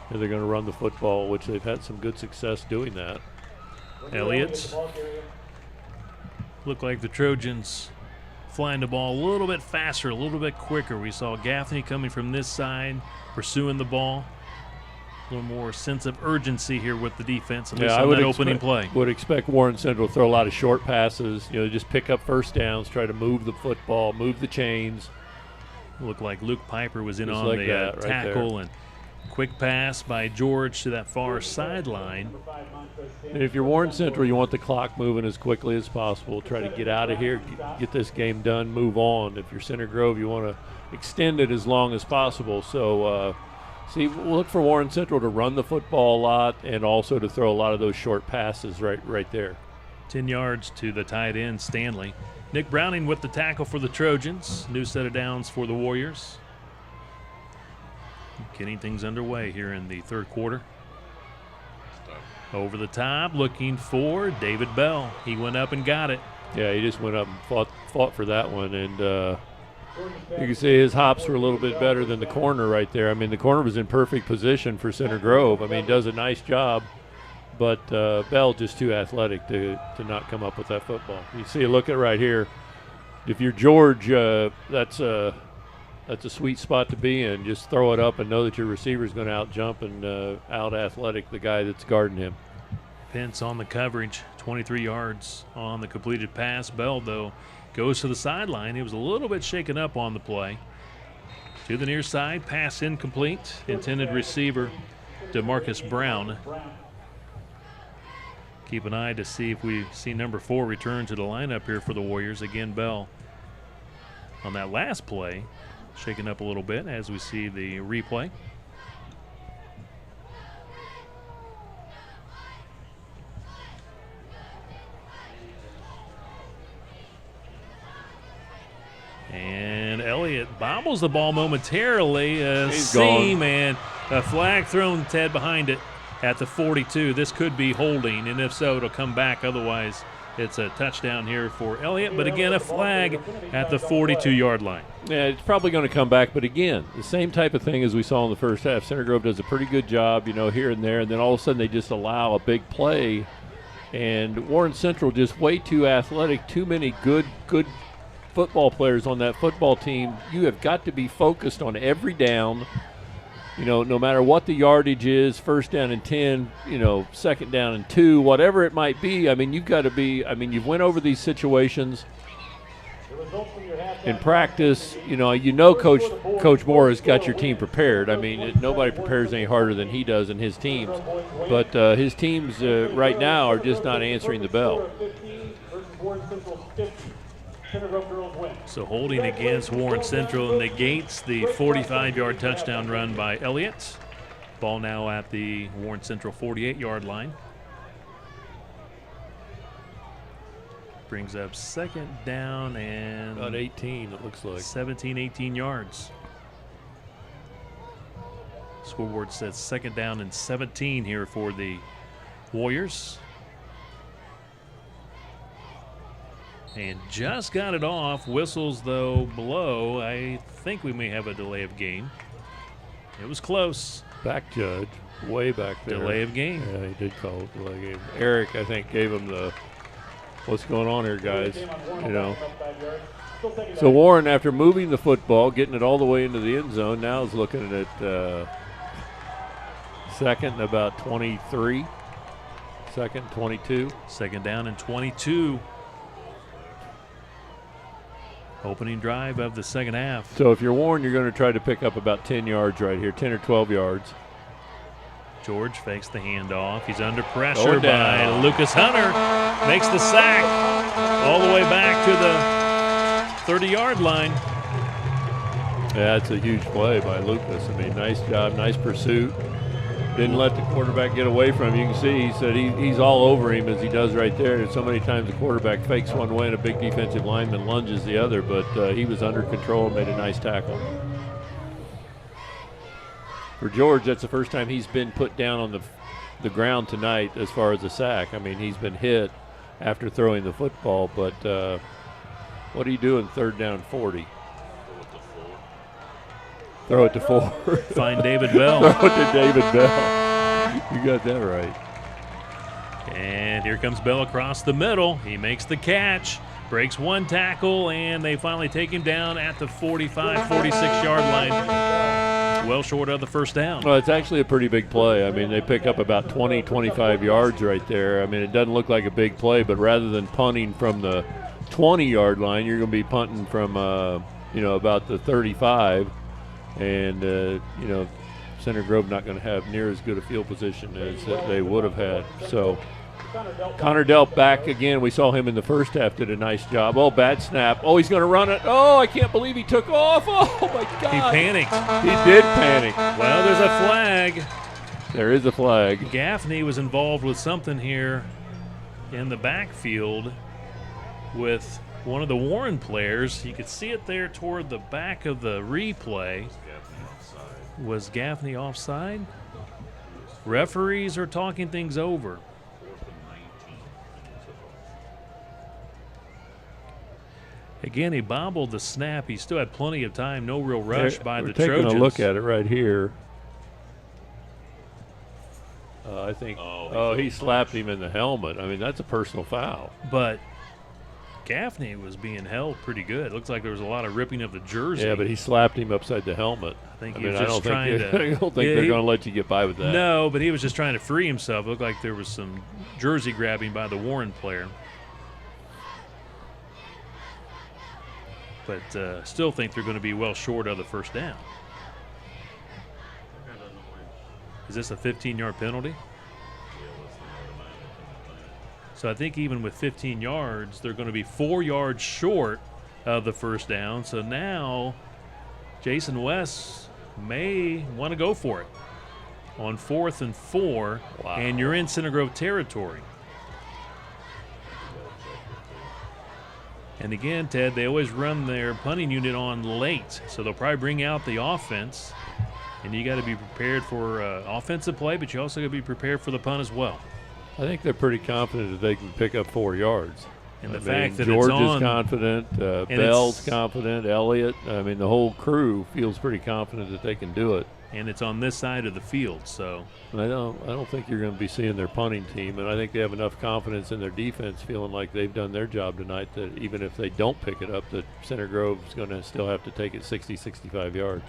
[SPEAKER 10] going to run the football, which they've had some good success doing that.
[SPEAKER 1] Elliott's look like the Trojans flying the ball a little bit faster, a little bit quicker. We saw Gaffney coming from this side, pursuing the ball. A little more sense of urgency here with the defense, at least on that opening play.
[SPEAKER 10] Would expect Warren Central to throw a lot of short passes, just pick up first downs, try to move the football, move the chains.
[SPEAKER 1] Looked like Luke Piper was in
[SPEAKER 10] just
[SPEAKER 1] on
[SPEAKER 10] like
[SPEAKER 1] the
[SPEAKER 10] right
[SPEAKER 1] tackle,
[SPEAKER 10] there.
[SPEAKER 1] And quick pass by George to that far sideline.
[SPEAKER 10] And if you're Warren Central, you want the clock moving as quickly as possible. Try to get out of here, get this game done, move on. If you're Center Grove, you want to extend it as long as possible. So, we'll look for Warren Central to run the football a lot and also to throw a lot of those short passes right there.
[SPEAKER 1] 10 yards to the tight end, Stanley. Nick Browning with the tackle for the Trojans. New set of downs for the Warriors. Getting things underway here in the third quarter. Over the top, looking for David Bell. He went up and got it.
[SPEAKER 10] Yeah, he just went up and fought for that one, and you can see his hops were a little bit better than the corner right there. I mean, the corner was in perfect position for Center Grove. I mean, does a nice job, but Bell just too athletic to not come up with that football. You see, look at right here. If you're George, that's a sweet spot to be in. Just throw it up and know that your receiver is going to out-jump and out-athletic the guy that's guarding him.
[SPEAKER 1] Pence on the coverage, 23 yards on the completed pass. Bell, though, goes to the sideline. He was a little bit shaken up on the play. To the near side, pass incomplete. Intended receiver, DeMarcus Brown. Keep an eye to see if we see number 4 return to the lineup here for the Warriors. Again, Bell on that last play, shaken up a little bit as we see the replay. And Elliott bobbles the ball momentarily.
[SPEAKER 10] He's
[SPEAKER 1] seam
[SPEAKER 10] gone.
[SPEAKER 1] and a flag thrown, Ted, behind it at the 42. This could be holding, and if so, it'll come back. Otherwise, it's a touchdown here for Elliott. But again, a flag at the 42-yard line.
[SPEAKER 10] Yeah, it's probably going to come back. But again, the same type of thing as we saw in the first half. Center Grove does a pretty good job, here and there, and then all of a sudden they just allow a big play. And Warren Central just way too athletic, too many good football players on that football team. You have got to be focused on every down, no matter what the yardage is, first down and 10, second down and 2, whatever it might be. I mean, you've got to be, you've went over these situations in practice. Coach Moore has got your team prepared. Nobody prepares any harder than he does and his teams. But his teams right now are just not answering the bell.
[SPEAKER 1] So holding against Warren Central negates the 45-yard touchdown run by Elliott. Ball now at the Warren Central 48-yard line. Brings up second down and
[SPEAKER 10] about 18, it looks like.
[SPEAKER 1] 17, 18 yards. Scoreboard says second down and 17 here for the Warriors. And just got it off. Whistles, though, blow. I think we may have a delay of game. It was close.
[SPEAKER 10] Back judge, way back there.
[SPEAKER 1] Delay of game.
[SPEAKER 10] Yeah, he did call it delay of game. Eric, I think, gave him the, what's going on here, guys? So Warren, after moving the football, getting it all the way into the end zone, now is looking at second and about 23. Second, 22.
[SPEAKER 1] Second down and 22. Opening drive of the second half.
[SPEAKER 10] So if you're Warren, you're going to try to pick up about 10 yards right here, 10 or 12 yards.
[SPEAKER 1] George fakes the handoff. He's under pressure by Lucas Hunter. Makes the sack all the way back to the 30-yard line.
[SPEAKER 10] Yeah, it's a huge play by Lucas. Nice job, nice pursuit. Didn't let the quarterback get away from him. You can see he said he's all over him as he does right there. And so many times the quarterback fakes one way and a big defensive lineman lunges the other, but he was under control and made a nice tackle. For George, that's the first time he's been put down on the ground tonight as far as a sack. He's been hit after throwing the football, but what do you do in third down 40? Throw it to 4.
[SPEAKER 1] Find David Bell.
[SPEAKER 10] Throw it to David Bell. You got that right.
[SPEAKER 1] And here comes Bell across the middle. He makes the catch, breaks one tackle, and they finally take him down at the 45, 46-yard line. Well short of the first down.
[SPEAKER 10] Well, it's actually a pretty big play. They pick up about 20, 25 yards right there. It doesn't look like a big play, but rather than punting from the 20-yard line, you're going to be punting from, about the 35. And, Center Grove not going to have near as good a field position as they would have had. So Connor Delp back again. We saw him in the first half, did a nice job. Oh, bad snap. Oh, he's going to run it. Oh, I can't believe he took off. Oh, my God.
[SPEAKER 1] He panicked.
[SPEAKER 10] He did panic.
[SPEAKER 1] Well, there's a flag.
[SPEAKER 10] There is a flag.
[SPEAKER 1] Gaffney was involved with something here in the backfield with one of the Warren players. You could see it there toward the back of the replay. Was Gaffney offside? Referees are talking things over. Again, he bobbled the snap. He still had plenty of time. No real rush by the Trojans.
[SPEAKER 10] We're taking a look at it right here. I think. He slapped him in the helmet. That's a personal foul.
[SPEAKER 1] But Gaffney was being held pretty good. It looks like there was a lot of ripping of the jersey.
[SPEAKER 10] Yeah, but he slapped him upside the helmet.
[SPEAKER 1] I think he was just trying to.
[SPEAKER 10] I don't think they're going to let you get by with that.
[SPEAKER 1] No, but he was just trying to free himself. It looked like there was some jersey grabbing by the Warren player. but still think they're going to be well short of the first down. Is this a 15-yard penalty? So I think even with 15 yards, they're going to be 4 yards short of the first down. So now Jason West may want to go for it on 4th and 4, and you're in Center Grove territory. And again, Ted, they always run their punting unit on late, so they'll probably bring out the offense, and you got to be prepared for offensive play, but you also got to be prepared for the punt as well.
[SPEAKER 10] I think they're pretty confident that they can pick up 4 yards.
[SPEAKER 1] And the fact that
[SPEAKER 10] George
[SPEAKER 1] it's on,
[SPEAKER 10] is confident, Bell's confident, Elliott. I mean, the whole crew feels pretty confident that they can do it.
[SPEAKER 1] And it's on this side of the field, so
[SPEAKER 10] I don't think you're going to be seeing their punting team, and I think they have enough confidence in their defense, feeling like they've done their job tonight, that even if they don't pick it up, that Center Grove is going to still have to take it 60, 65 yards.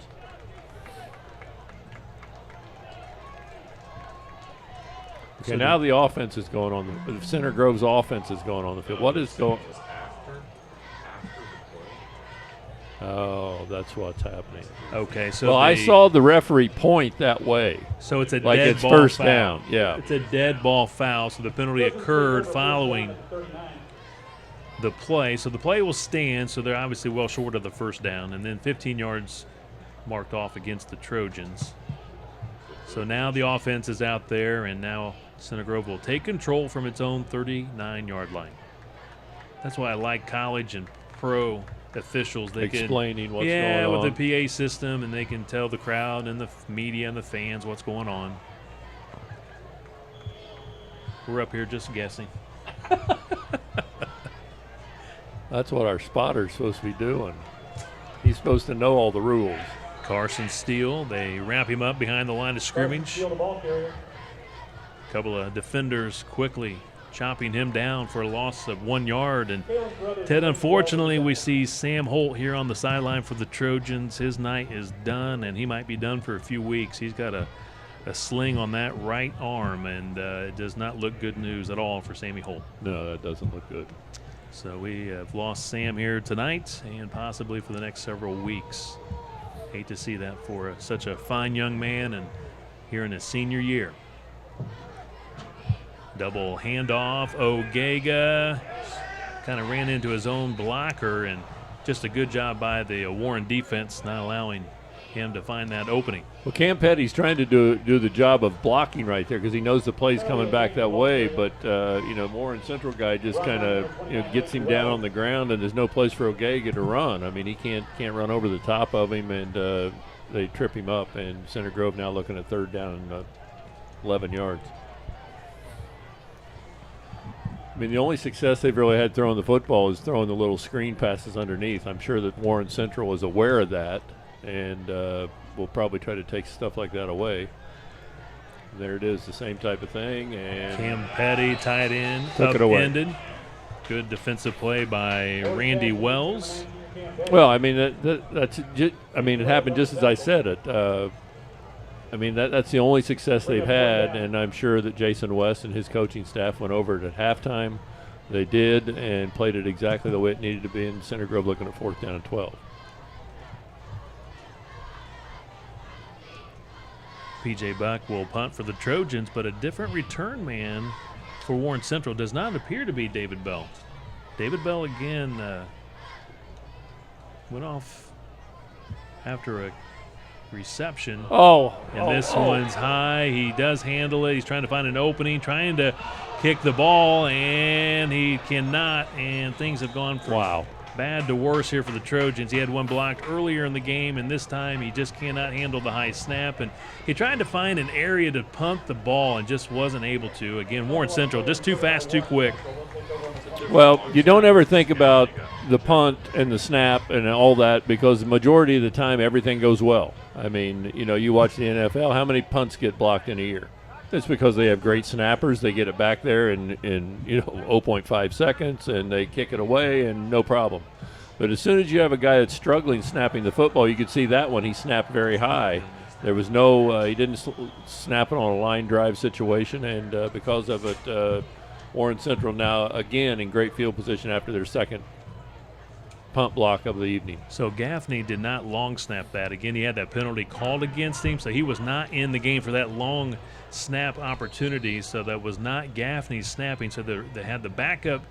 [SPEAKER 10] Okay, now the offense is going on. The Center Grove's offense is going on the field. What is going? Oh, that's what's happening.
[SPEAKER 1] Okay, so
[SPEAKER 10] well, I saw the referee point that way.
[SPEAKER 1] So it's a
[SPEAKER 10] like
[SPEAKER 1] dead
[SPEAKER 10] it's
[SPEAKER 1] ball
[SPEAKER 10] first
[SPEAKER 1] foul.
[SPEAKER 10] Down. Yeah,
[SPEAKER 1] it's a dead ball foul. So the penalty occurred following the play. So the play will stand. So they're obviously well short of the first down, and then 15 yards marked off against the Trojans. So now the offense is out there, and now Center Grove will take control from its own 39-yard line. That's why I like college and pro officials. They
[SPEAKER 10] explaining what's
[SPEAKER 1] going on. Yeah, with the PA system, and they can tell the crowd and the media and the fans what's going on. We're up here just guessing.
[SPEAKER 10] That's what our spotter's supposed to be doing. He's supposed to know all the rules.
[SPEAKER 1] Carson Steele, they wrap him up behind the line of scrimmage. A couple of defenders quickly chopping him down for a loss of 1 yard. And Ted, unfortunately, we see Sam Holt here on the sideline for the Trojans. His night is done, and he might be done for a few weeks. He's got a sling on that right arm, and it does not look good news at all for Sammy Holt.
[SPEAKER 10] No, that doesn't look good.
[SPEAKER 1] So we have lost Sam here tonight and possibly for the next several weeks. Hate to see that for such a fine young man and here in his senior year. Double handoff. Ogega kind of ran into his own blocker, and just a good job by the Warren defense not allowing him to find that opening.
[SPEAKER 10] Well, Cam Petty's trying to do the job of blocking right there because he knows the play's coming back that way, but Warren Central guy just kind of gets him down on the ground, and there's no place for Ogega to run. I mean, he can't run over the top of him, and they trip him up, and Center Grove now looking at third down and 11 yards. I mean, the only success they've really had throwing the football is throwing the little screen passes underneath. I'm sure that Warren Central is aware of that, and we'll probably try to take stuff like that away. There it is, the same type of thing. And
[SPEAKER 1] Cam Petty, tight end,
[SPEAKER 10] took it away.
[SPEAKER 1] Upended. Good defensive play by Randy Wells.
[SPEAKER 10] Well, I mean, that's it happened just as I said it. That's the only success they've had, and I'm sure that Jason West and his coaching staff went over it at halftime. They did and played it exactly the way it needed to be, in Center Grove looking at 4th down and 12.
[SPEAKER 1] P.J. Buck will punt for the Trojans, but a different return man for Warren Central does not appear to be David Bell. David Bell again went off after a reception. And this one's high. He does handle it. He's trying to find an opening, trying to kick the ball, and he cannot. And things have gone from bad to worse here for the Trojans. He had one blocked earlier in the game, and this time he just cannot handle the high snap. And he tried to find an area to punt the ball and just wasn't able to. Again, Warren Central just too fast, too quick.
[SPEAKER 10] Well, you don't ever think about the punt and the snap and all that, because the majority of the time everything goes well. I mean, you watch the NFL, how many punts get blocked in a year? It's because they have great snappers. They get it back there in 0.5 seconds, and they kick it away, and no problem. But as soon as you have a guy that's struggling snapping the football, you could see that one. He snapped very high. There was no he didn't snap it on a line drive situation, and because of it, Warren Central now again in great field position after their second punt block of the evening.
[SPEAKER 1] So Gaffney did not long snap that. Again, he had that penalty called against him, so he was not in the game for that long snap opportunity. So that was not Gaffney snapping. So they had the backup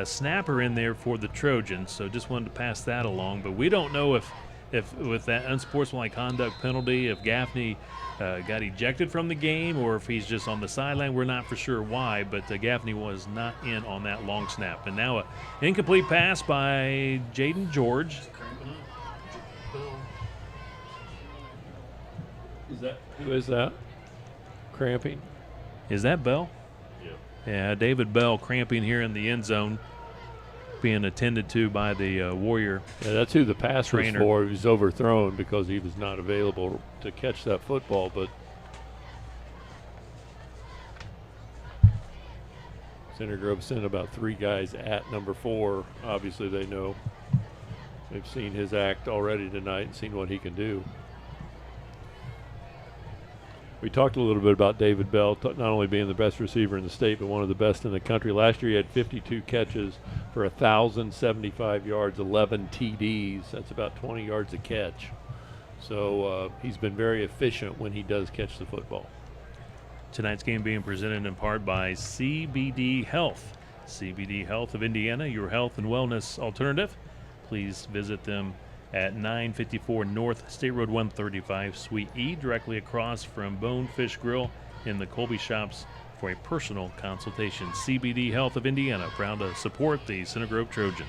[SPEAKER 1] snapper in there for the Trojans. So just wanted to pass that along. But we don't know if with that unsportsmanlike conduct penalty, if Gaffney got ejected from the game or if he's just on the sideline. We're not for sure why, but Gaffney was not in on that long snap. And now an incomplete pass by Jaden George.
[SPEAKER 10] Who is that? Cramping?
[SPEAKER 1] Is that Bell?
[SPEAKER 10] Yeah.
[SPEAKER 1] Yeah, David Bell cramping here in the end zone, being attended to by the Warrior.
[SPEAKER 10] Yeah, that's who the pass
[SPEAKER 1] trainer
[SPEAKER 10] was for. He was overthrown because he was not available to catch that football. But Center Grove sent about 3 guys at number 4. Obviously, they know. They've seen his act already tonight and seen what he can do. We talked a little bit about David Bell, not only being the best receiver in the state, but one of the best in the country. Last year he had 52 catches for 1,075 yards, 11 TDs. That's about 20 yards a catch. So he's been very efficient when he does catch the football.
[SPEAKER 1] Tonight's game being presented in part by CBD Health. CBD Health of Indiana, your health and wellness alternative. Please visit them at 954 North State Road 135, Suite E, directly across from Bonefish Grill in the Colby Shops for a personal consultation. CBD Health of Indiana, proud to support the Center Grove Trojans.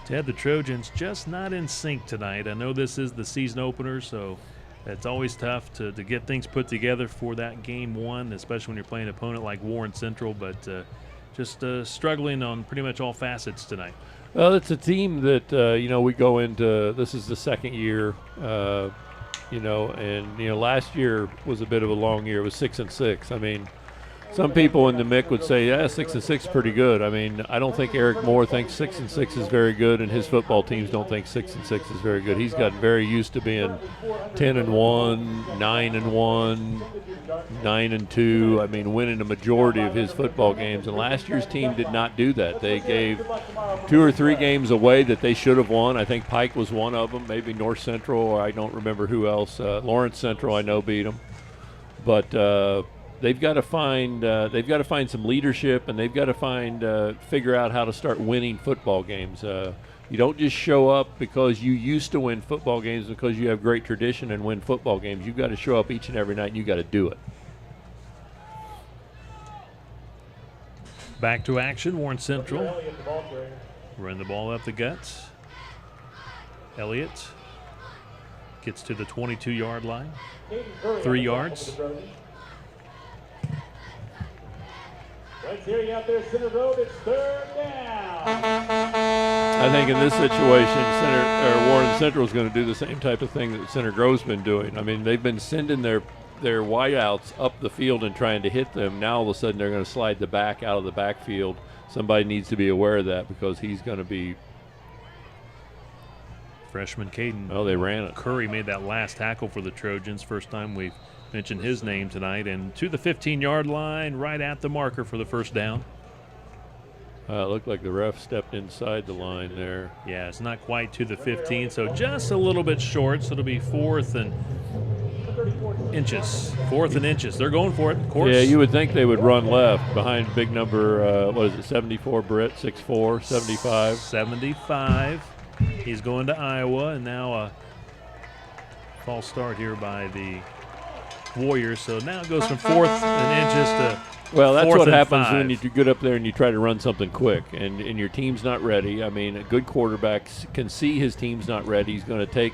[SPEAKER 1] Ted, the Trojans just not in sync tonight. I know this is the season opener, so it's always tough to get things put together for that game one, especially when you're playing an opponent like Warren Central, but just struggling on pretty much all facets tonight.
[SPEAKER 10] Well, it's a team that, we go into, this is the second year, and last year was a bit of a long year. It was 6-6. I mean, some people in the MIC would say, 6-6 is pretty good. I mean, I don't think Eric Moore thinks 6-6 is very good, and his football teams don't think 6-6 is very good. He's gotten very used to being 10-1, 9-1, 9-2. I mean, winning a majority of his football games. And last year's team did not do that. They gave 2 or 3 games away that they should have won. I think Pike was one of them, maybe North Central, or I don't remember who else. Lawrence Central, I know, beat them. But they've got to find some leadership, and they've got to figure out how to start winning football games. You don't just show up because you used to win football games because you have great tradition and win football games. You've got to show up each and every night, and you've got to do it.
[SPEAKER 1] Back to action, Warren Central. Run the ball up the guts. Elliott gets to the 22-yard line. 3 yards.
[SPEAKER 11] Let's hear you out there, Center Road. It's 3rd down.
[SPEAKER 10] I think in this situation, Warren Central is going to do the same type of thing that Center Grove's been doing. I mean, they've been sending their wideouts up the field and trying to hit them. Now all of a sudden they're going to slide the back out of the backfield. Somebody needs to be aware of that because he's going to be.
[SPEAKER 1] Freshman Caden.
[SPEAKER 10] Oh, they ran it.
[SPEAKER 1] Curry made that last tackle for the Trojans. First time we've mentioned his name tonight. And to the 15-yard line, right at the marker for the first down.
[SPEAKER 10] It looked like the ref stepped inside the line there.
[SPEAKER 1] Yeah, it's not quite to the 15, so just a little bit short. So it'll be 4th and inches. 4th and inches. They're going for it, of course.
[SPEAKER 10] Yeah, you would think they would run left behind big number, 74, Britt, 6'4", 75.
[SPEAKER 1] 75. He's going to Iowa, and now a false start here by the Warriors. So now it goes from 4th and inches to
[SPEAKER 10] well, that's what happens
[SPEAKER 1] 5.
[SPEAKER 10] when you get up there and you try to run something quick, and your team's not ready. I mean, a good quarterback can see his team's not ready. He's going to take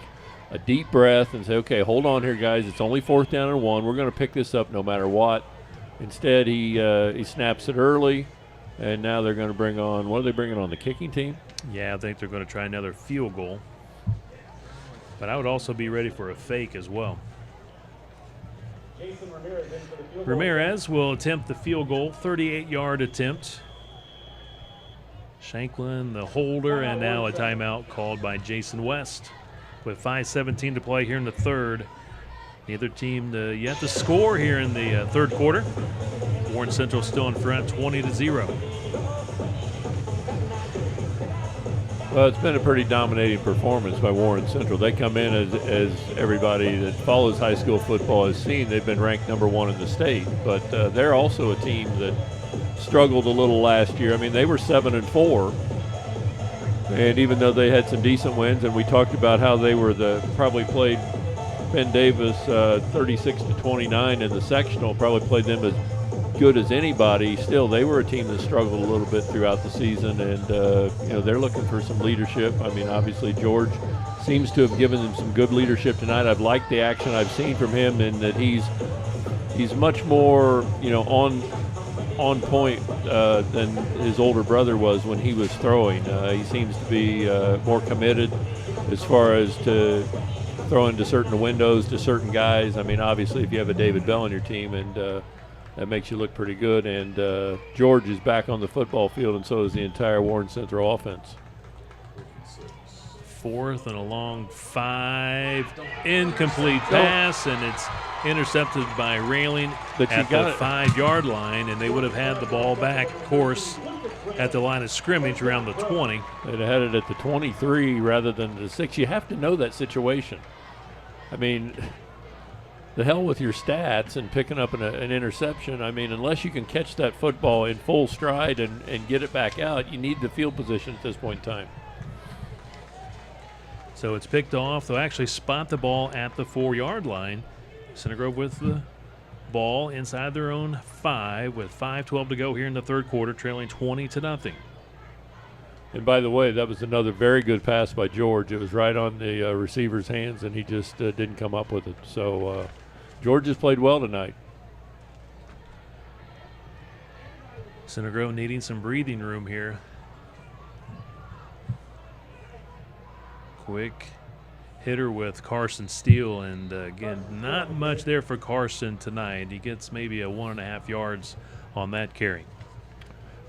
[SPEAKER 10] a deep breath and say, okay, hold on here, guys. It's only 4th down and 1. We're going to pick this up no matter what. Instead, he snaps it early, and now they're going to bring on – what are they bringing on, the kicking team?
[SPEAKER 1] Yeah, I think they're going to try another field goal. But I would also be ready for a fake as well. Ramirez will attempt the field goal, 38-yard attempt. Shanklin, the holder, and now a timeout called by Jason West. With 5:17 to play here in the third, Neither team yet to score here in the third quarter. Warren Central still in front, 20-0.
[SPEAKER 10] Well, it's been a pretty dominating performance by Warren Central. They come in as everybody that follows high school football has seen. They've been ranked number 1 in the state, but they're also a team that struggled a little last year. I mean, they were 7-4, and even though they had some decent wins, and we talked about how they were probably played Ben Davis 36-29 in the sectional, probably played them as good as anybody. Still, they were a team that struggled a little bit throughout the season, and they're looking for some leadership. I mean, obviously George seems to have given them some good leadership tonight. I've liked the action I've seen from him, and that he's much more on point than his older brother was when he was throwing. He seems to be more committed as far as to throwing to certain windows to certain guys. I mean, obviously if you have a David Bell on your team, and that makes you look pretty good. And George is back on the football field, and so is the entire Warren Central offense.
[SPEAKER 1] 4th and a long 5. Incomplete pass, and it's intercepted by Railing at the 5-yard line, and they would have had the ball back, of course, at the line of scrimmage around the 20.
[SPEAKER 10] They'd have had it at the 23 rather than the 6. You have to know that situation. I mean, the hell with your stats and picking up an interception. I mean, unless you can catch that football in full stride and get it back out, you need the field position at this point in time.
[SPEAKER 1] So it's picked off. They'll actually spot the ball at the 4-yard line. Center Grove with the ball inside their own 5 with 5:12 to go here in the third quarter, trailing 20-0.
[SPEAKER 10] And by the way, that was another very good pass by George. It was right on the receiver's hands, and he just didn't come up with it. So George has played well tonight.
[SPEAKER 1] Center Grove needing some breathing room here. Quick hitter with Carson Steele, and again, not much there for Carson tonight. He gets maybe a 1.5 yards on that carry.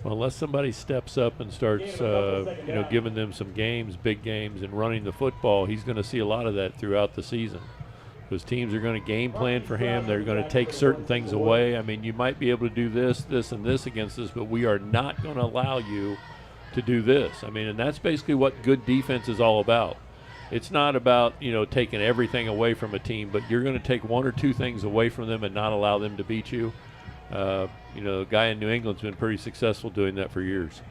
[SPEAKER 10] Well, unless somebody steps up and starts, giving them some games, big games, and running the football, he's going to see a lot of that throughout the season. Because teams are going to game plan for him. They're going to take certain things away. I mean, you might be able to do this, this, and this against us, but we are not going to allow you to do this. I mean, and that's basically what good defense is all about. It's not about, taking everything away from a team, but you're going to take 1 or 2 things away from them and not allow them to beat you. The guy in New England's been pretty successful doing that for years.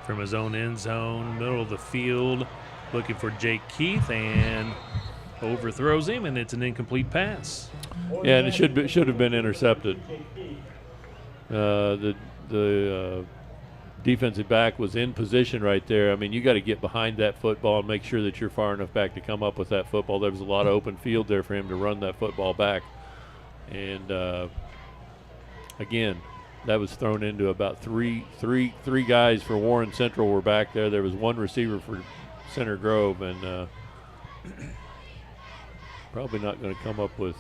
[SPEAKER 1] From his own end zone, middle of the field, looking for Jake Keith, and overthrows him, and it's an incomplete pass.
[SPEAKER 10] Yeah, and it should have been intercepted. The defensive back was in position right there. I mean, you got to get behind that football and make sure that you're far enough back to come up with that football. There was a lot of open field there for him to run that football back. And again, that was thrown into about three guys for Warren Central were back there. There was 1 receiver for Center Grove, and probably not going to come up with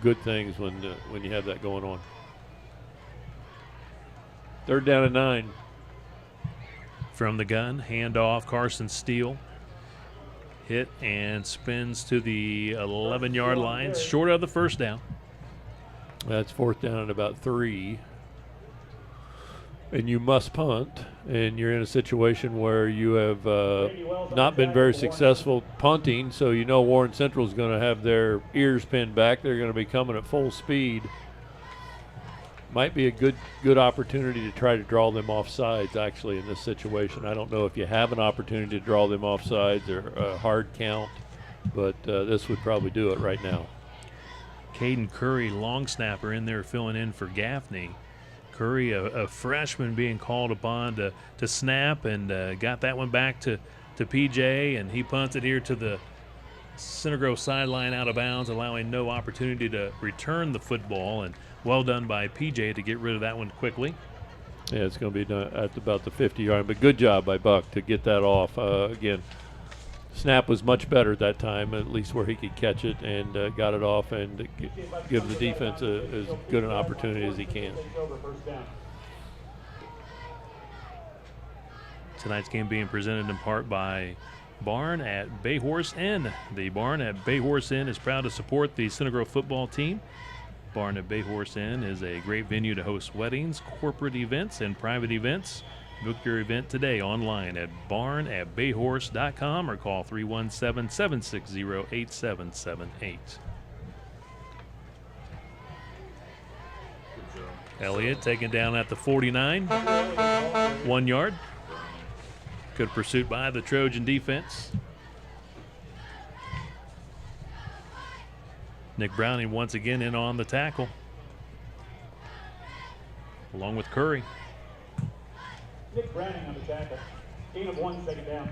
[SPEAKER 10] good things when you have that going on. 3rd down and 9.
[SPEAKER 1] From the gun, handoff, Carson Steele. Hit and spins to the 11-yard line, short of the first down.
[SPEAKER 10] That's 4th down and about 3. And you must punt, and you're in a situation where you have not been very successful punting, so Warren Central is going to have their ears pinned back. They're going to be coming at full speed. Might be a good opportunity to try to draw them off sides, actually, in this situation. I don't know if you have an opportunity to draw them off sides or a hard count, but this would probably do it right now.
[SPEAKER 1] Caden Curry, long snapper, in there filling in for Gaffney. Curry, a freshman, being called upon to snap, and got that one back to PJ, and he punts it here to the Center Grove sideline out of bounds, allowing no opportunity to return the football, and well done by PJ to get rid of that one quickly.
[SPEAKER 10] Yeah, it's going to be done at about the 50-yard, but good job by Buck to get that off. Again, snap was much better that time, at least where he could catch it, and got it off and give the defense as good an opportunity as he can.
[SPEAKER 1] Tonight's game being presented in part by Barn at Bayhorse Inn. The Barn at Bayhorse Inn is proud to support the Center Grove football team. Barn at Bayhorse Inn is a great venue to host weddings, corporate events, and private events. Book your event today online at barnatbayhorse.com or call 317-760-8778. Elliott taken down at the 49. 1 yard. Good pursuit by the Trojan defense. Nick Browning once again in on the tackle, along with Curry.
[SPEAKER 11] Nick Browning on the tackle. Gain of 1, second down.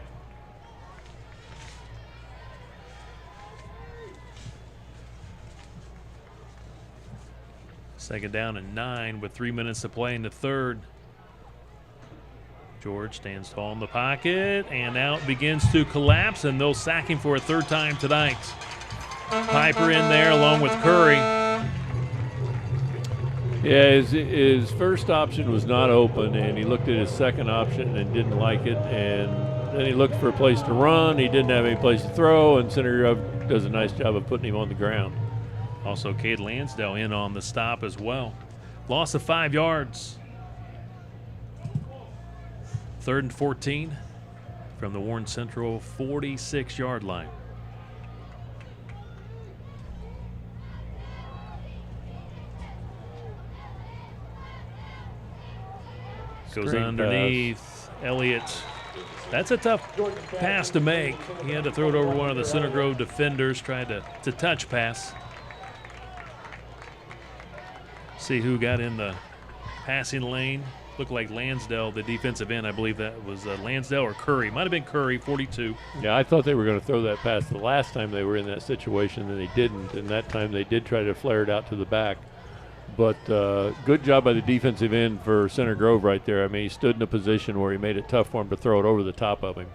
[SPEAKER 1] Second down and 9 with 3 minutes to play in the third. George stands tall in the pocket, and now it begins to collapse, and they'll sack him for a third time tonight. Piper in there along with Curry.
[SPEAKER 10] Yeah, his first option was not open, and he looked at his second option and didn't like it, and then he looked for a place to run. He didn't have any place to throw, and Center Grove does a nice job of putting him on the ground.
[SPEAKER 1] Also, Cade Lansdale in on the stop as well. Loss of 5 yards. 3rd and 14 from the Warren Central 46-yard line. Goes underneath. Elliott. That's a tough pass to make. He had to throw it over one of the Center Grove defenders, tried to touch pass. See who got in the passing lane. Looked like Lansdale, the defensive end. I believe that was Lansdale or Curry. Might have been Curry, 42.
[SPEAKER 10] Yeah, I thought they were going to throw that pass the last time they were in that situation, and they didn't. And that time they did try to flare it out to the back. But good job by the defensive end for Center Grove right there. I mean, he stood in a position where he made it tough for him to throw it over the top of him.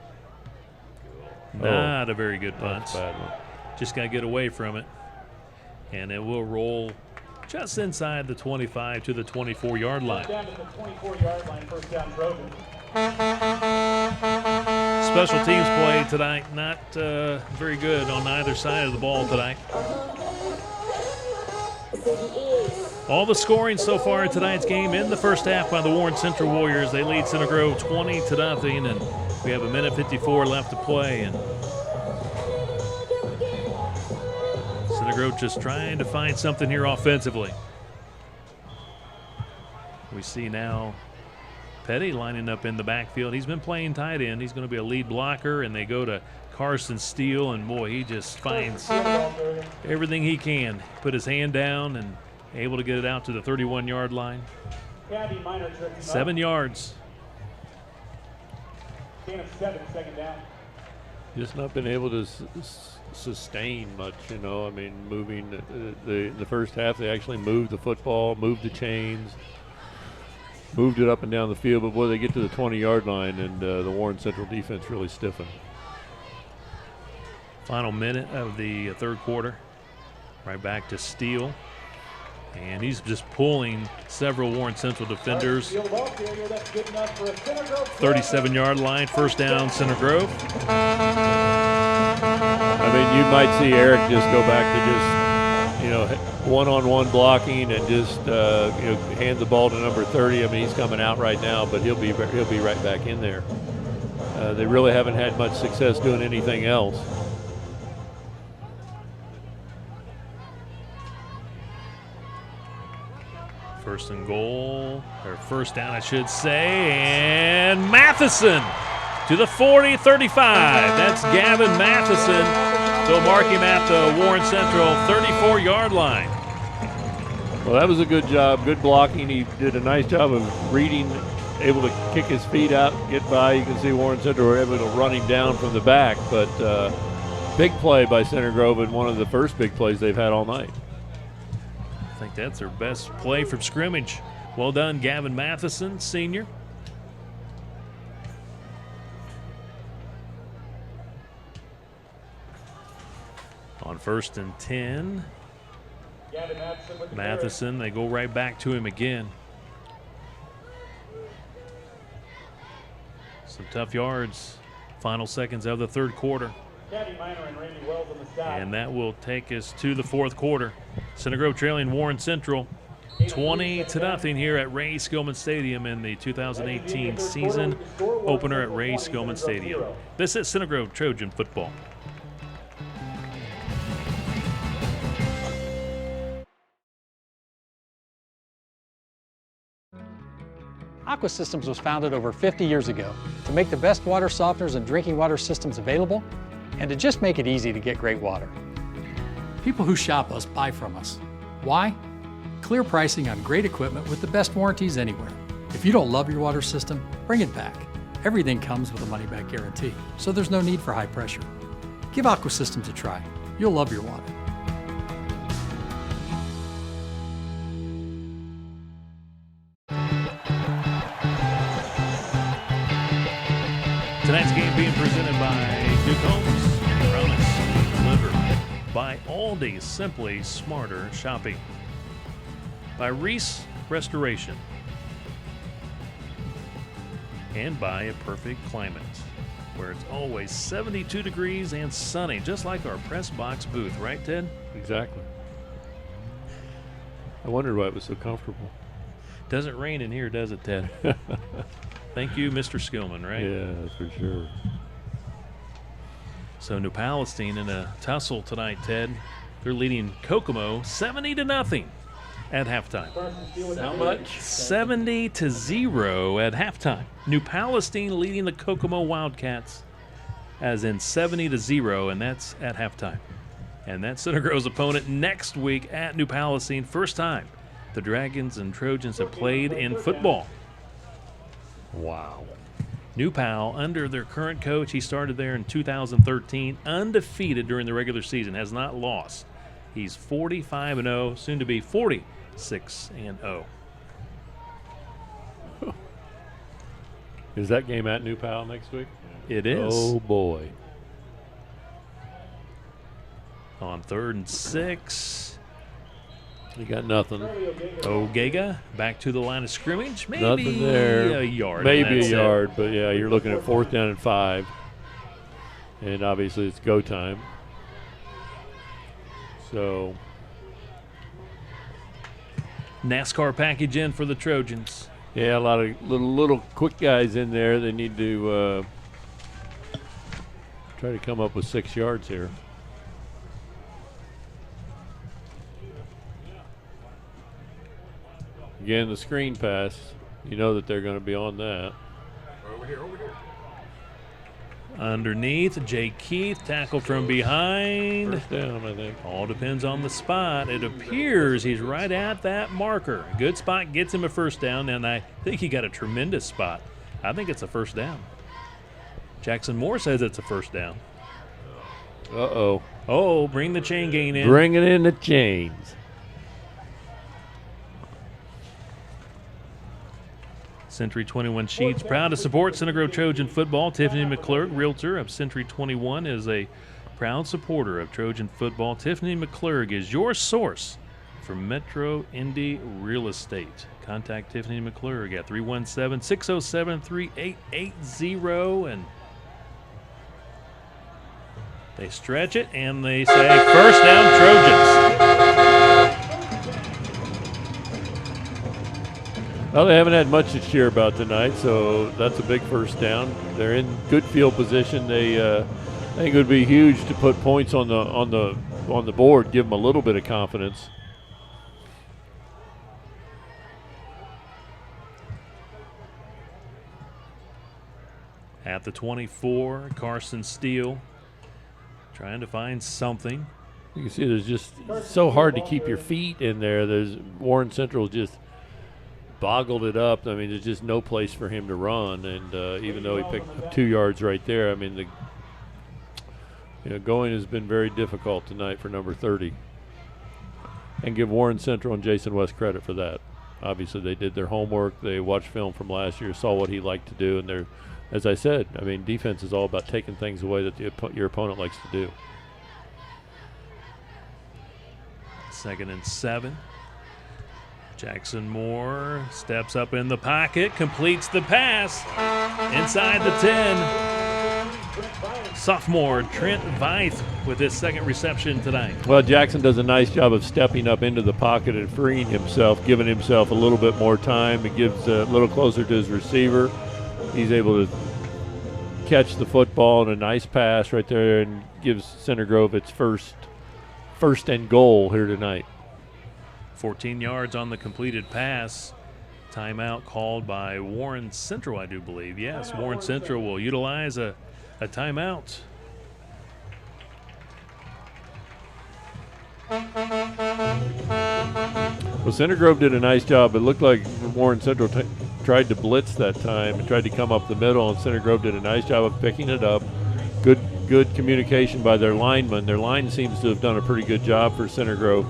[SPEAKER 1] Not a very good punt.
[SPEAKER 10] That's a bad one.
[SPEAKER 1] Just got to get away from it. And it will roll just inside the 25 to the 24-yard line.
[SPEAKER 11] Down to the 24-yard line, first down Trojan.
[SPEAKER 1] Special teams play tonight, not very good on either side of the ball tonight. All the scoring so far in tonight's game in the first half by the Warren Central Warriors. They lead Center Grove 20-0, and we have 1:54 left to play. And Center Grove just trying to find something here offensively. We see now Petty lining up in the backfield. He's been playing tight end. He's going to be a lead blocker, and they go to Carson Steele, and boy, he just finds everything he can. Put his hand down and able to get it out to the 31-yard line. 7 yards.
[SPEAKER 11] Gain of 7, second down.
[SPEAKER 10] Just not been able to sustain much, you know. I mean, moving the first half, they actually moved the football, moved the chains, moved it up and down the field. But boy, they get to the 20-yard line, and the Warren Central defense really stiffened.
[SPEAKER 1] Final minute of the third quarter. Right back to Steele. And he's just pulling several Warren Central defenders. 37-yard line, first down, Center Grove.
[SPEAKER 10] I mean, you might see Eric just go back to just, you know, one-on-one blocking and just, you know, hand the ball to number 30. I mean, he's coming out right now, but he'll be right back in there. They really haven't had much success doing anything else.
[SPEAKER 1] First and goal, or first down, I should say, and Matheson to the 40-35. That's Gavin Matheson. They'll mark him at the Warren Central 34-yard line.
[SPEAKER 10] Well, that was a good job, good blocking. He did a nice job of reading, able to kick his feet out, get by. You can see Warren Central were able to run him down from the back, but big play by Center Grove, and one of the first big plays they've had all night.
[SPEAKER 1] I think that's their best play from scrimmage. Well done, Gavin Matheson, senior. On 1st and 10, Matheson, they go right back to him again. Some tough yards Final seconds of the third quarter. And that will take us to the fourth quarter. Center Grove trailing Warren Central 20-0 here at Ray Skillman Stadium in the 2018 season opener at Ray Skillman Stadium. This is Center Grove Trojan football.
[SPEAKER 7] Aqua Systems was founded over 50 years ago to make the best water softeners and drinking water systems available and to just make it easy to get great water.
[SPEAKER 8] People who shop us buy from us. Why? Clear pricing on great equipment with the best warranties anywhere. If you don't love your water system, bring it back. Everything comes with a money-back guarantee, so there's no need for high pressure. Give Aqua Systems a try. You'll love your water.
[SPEAKER 1] Tonight's game being presented by Duke Homes. Promise delivered by Aldi. Simply smarter shopping. By Reese Restoration. And by A Perfect Climate, where it's always 72 degrees and sunny, just like our press box booth, right, Ted?
[SPEAKER 10] Exactly. I wondered why it was so comfortable.
[SPEAKER 1] Doesn't rain in here, does it, Ted? Thank you, Mr. Skillman, right?
[SPEAKER 10] Yeah, that's for sure.
[SPEAKER 1] So New Palestine in a tussle tonight, Ted. They're leading Kokomo 70-0 at halftime.
[SPEAKER 10] How much?
[SPEAKER 1] 70-0 at halftime. New Palestine leading the Kokomo Wildcats as in 70-0, and that's at halftime. And that's Center Grove's opponent next week at New Palestine. First time the Dragons and Trojans have played in football.
[SPEAKER 10] Wow.
[SPEAKER 1] New Pal, under their current coach, he started there in 2013, undefeated during the regular season, has not lost. He's 45-0, soon to be 46-0.
[SPEAKER 10] Is that game at New Pal next week?
[SPEAKER 1] It is.
[SPEAKER 10] Oh, boy.
[SPEAKER 1] On 3rd and 6.
[SPEAKER 10] You got nothing.
[SPEAKER 1] Ogega back to the line of scrimmage. Maybe
[SPEAKER 10] nothing there.
[SPEAKER 1] A yard.
[SPEAKER 10] Maybe a yard, but yeah, you're looking at 4th down and 5. And obviously it's go time. So
[SPEAKER 1] NASCAR package in for the Trojans.
[SPEAKER 10] Yeah, a lot of little quick guys in there. They need to try to come up with 6 yards here. Again, the screen pass. You know that they're going to be on that.
[SPEAKER 1] Over here. Underneath, Jay Keith, tackle from behind.
[SPEAKER 10] First down, I think.
[SPEAKER 1] All depends on the spot. It appears he's right at that marker. Good spot gets him a first down, and I think he got a tremendous spot. I think it's a first down. Jackson Moore says it's a first down.
[SPEAKER 10] Uh-oh.
[SPEAKER 1] Oh, bring the chain gain in.
[SPEAKER 10] Bringing in the chains.
[SPEAKER 1] Century 21 Sheets, proud to support Center Grove Trojan football. Tiffany McClurg, realtor of Century 21, is a proud supporter of Trojan football. Tiffany McClurg is your source for Metro Indy real estate. Contact Tiffany McClurg at 317-607-3880. And they stretch it and they say, first down, Trojans.
[SPEAKER 10] Well, they haven't had much to cheer about tonight, so that's a big first down. They're in good field position. They I think it would be huge to put points on the board, give them a little bit of confidence.
[SPEAKER 1] At the 24, Carson Steele trying to find something.
[SPEAKER 10] You can see there's just so hard to keep your feet in there. There's Warren Central just boggled it up. I mean, there's just no place for him to run, and even though he picked up 2 yards right there, I mean, going has been very difficult tonight for number 30. And give Warren Central and Jason West credit for that. Obviously, they did their homework. They watched film from last year, saw what he liked to do, and they're, as I said, I mean, defense is all about taking things away that your opponent likes to do.
[SPEAKER 1] 2nd and 7. Jackson Moore steps up in the pocket, completes the pass inside the 10. sophomore Trent Veith with his second reception tonight.
[SPEAKER 10] Well, Jackson does a nice job of stepping up into the pocket and freeing himself, giving himself a little bit more time. It gives a little closer to his receiver. He's able to catch the football in a nice pass right there and gives Center Grove its first and goal here tonight.
[SPEAKER 1] 14 yards on the completed pass. Timeout called by Warren Central, I do believe. Yes, Warren Central will utilize a timeout.
[SPEAKER 10] Well, Center Grove did a nice job. It looked like Warren Central tried to blitz that time and tried to come up the middle, and Center Grove did a nice job of picking it up. Good communication by their linemen. Their line seems to have done a pretty good job for Center Grove.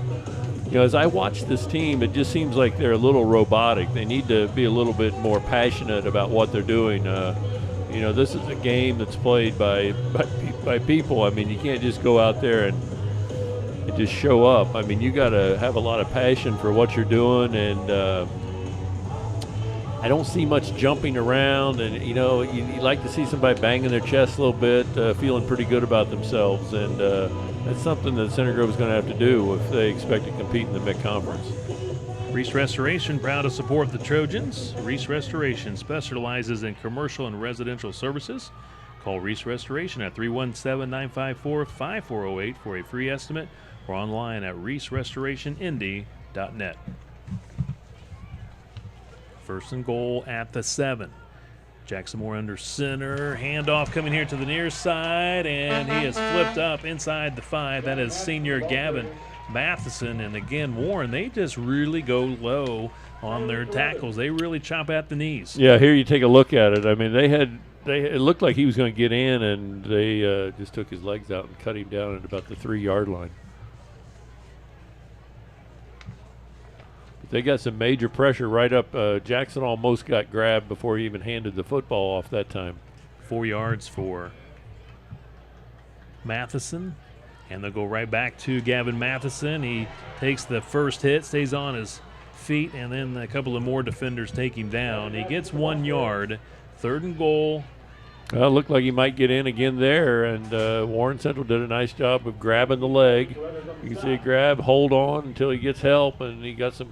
[SPEAKER 10] You know, as I watch this team, it just seems like they're a little robotic. They need to be a little bit more passionate about what they're doing. You know, this is a game that's played by people. I mean, you can't just go out there and just show up. I mean, you got to have a lot of passion for what you're doing, and I don't see much jumping around. And you know, you like to see somebody banging their chest a little bit, feeling pretty good about themselves, and that's something that Center Grove is going to have to do if they expect to compete in the mid-conference.
[SPEAKER 1] Reese Restoration, proud to support the Trojans. Reese Restoration specializes in commercial and residential services. Call Reese Restoration at 317-954-5408 for a free estimate or online at reeserestorationindy.net. First and goal at the 7. Jackson Moore under center. Handoff coming here to the near side, and he is flipped up inside the 5. That is senior Gavin Matheson. And again, Warren, they just really go low on their tackles. They really chop at the knees.
[SPEAKER 10] Yeah, here you take a look at it. I mean, it looked like he was going to get in, and they just took his legs out and cut him down at about the 3-yard line. But they got some major pressure right up. Jackson almost got grabbed before he even handed the football off that time.
[SPEAKER 1] 4 yards for Matheson. And they'll go right back to Gavin Matheson. He takes the first hit, stays on his feet, and then a couple of more defenders take him down. He gets 1 yard. 3rd and goal.
[SPEAKER 10] Well, it looked like he might get in again there, and Warren Central did a nice job of grabbing the leg. You can see a grab, hold on until he gets help, and he got some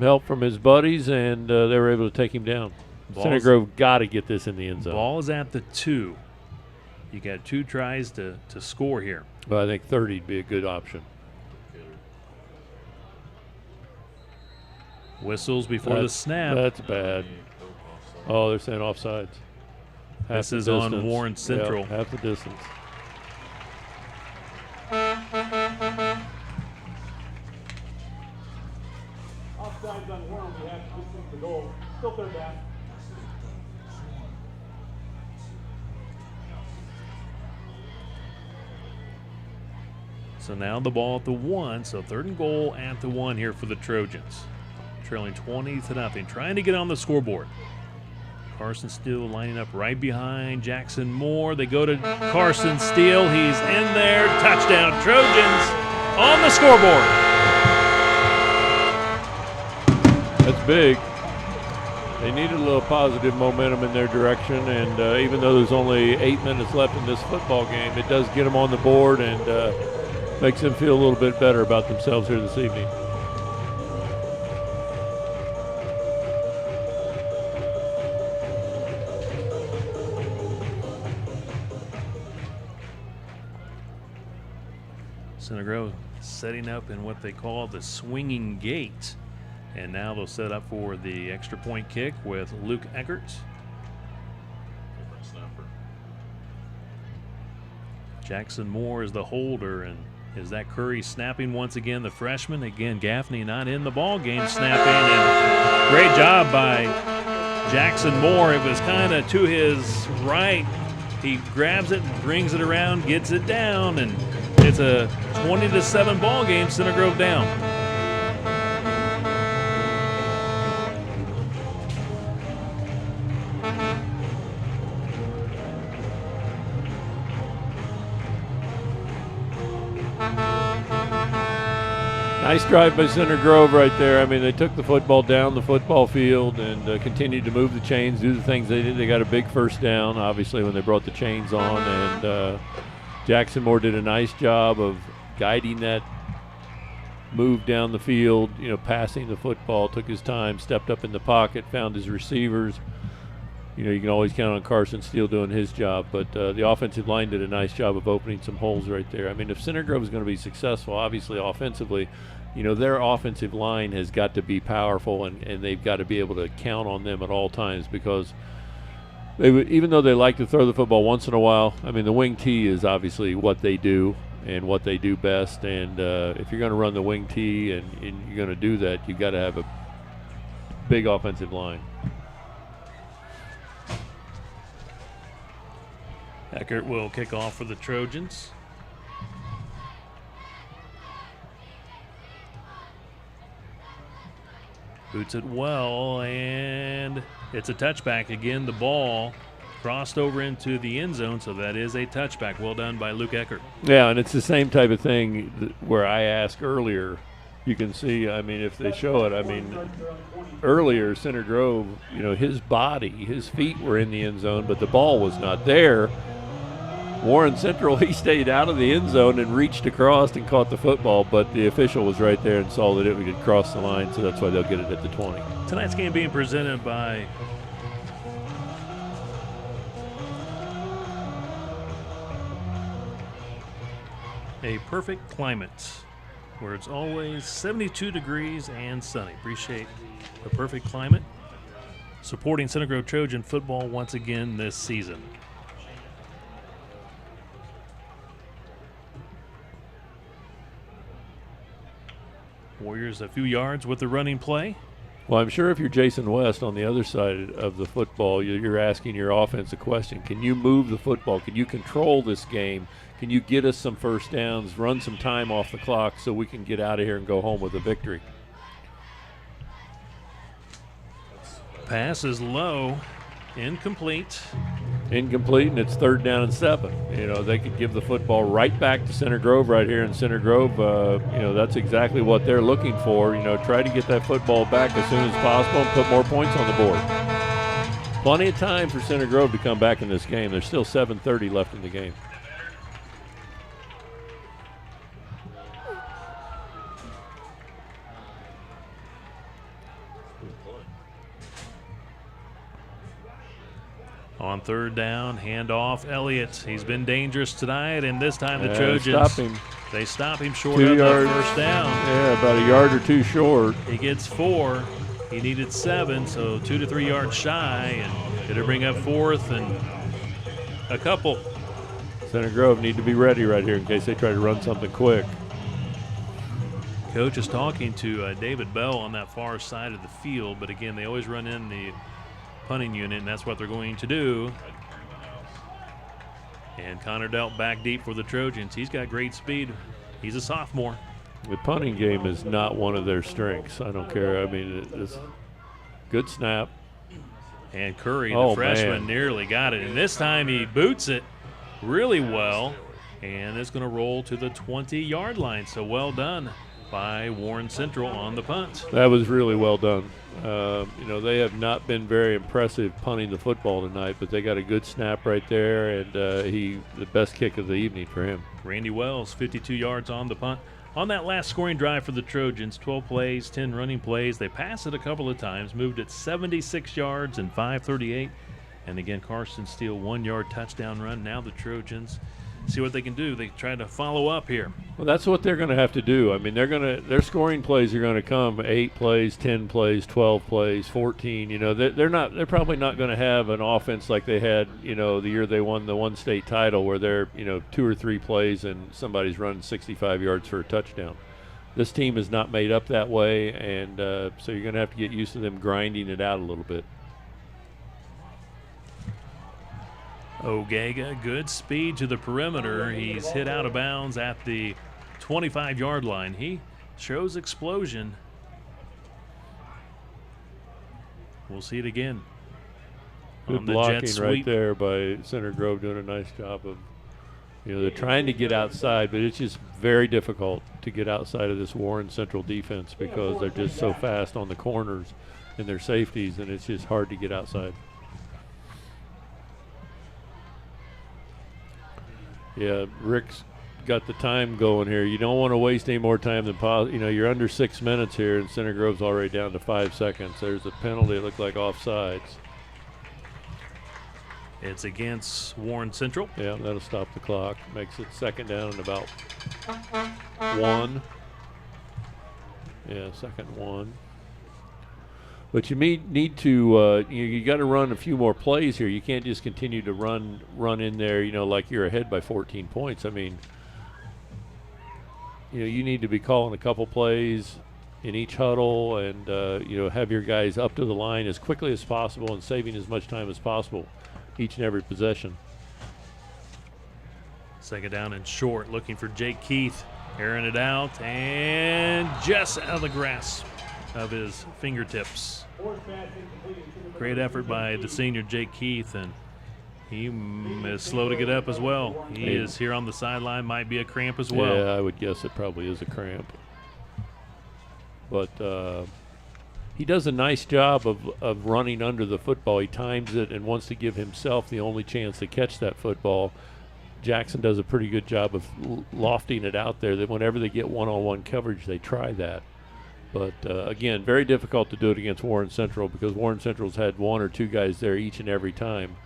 [SPEAKER 10] help from his buddies, and they were able to take him down. Center Grove got to get this in the end zone.
[SPEAKER 1] Ball is at the 2. You got 2 tries to score here.
[SPEAKER 10] Well, I think 30 would be a good option.
[SPEAKER 1] Whistles before the snap.
[SPEAKER 10] That's bad. Oh, they're saying offsides.
[SPEAKER 1] This is on Warren Central.
[SPEAKER 10] Yep, half the distance.
[SPEAKER 11] Offsides on Warren. We have to distance the goal. Still 3rd down.
[SPEAKER 1] So now the ball at the 1. So 3rd and goal at the 1 here for the Trojans. Trailing 20-0, trying to get on the scoreboard. Carson Steele lining up right behind Jackson Moore. They go to Carson Steele. He's in there. Touchdown, Trojans on the scoreboard.
[SPEAKER 10] That's big. They needed a little positive momentum in their direction, and even though there's only 8 minutes left in this football game, it does get them on the board and makes them feel a little bit better about themselves here this evening.
[SPEAKER 1] Center Grove setting up in what they call the swinging gate. And now they'll set up for the extra point kick with Luke Eckert. Jackson Moore is the holder, and is that Curry snapping once again, the freshman? Again, Gaffney not in the ball game snapping, and great job by Jackson Moore. It was kind of to his right. He grabs it, brings it around, gets it down, and it's a 20-7 ball game. Center Grove down.
[SPEAKER 10] Nice drive by Center Grove right there. I mean, they took the football down the football field and continued to move the chains, do the things they did. They got a big first down, obviously, when they brought the chains on. And Jackson Moore did a nice job of guiding that move down the field, passing the football, took his time, stepped up in the pocket, found his receivers. You can always count on Carson Steele doing his job, but the offensive line did a nice job of opening some holes right there. I mean, if Center Grove is going to be successful, obviously offensively, their offensive line has got to be powerful, and they've got to be able to count on them at all times, because even though they like to throw the football once in a while, I mean, the wing tee is obviously what they do and what they do best. And if you're going to run the wing tee and you're going to do that, you've got to have a big offensive line.
[SPEAKER 1] Eckert will kick off for the Trojans. Boots it well, and it's a touchback again. The ball crossed over into the end zone, so that is a touchback. Well done by Luke Eckert.
[SPEAKER 10] Yeah, and it's the same type of thing where I asked earlier. You can see, I mean, if they show it, I mean, earlier, Center Grove, his body, his feet were in the end zone, but the ball was not there. Warren Central, he stayed out of the end zone and reached across and caught the football, but the official was right there and saw that it would cross the line, so that's why they'll get it at the 20.
[SPEAKER 1] Tonight's game being presented by A Perfect Climate, where it's always 72 degrees and sunny. Appreciate the Perfect Climate, supporting Center Grove Trojan football once again this season. Warriors a few yards with the running play.
[SPEAKER 10] Well, I'm sure if you're Jason West on the other side of the football, you're asking your offense a question. Can you move the football? Can you control this game? Can you get us some first downs, run some time off the clock so we can get out of here and go home with a victory?
[SPEAKER 1] Pass is low, incomplete.
[SPEAKER 10] Incomplete, and it's 3rd down and 7. They could give the football right back to Center Grove right here, and Center Grove, that's exactly what they're looking for. Try to get that football back as soon as possible and put more points on the board. Plenty of time for Center Grove to come back in this game. There's still 7:30 left in the game.
[SPEAKER 1] On 3rd down, handoff, Elliott. He's been dangerous tonight, and this time the Trojans they stop him short of the first down.
[SPEAKER 10] Yeah, about a yard or two short.
[SPEAKER 1] He gets 4. He needed 7, so 2 to 3 yards shy, and it'll bring up 4th and a couple.
[SPEAKER 10] Center Grove need to be ready right here in case they try to run something quick.
[SPEAKER 1] Coach is talking to David Bell on that far side of the field, but again, they always run in the punting unit, and that's what they're going to do. And Connor dealt back deep for the Trojans. He's got great speed. He's a sophomore.
[SPEAKER 10] The punting game is not one of their strengths. I don't care. I mean, it's good snap.
[SPEAKER 1] And Curry, the freshman, nearly got it. And this time he boots it really well. And it's going to roll to the 20-yard line. So well done by Warren Central on the punt.
[SPEAKER 10] That was really well done. They have not been very impressive punting the football tonight, but they got a good snap right there, and the best kick of the evening for him.
[SPEAKER 1] Randy Wells, 52 yards on the punt. On that last scoring drive for the Trojans, 12 plays, 10 running plays. They passed it a couple of times, moved it 76 yards and 5:38. And again, Carson Steele, 1-yard touchdown run. Now the Trojans see what they can do. They try to follow up here.
[SPEAKER 10] Well, that's what they're going to have to do. I mean, their scoring plays are going to come 8 plays, 10 plays, 12 plays, 14. They're probably not going to have an offense like they had, the year they won the one state title where they're, 2 or 3 plays and somebody's running 65 yards for a touchdown. This team is not made up that way, and so you're going to have to get used to them grinding it out a little bit.
[SPEAKER 1] Ogega, good speed to the perimeter. He's hit out of bounds at the 25-yard line. He shows explosion. We'll see it again.
[SPEAKER 10] Good blocking right there by Center Grove, doing a nice job of You know, they're trying to get outside, but it's just very difficult to get outside of this Warren Central defense because they're just so fast on the corners and their safeties, and it's just hard to get outside. Yeah, Rick's got the time going here. You don't want to waste any more time than possible. You know, you're under 6 minutes here, and Center Grove's already down to 5 seconds. There's a penalty. It looked like offsides.
[SPEAKER 1] It's against Warren Central.
[SPEAKER 10] Yeah, that'll stop the clock. Makes it second down and about 1. Yeah, second 1. But you need to you got to run a few more plays here. You can't just continue to run in there, you know, like you're ahead by 14 points. I mean, you know, you need to be calling a couple plays in each huddle and you know, have your guys up to the line as quickly as possible and saving as much time as possible each and every possession.
[SPEAKER 1] Second down and short, looking for Jake Keith, airing it out, and just out of the grasp of his fingertips. Great effort by the senior Jake Keith, and he is slow to get up as well. He is here on the sideline, might be a cramp as well.
[SPEAKER 10] Yeah, I would guess it probably is a cramp. But he does a nice job of running under the football. He times it and wants to give himself the only chance to catch that football. Jackson does a pretty good job of lofting it out there, that whenever they get one-on-one coverage, they try that. But, again, very difficult to do it against Warren Central because Warren Central's had 1 or 2 guys there each and every time.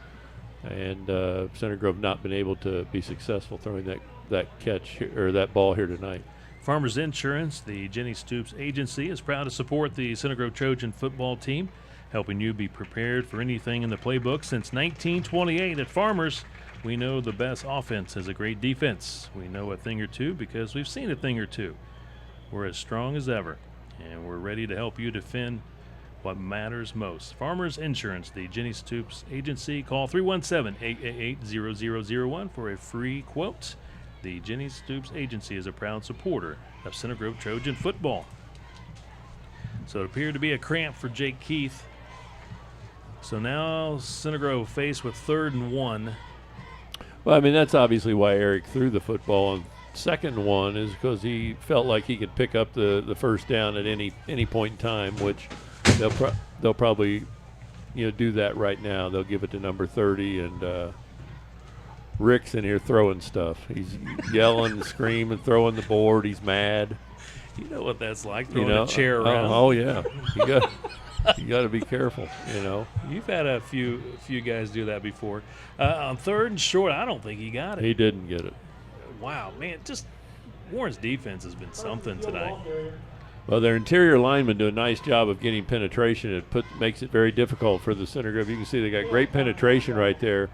[SPEAKER 10] And Center Grove not been able to be successful throwing that catch or that ball here tonight.
[SPEAKER 1] Farmers Insurance, the Jenny Stoops Agency, is proud to support the Center Grove Trojan football team, helping you be prepared for anything in the playbook. Since 1928 at Farmers, we know the best offense is a great defense. We know a thing or two because we've seen a thing or two. We're as strong as ever, and we're ready to help you defend what matters most. Farmers Insurance, the Jenny Stoops Agency. Call 317-888-0001 for a free quote. The Jenny Stoops Agency is a proud supporter of Center Grove Trojan football. So it appeared to be a cramp for Jake Keith. So now Center Grove faced with 3rd and 1.
[SPEAKER 10] Well, I mean, that's obviously why Eric threw the football on 2nd and 1, is because he felt like he could pick up the first down at any point in time, which they'll probably, you know, do that right now. They'll give it to number 30, and Rick's in here throwing stuff. He's yelling and screaming, throwing the board. He's mad.
[SPEAKER 1] You know what that's like, throwing a chair around.
[SPEAKER 10] Oh yeah, you got to be careful. You know,
[SPEAKER 1] you've had a few guys do that before. On 3rd and short, I don't think he got it.
[SPEAKER 10] He didn't get it.
[SPEAKER 1] Wow, man, just Warren's defense has been something tonight.
[SPEAKER 10] Well, their interior linemen do a nice job of getting penetration. It makes it very difficult for the Center Grove. You can see they got great penetration right there.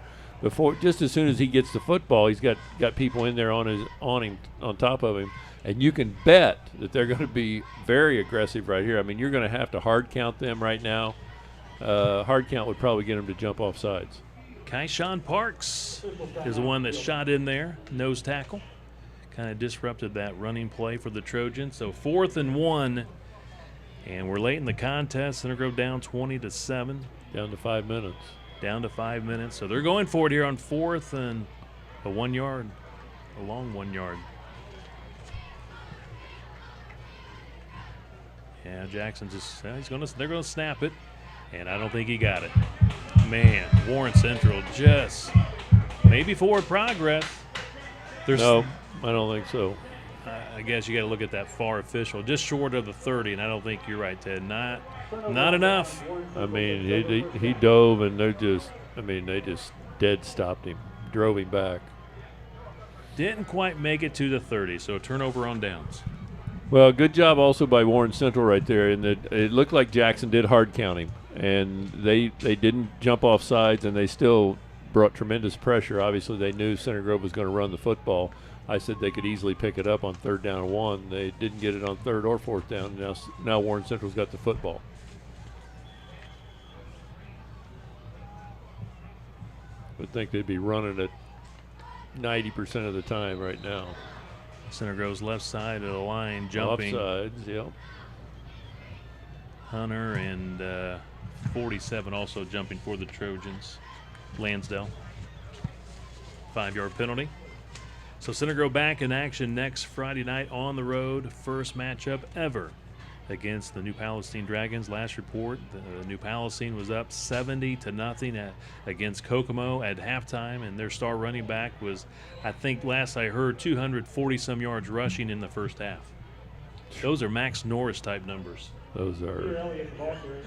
[SPEAKER 10] Just as soon as he gets the football, he's got people in there on him, on top of him, and you can bet that they're going to be very aggressive right here. I mean, you're going to have to hard count them right now. Hard count would probably get them to jump off sides.
[SPEAKER 1] Kyshawn Parks is the one that shot in there, nose tackle. Kind of disrupted that running play for the Trojans. So 4th and 1, and we're late in the contest. Center Grove down 20-7.
[SPEAKER 10] Down to 5 minutes.
[SPEAKER 1] Down to 5 minutes. So they're going for it here on 4th and a 1 yard, a long 1 yard. Yeah, Jackson they're gonna snap it, and I don't think he got it. Man, Warren Central just maybe forward progress.
[SPEAKER 10] No, I don't think so.
[SPEAKER 1] I guess you got to look at that far official, just short of the 30, and I don't think you're right, Ted. Not enough.
[SPEAKER 10] I mean, he dove, and they just dead stopped him, drove him back.
[SPEAKER 1] Didn't quite make it to the 30, so a turnover on downs.
[SPEAKER 10] Well, good job also by Warren Central right there, and it looked like Jackson did hard count him, and they didn't jump off sides, and they still brought tremendous pressure. Obviously, they knew Center Grove was going to run the football. I said they could easily pick it up on 3rd down and 1. They didn't get it on 3rd or 4th down. Now Warren Central's got the football. I would think they'd be running it 90% of the time right now.
[SPEAKER 1] Center Grove's left side of the line jumping.
[SPEAKER 10] Offsides, yep.
[SPEAKER 1] Hunter and 47 also jumping for the Trojans. Lansdale. 5-yard penalty. So Center Grove back in action next Friday night on the road. First matchup ever against the New Palestine Dragons. Last report, the New Palestine was up 70-0 against Kokomo at halftime, and their star running back was, I think last I heard, 240-some yards rushing in the first half. Those are Max Norris type numbers.
[SPEAKER 10] Those are.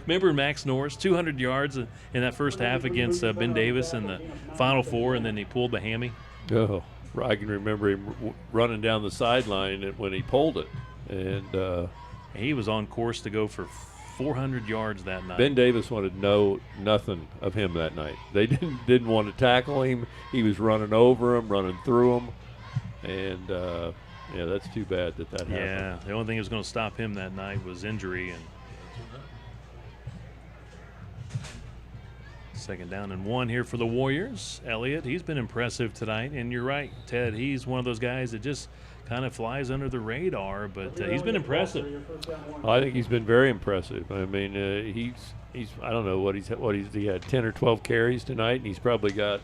[SPEAKER 1] Remember Max Norris, 200 yards in that first half against Ben Davis in the Final Four, and then he pulled the hammy?
[SPEAKER 10] Oh, I can remember him running down the sideline when he pulled it. And
[SPEAKER 1] he was on course to go for 400 yards that night.
[SPEAKER 10] Ben Davis wanted nothing of him that night. They didn't want to tackle him. He was running over him, running through him. And, yeah, that's too bad that happened.
[SPEAKER 1] Yeah, the only thing that was going to stop him that night was injury. And second down and 1 here for the Warriors. Elliott, he's been impressive tonight. And you're right, Ted, he's one of those guys that just kind of flies under the radar, but he's been impressive.
[SPEAKER 10] I think he's been very impressive. I mean, he's I don't know he had 10 or 12 carries tonight, and he's probably got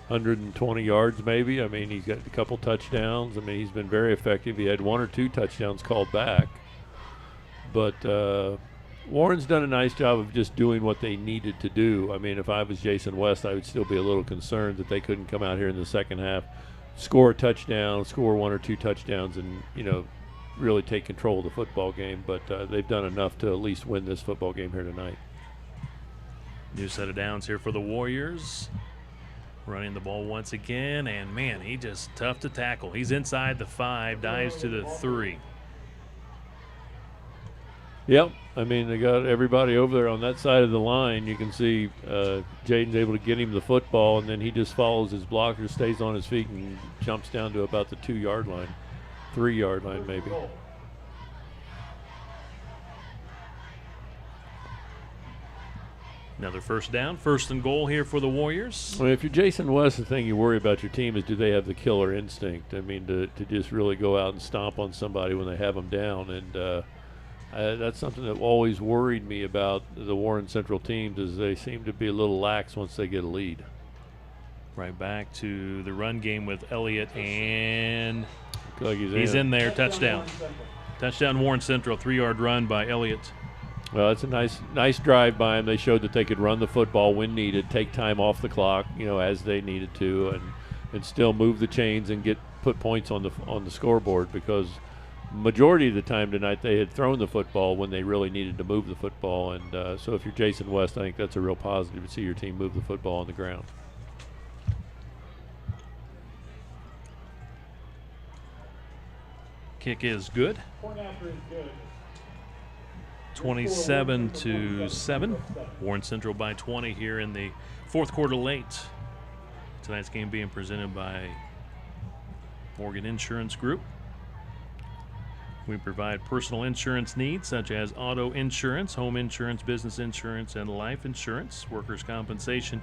[SPEAKER 10] 120 yards maybe. I mean, he's got a couple touchdowns. I mean, he's been very effective. He had 1 or 2 touchdowns called back. But Warren's done a nice job of just doing what they needed to do. I mean, if I was Jason West, I would still be a little concerned that they couldn't come out here in the second half, score a touchdown, score 1 or 2 touchdowns, and, really take control of the football game. But they've done enough to at least win this football game here tonight.
[SPEAKER 1] New set of downs here for the Warriors. Running the ball once again, and man, he just tough to tackle. He's inside the 5, dives to the 3.
[SPEAKER 10] Yep, I mean, they got everybody over there on that side of the line. You can see Jaden's able to get him the football, and then he just follows his blocker, stays on his feet, and jumps down to about the 2-yard line, 3-yard line maybe.
[SPEAKER 1] Another first down, 1st and goal here for the Warriors.
[SPEAKER 10] Well, if you're Jason West, the thing you worry about your team is, do they have the killer instinct? I mean, to just really go out and stomp on somebody when they have them down. And that's something that always worried me about the Warren Central teams, is they seem to be a little lax once they get a lead.
[SPEAKER 1] Right back to the run game with Elliott, and
[SPEAKER 10] like
[SPEAKER 1] he's in there. Touchdown. Touchdown Warren Central, 3-yard run by Elliott.
[SPEAKER 10] Well, it's a nice drive by them. They showed that they could run the football when needed, take time off the clock, as they needed to, and still move the chains and put points on the scoreboard, because majority of the time tonight they had thrown the football when they really needed to move the football. And so if you're Jason West, I think that's a real positive to see your team move the football on the ground.
[SPEAKER 1] Kick is good. 27-7. Warren Central by 20 here in the 4th quarter late. Tonight's game being presented by Morgan Insurance Group. We provide personal insurance needs such as auto insurance, home insurance, business insurance, and life insurance, workers' compensation,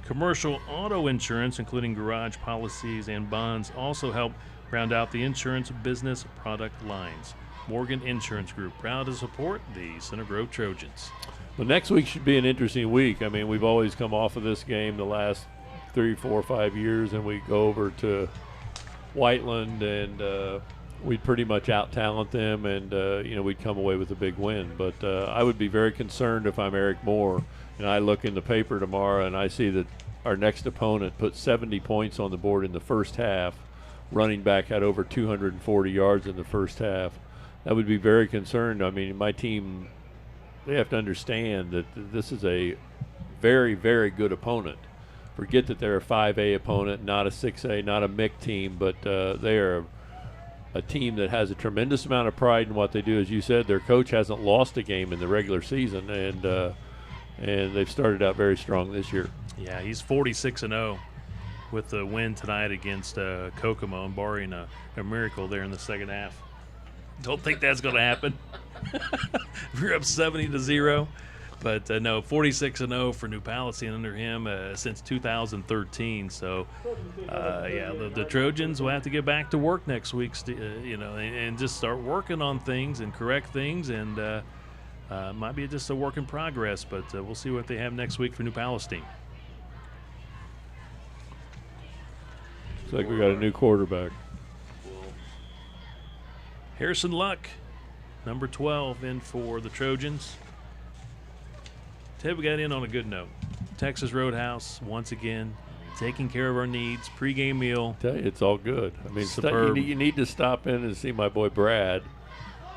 [SPEAKER 1] commercial auto insurance, including garage policies and bonds, also help round out the insurance business product lines. Morgan Insurance Group, proud to support the Center Grove Trojans.
[SPEAKER 10] Well, next week should be an interesting week. I mean, we've always come off of this game the last 3, 4, 5 years, and we go over to Whiteland, and we'd pretty much out-talent them, and, we'd come away with a big win. But I would be very concerned if I'm Eric Moore, and I look in the paper tomorrow and I see that our next opponent put 70 points on the board in the first half. Running back had over 240 yards in the first half. I would be very concerned. I mean, my team, they have to understand that this is a very, very good opponent. Forget that they're a 5A opponent, not a 6A, not a MIC team, but they are a team that has a tremendous amount of pride in what they do. As you said, their coach hasn't lost a game in the regular season, and they've started out very strong this year.
[SPEAKER 1] Yeah, he's 46-0 with the win tonight against Kokomo, and barring a miracle there in the second half. Don't think that's going to happen. We're up 70-0. But, no, 46-0 for New Palestine under him since 2013. So, the Trojans will have to get back to work next week, and just start working on things and correct things. And might be just a work in progress, but we'll see what they have next week for New Palestine.
[SPEAKER 10] Looks like we got a new quarterback.
[SPEAKER 1] Harrison Luck, number 12, in for the Trojans. Ted, we got in on a good note. Texas Roadhouse, once again, taking care of our needs. Pregame meal.
[SPEAKER 10] I tell you, it's all good. I mean,
[SPEAKER 1] Superb.
[SPEAKER 10] you need to stop in and see my boy Brad.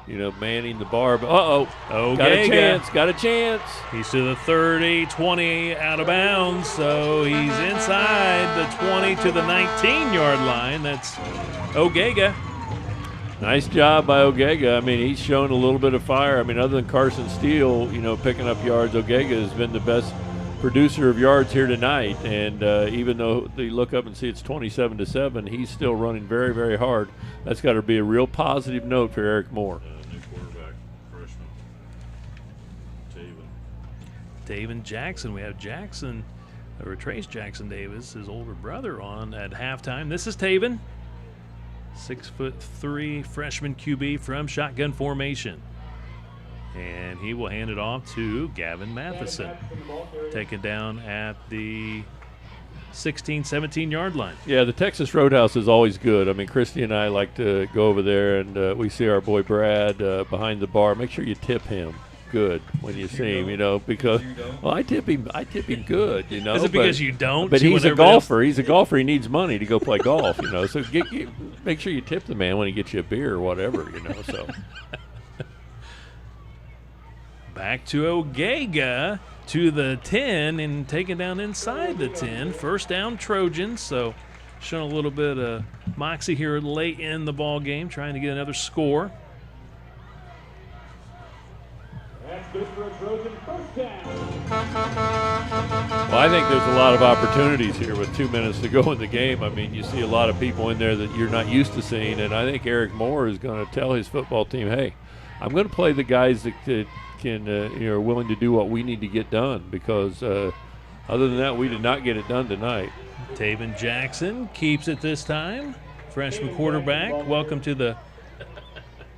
[SPEAKER 10] You know, manning the bar. Got a chance.
[SPEAKER 1] He's to the 30, 20 out of bounds, so he's inside the 20 to the 19-yard line. That's Ogega.
[SPEAKER 10] Nice job by Ogega. I mean, he's shown a little bit of fire. I mean, other than Carson Steele, you know, picking up yards, Ogega has been the best producer of yards here tonight. And even though they look up and see it's 27-7, he's still running very, very hard. That's got to be a real positive note for Eric Moore.
[SPEAKER 1] New quarterback, freshman, Taven Jackson. We have Jackson, or Trace Jackson Davis, his older brother, on at halftime. This is Taven. 6'3" freshman QB from shotgun formation. And he will hand it off to Gavin Matheson. Taken down at the 16, 17-yard line.
[SPEAKER 10] Yeah, the Texas Roadhouse is always good. I mean, Christy and I like to go over there, and we see our boy Brad behind the bar. Make sure you tip him good when you see him, you know, because I tip him good, you know.
[SPEAKER 1] Is it because you don't?
[SPEAKER 10] But he's a golfer. He's a golfer. He needs money to go play golf, you know. So make sure you tip the man when he gets you a beer or whatever, you know. So
[SPEAKER 1] back to Ogega to the 10 and taken down inside the 10. First down Trojans. So showing a little bit of moxie here late in the ball game, trying to get another score.
[SPEAKER 11] That's good for a Trojan first down.
[SPEAKER 10] Well, I think there's a lot of opportunities here with 2 minutes to go in the game. I mean, you see a lot of people in there that you're not used to seeing, and I think Eric Moore is going to tell his football team, hey, I'm going to play the guys that can are willing to do what we need to get done, because other than that, we did not get it done tonight.
[SPEAKER 1] Taven Jackson keeps it this time. Freshman quarterback. Welcome to the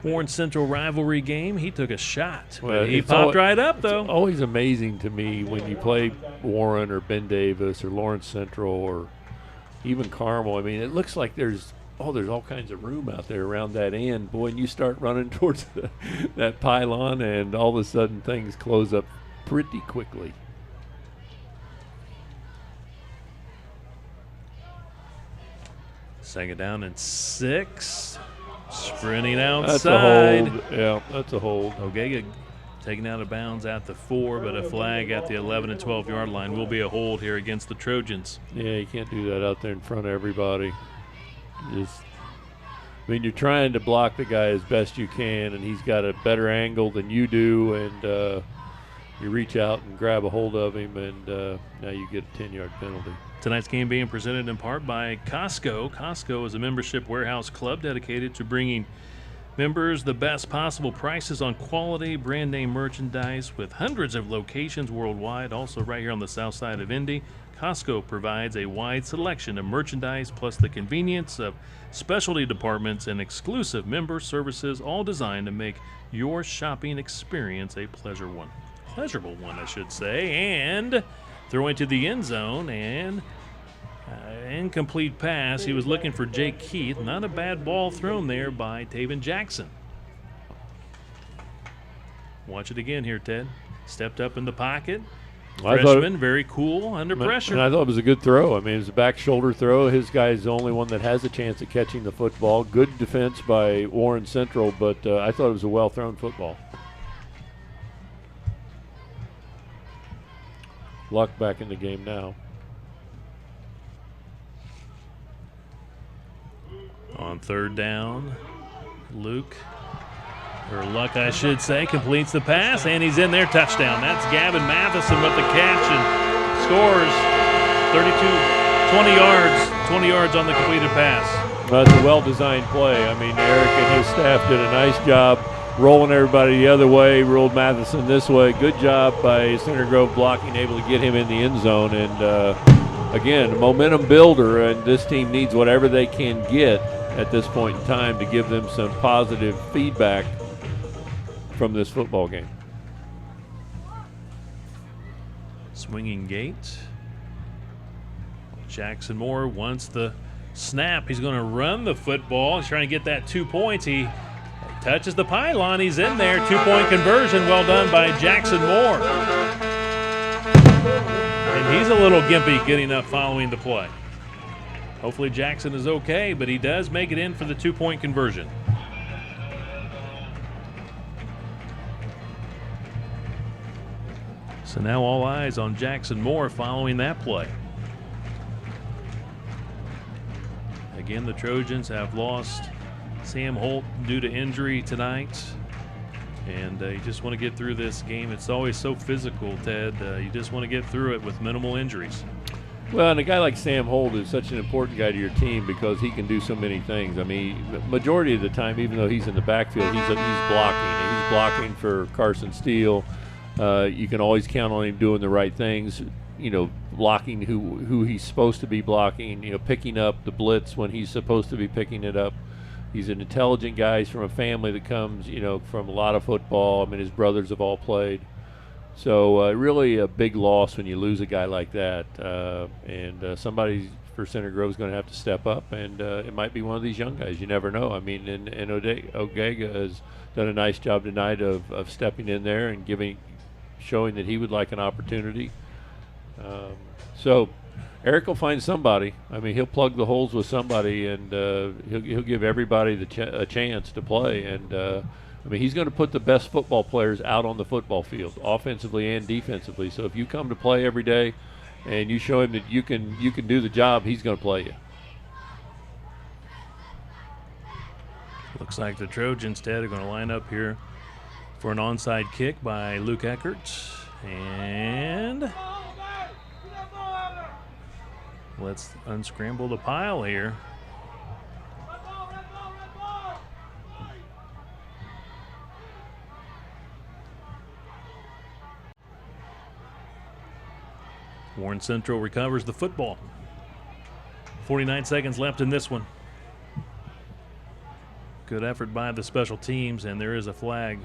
[SPEAKER 1] Warren Central rivalry game. He took a shot. Well, he popped right up, though.
[SPEAKER 10] It's always amazing to me when you play Warren or Ben Davis or Lawrence Central or even Carmel. I mean, it looks like there's all kinds of room out there around that end. Boy, and you start running towards that pylon, and all of a sudden things close up pretty quickly.
[SPEAKER 1] Second down and 6. Sprinting outside.
[SPEAKER 10] That's a hold. Yeah, that's a hold.
[SPEAKER 1] Ogega taken out of bounds at the 4, but a flag at the 11 and 12-yard line will be a hold here against the Trojans.
[SPEAKER 10] Yeah, you can't do that out there in front of everybody. I mean, you're trying to block the guy as best you can, and he's got a better angle than you do, and you reach out and grab a hold of him, and now you get a 10-yard penalty.
[SPEAKER 1] Tonight's game being presented in part by Costco. Costco is a membership warehouse club dedicated to bringing members the best possible prices on quality brand name merchandise with hundreds of locations worldwide. Also right here on the south side of Indy, Costco provides a wide selection of merchandise plus the convenience of specialty departments and exclusive member services, all designed to make your shopping experience a pleasurable one, I should say. And throwing to the end zone, and incomplete pass. He was looking for Jake Keith. Not a bad ball thrown there by Taven Jackson. Watch it again here, Ted. Stepped up in the pocket. Freshman, very cool under pressure.
[SPEAKER 10] And I thought it was a good throw. I mean, it was a back shoulder throw. His guy's the only one that has a chance at catching the football. Good defense by Warren Central, but I thought it was a well-thrown football. Luck back in the game now.
[SPEAKER 1] On third down, Luck, I should say, completes the pass, and he's in there. Touchdown. That's Gavin Matheson with the catch and scores 20 yards on the completed pass.
[SPEAKER 10] That's a well-designed play. I mean, Eric and his staff did a nice job rolling everybody the other way, rolled Matheson this way. Good job by Center Grove blocking, able to get him in the end zone. And, again, a momentum builder, and this team needs whatever they can get at this point in time to give them some positive feedback from this football game.
[SPEAKER 1] Swinging gate. Jackson Moore wants the Snap. He's going to run the football. He's trying to get that 2 points. He touches the pylon. He's in there. 2-point conversion. Well done by Jackson Moore. And he's a little gimpy getting up following the play. Hopefully Jackson is okay, but he does make it in for the 2-point conversion. So now all eyes on Jackson Moore following that play. Again, the Trojans have lost Sam Holt due to injury tonight. And you just want to get through this game. It's always so physical, Ted. You just want to get through it with minimal injuries.
[SPEAKER 10] Well, and a guy like Sam Holt is such an important guy to your team because he can do so many things. I mean, the majority of the time, even though he's in the backfield, he's blocking. He's blocking for Carson Steele. You can always count on him doing the right things, you know, blocking who he's supposed to be blocking, you know, picking up the blitz when he's supposed to be picking it up. He's an intelligent guy. He's from a family that comes, you know, from a lot of football. I mean, his brothers have all played. So really a big loss when you lose a guy like that. And somebody for Center Grove is going to have to step up, and it might be one of these young guys. You never know. I mean, and Ogega has done a nice job tonight of stepping in there and showing that he would like an opportunity. So Eric will find somebody. I mean, he'll plug the holes with somebody, and he'll give everybody a chance to play. And I mean, he's going to put the best football players out on the football field, offensively and defensively. So if you come to play every day and you show him that you can do the job, he's going to play you.
[SPEAKER 1] Looks like the Trojans, Ted, are going to line up here for an onside kick by Luke Eckert. And let's unscramble the pile here. Warren Central recovers the football. 49 seconds left in this one. Good effort by the special teams, and there is a flag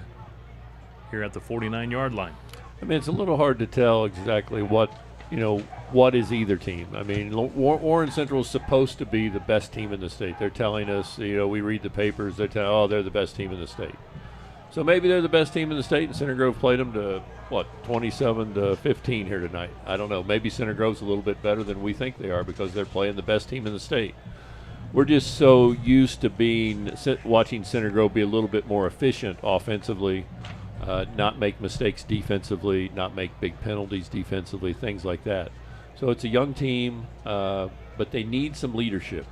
[SPEAKER 1] here at the 49-yard line.
[SPEAKER 10] I mean, it's a little hard to tell exactly what is either team. I mean, Warren Central is supposed to be the best team in the state. They're telling us, we read the papers, they're the best team in the state. So maybe they're the best team in the state, and Center Grove played them to, 27-15 here tonight. I don't know. Maybe Center Grove's a little bit better than we think they are because they're playing the best team in the state. We're just so used to watching Center Grove be a little bit more efficient offensively, not make mistakes defensively, not make big penalties defensively, things like that. So it's a young team, but they need some leadership,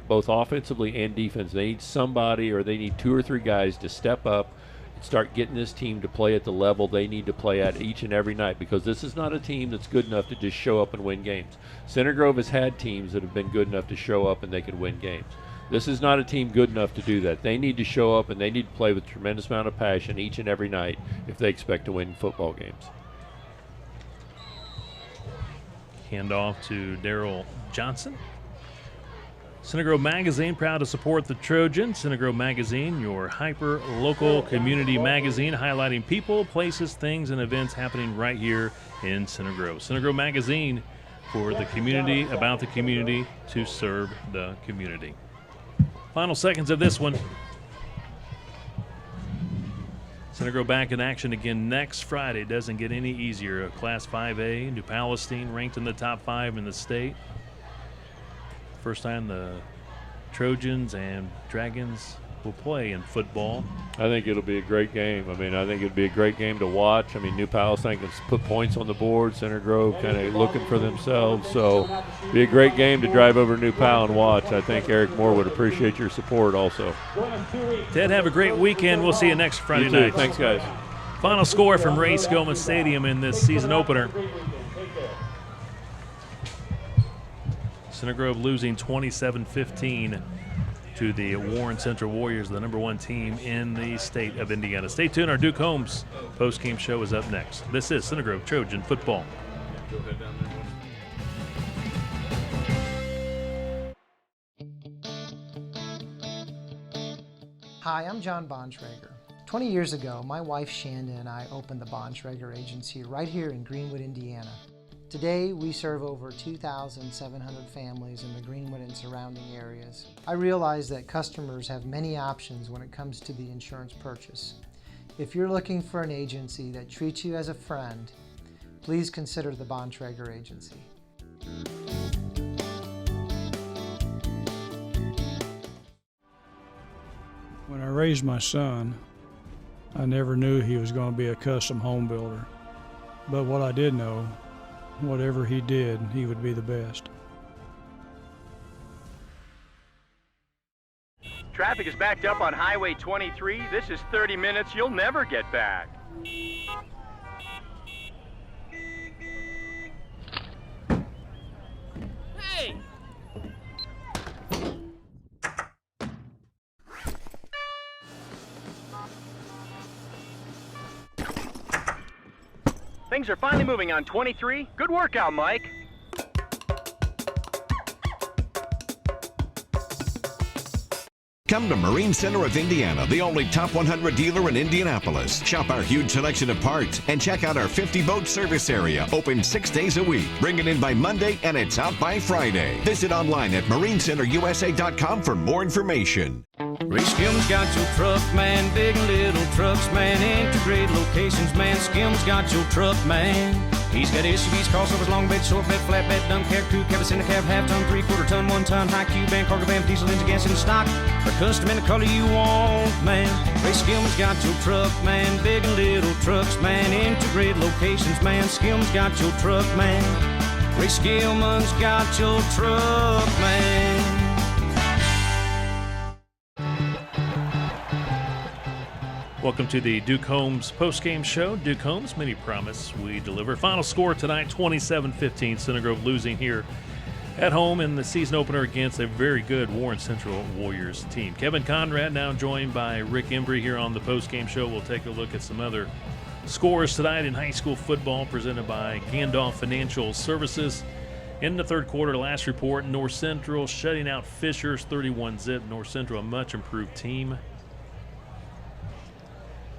[SPEAKER 10] both offensively and defense. They need somebody, or they need 2 or 3 guys to step up and start getting this team to play at the level they need to play at each and every night, because this is not a team that's good enough to just show up and win games. Center Grove has had teams that have been good enough to show up and they can win games. This is not a team good enough to do that. They need to show up and they need to play with a tremendous amount of passion each and every night if they expect to win football games.
[SPEAKER 1] Handoff to Daryl Johnson. Center Grove Magazine, proud to support the Trojans. Center Grove Magazine, your hyper-local community magazine, highlighting people, places, things, and events happening right here in Center Grove. Center Grove Magazine, for the community, about the community, to serve the community. Final seconds of this one. Center Grove back in action again next Friday. Doesn't get any easier. Class 5A, New Palestine, ranked in the top 5 in the state. First time the Trojans and Dragons will play in football.
[SPEAKER 10] I think it'll be a great game. I mean, I think it'll be a great game to watch. I mean, New Palestine can put points on the board. Center Grove kind of looking for themselves. So it'll be a great game to drive over to New Pal and watch. I think Eric Moore would appreciate your support also.
[SPEAKER 1] Ted, have a great weekend. We'll see you next Friday
[SPEAKER 10] You too.
[SPEAKER 1] night.
[SPEAKER 10] Thanks, guys.
[SPEAKER 1] Final score from Ray Skillman Stadium in this season opener. Center Grove losing 27-15 to the Warren Central Warriors, the #1 team in the state of Indiana. Stay tuned. Our Duke Holmes post-game show is up next. This is Center Grove Trojan Football.
[SPEAKER 4] Hi, I'm John Bontrager. 20 years ago, my wife Shanda and I opened the Bontrager Agency right here in Greenwood, Indiana. Today, we serve over 2,700 families in the Greenwood and surrounding areas. I realize that customers have many options when it comes to the insurance purchase. If you're looking for an agency that treats you as a friend, please consider the Bontrager Agency.
[SPEAKER 3] When I raised my son, I never knew he was going to be a custom home builder. But what I did know, whatever he did, he would be the best.
[SPEAKER 5] Traffic is backed up on Highway 23. This is 30 minutes you'll never get back.
[SPEAKER 16] Hey!
[SPEAKER 5] Things are finally moving on 23. Good workout, Mike.
[SPEAKER 23] Come to Marine Center of Indiana, the only top 100 dealer in Indianapolis. Shop our huge selection of parts and check out our 50-boat service area, open 6 days a week. Bring it in by Monday and it's out by Friday. Visit online at marinecenterusa.com for more information.
[SPEAKER 24] Ray Skim's got your truck, man. Big and little trucks, man. Integrated locations, man. Skim's got your truck, man. He's got SUVs, crossovers, long bed, short bed, flat bed, dump cab, crew cab, cinder cab, half ton, 3/4 ton, 1 ton, high cube van, cargo van, diesel engine, gas in stock, or custom in the color you want, man. Ray Skim's got your truck, man. Big and little trucks, man. Integrated locations, man. Skim's got your truck, man. Ray Skillman's got your truck, man.
[SPEAKER 1] Welcome to the Duke Holmes postgame show. Duke Holmes, many promise we deliver. Final score tonight, 27-15. Center Grove losing here at home in the season opener against a very good Warren Central Warriors team. Kevin Conrad now joined by Rick Embry here on the postgame show. We'll take a look at some other scores tonight in high school football presented by Gandalf Financial Services. In the third quarter, last report, North Central shutting out Fishers 31-zip. North Central, a much improved team.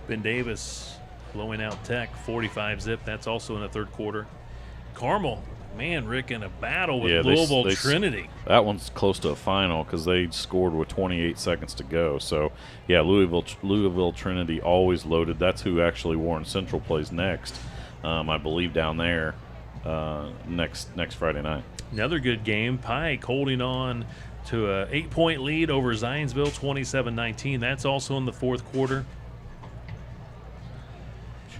[SPEAKER 1] Ben Davis blowing out Tech 45-zip. That's also in the third quarter. Carmel, man, Rick, in a battle with Louisville Trinity.
[SPEAKER 22] That one's close to a final because they scored with 28 seconds to go. So, yeah, Louisville Trinity always loaded. That's who actually Warren Central plays next, I believe, down there next Friday night.
[SPEAKER 1] Another good game. Pike holding on to an 8-point lead over Zionsville, 27-19. That's also in the fourth quarter.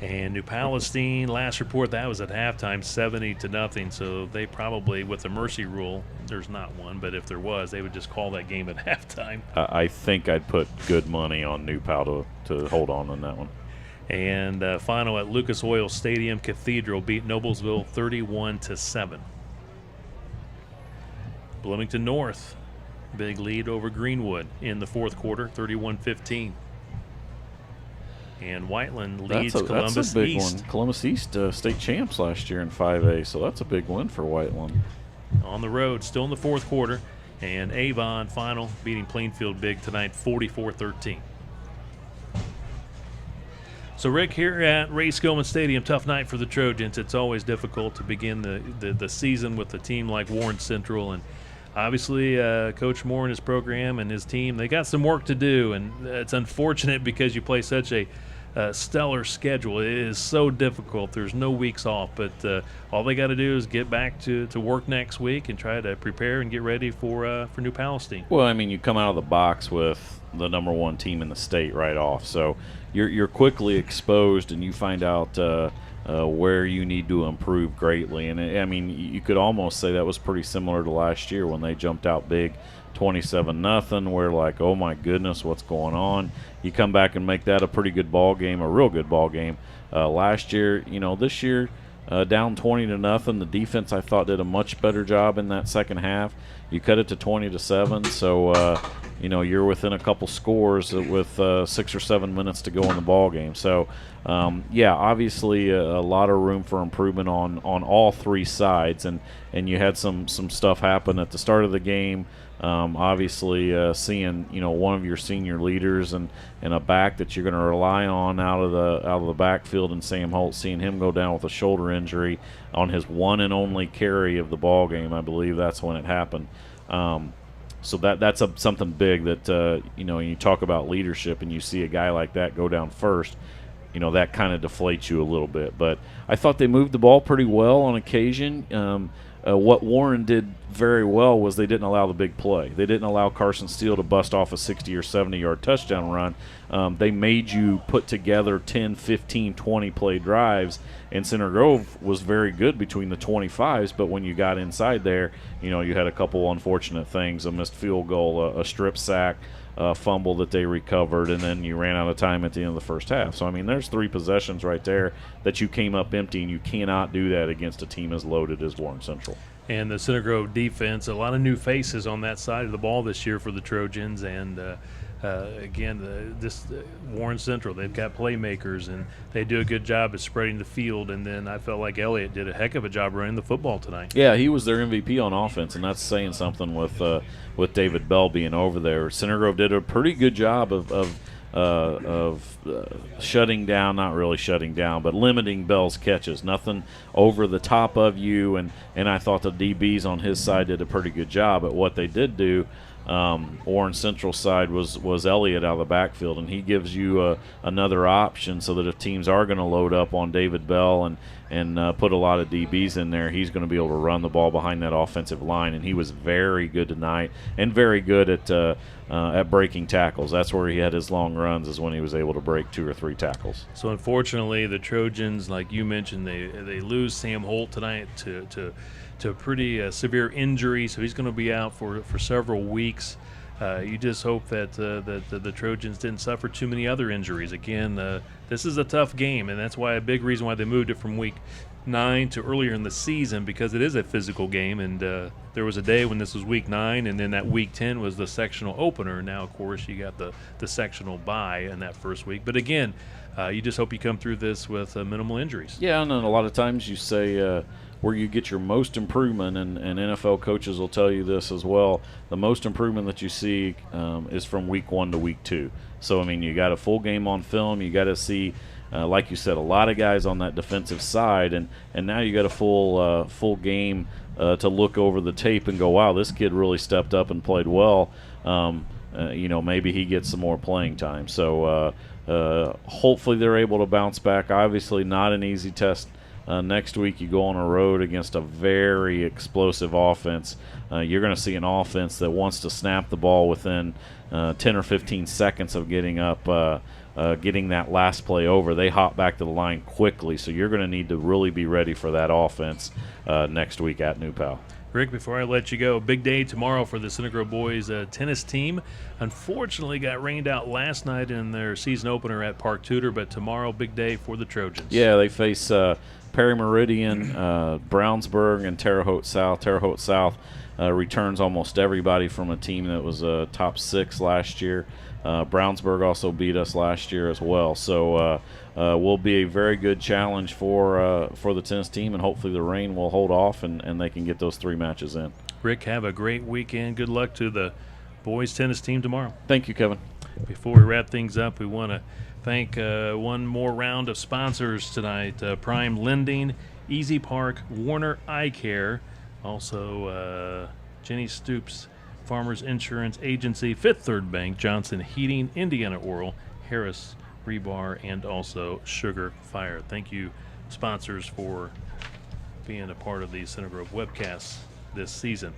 [SPEAKER 1] And New Palestine, last report, that was at halftime, 70-0. So they probably, with the mercy rule, there's not one, but if there was, they would just call that game at halftime.
[SPEAKER 22] I think I'd put good money on New Pal to hold on that one.
[SPEAKER 1] And final at Lucas Oil Stadium, Cathedral beat Noblesville 31-7. Bloomington North, big lead over Greenwood in the fourth quarter, 31-15. And Whiteland leads Columbus
[SPEAKER 22] that's a big
[SPEAKER 1] East.
[SPEAKER 22] One. Columbus East state champs last year in 5A, so that's a big win for Whiteland.
[SPEAKER 1] On the road, still in the fourth quarter. And Avon final, beating Plainfield big tonight, 44-13. So, Rick, here at Ray Skillman Stadium, tough night for the Trojans. It's always difficult to begin the season with a team like Warren Central. And obviously, Coach Moore and his program and his team, they got some work to do. And it's unfortunate because you play such a stellar schedule. It is so difficult. There's no weeks off. But all they got to do is get back to work next week and try to prepare and get ready for New Palestine.
[SPEAKER 22] Well, I mean, you come out of the box with the number one team in the state right off. So you're quickly exposed and you find out where you need to improve greatly. And, I mean, you could almost say that was pretty similar to last year when they jumped out big 27-0. We're like, oh, my goodness, what's going on? You come back and make that a pretty good ball game, a real good ball game. Last year, this year, down 20-0. The defense, I thought, did a much better job in that second half. You cut it to 20-7, so you're within a couple scores with 6 or 7 minutes to go in the ball game. So, obviously a lot of room for improvement on all three sides, and you had some stuff happen at the start of the game Obviously, seeing one of your senior leaders and a back that you're going to rely on out of the backfield, and Sam Holt, seeing him go down with a shoulder injury on his one and only carry of the ball game. I believe that's when it happened. So that's something big that you talk about leadership, and you see a guy like that go down first. That kind of deflates you a little bit. But I thought they moved the ball pretty well on occasion. What Warren did very well was they didn't allow the big play. They didn't allow Carson Steele to bust off a 60 or 70-yard touchdown run. They made you put together 10, 15, 20-play drives, and Center Grove was very good between the 25s, but when you got inside there, you had a couple unfortunate things, a missed field goal, a strip sack, a fumble that they recovered, and then you ran out of time at the end of the first half. So, there's 3 possessions right there that you came up empty, and you cannot do that against a team as loaded as Warren Central.
[SPEAKER 1] And the Center Grove defense, a lot of new faces on that side of the ball this year for the Trojans. And, Warren Central, they've got playmakers, and they do a good job of spreading the field. And then I felt like Elliott did a heck of a job running the football tonight.
[SPEAKER 22] Yeah, he was their MVP on offense, and that's saying something with David Bell being over there. Center Grove did a pretty good job of shutting down, not really shutting down, but limiting Bell's catches. Nothing over the top of you, and I thought the DBs on his side did a pretty good job at what they did do. Warren Central side was Elliott out of the backfield, and he gives you another option so that if teams are going to load up on David Bell and put a lot of DBs in there, he's going to be able to run the ball behind that offensive line, and he was very good tonight and very good at breaking tackles. That's where he had his long runs, is when he was able to break 2 or 3 tackles.
[SPEAKER 1] So unfortunately, the Trojans, like you mentioned, they lose Sam Holt tonight to pretty severe injury, so he's going to be out for several weeks. You just hope that the Trojans didn't suffer too many other injuries. Again, this is a tough game, and that's why a big reason why they moved it from week 9 to earlier in the season, because it is a physical game. And there was a day when this was week 9, and then that week 10 was the sectional opener. Now, of course, you got the sectional bye in that first week. But again, you just hope you come through this with minimal injuries.
[SPEAKER 22] Yeah, and then a lot of times you say where you get your most improvement, and NFL coaches will tell you this as well, the most improvement that you see is from week 1 to week 2. So, you got a full game on film. You got to see, like you said, a lot of guys on that defensive side, and now you got a full game to look over the tape and go, wow, this kid really stepped up and played well. Maybe he gets some more playing time. So hopefully they're able to bounce back. Obviously not an easy test. Next week you go on a road against a very explosive offense. You're going to see an offense that wants to snap the ball within 10 or 15 seconds of getting up, getting that last play over. They hop back to the line quickly, so you're going to need to really be ready for that offense next week at New Pal.
[SPEAKER 1] Rick, before I let you go, big day tomorrow for the Center Grove boys tennis team. Unfortunately, got rained out last night in their season opener at Park Tudor, but tomorrow, big day for the Trojans.
[SPEAKER 22] Yeah, they face Perry Meridian, Brownsburg, and Terre Haute South. Terre Haute South returns almost everybody from a team that was top 6 last year. Brownsburg also beat us last year as well. So will be a very good challenge for the tennis team, and hopefully the rain will hold off and they can get those 3 matches in.
[SPEAKER 1] Rick, have a great weekend. Good luck to the boys tennis team tomorrow.
[SPEAKER 22] Thank you, Kevin.
[SPEAKER 1] Before we wrap things up, we want to thank one more round of sponsors tonight. Prime Lending, Easy Park, Warner Eye Care, also Jenny Stoops Farmers Insurance Agency, Fifth Third Bank, Johnson Heating, Indiana Oral, Harris Rebar, and also Sugar Fire. Thank you, sponsors, for being a part of the Center Grove webcasts this season.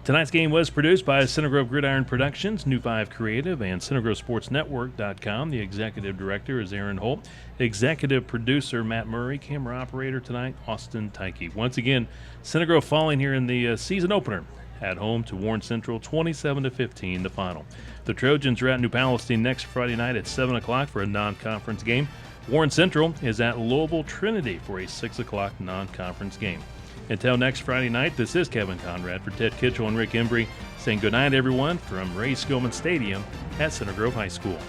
[SPEAKER 1] Tonight's game was produced by Center Grove Gridiron Productions, New 5 Creative, and CenterGroveSportsNetwork.com. The executive director is Aaron Holt. Executive producer Matt Murray. Camera operator tonight, Austin Tyke. Once again, Center Grove falling here in the season opener at home to Warren Central, 27-15, the final. The Trojans are at New Palestine next Friday night at 7 o'clock for a non-conference game. Warren Central is at Louisville Trinity for a 6 o'clock non-conference game. Until next Friday night, this is Kevin Conrad for Ted Kitchell and Rick Embry saying goodnight, everyone, from Ray Skillman Stadium at Center Grove High School.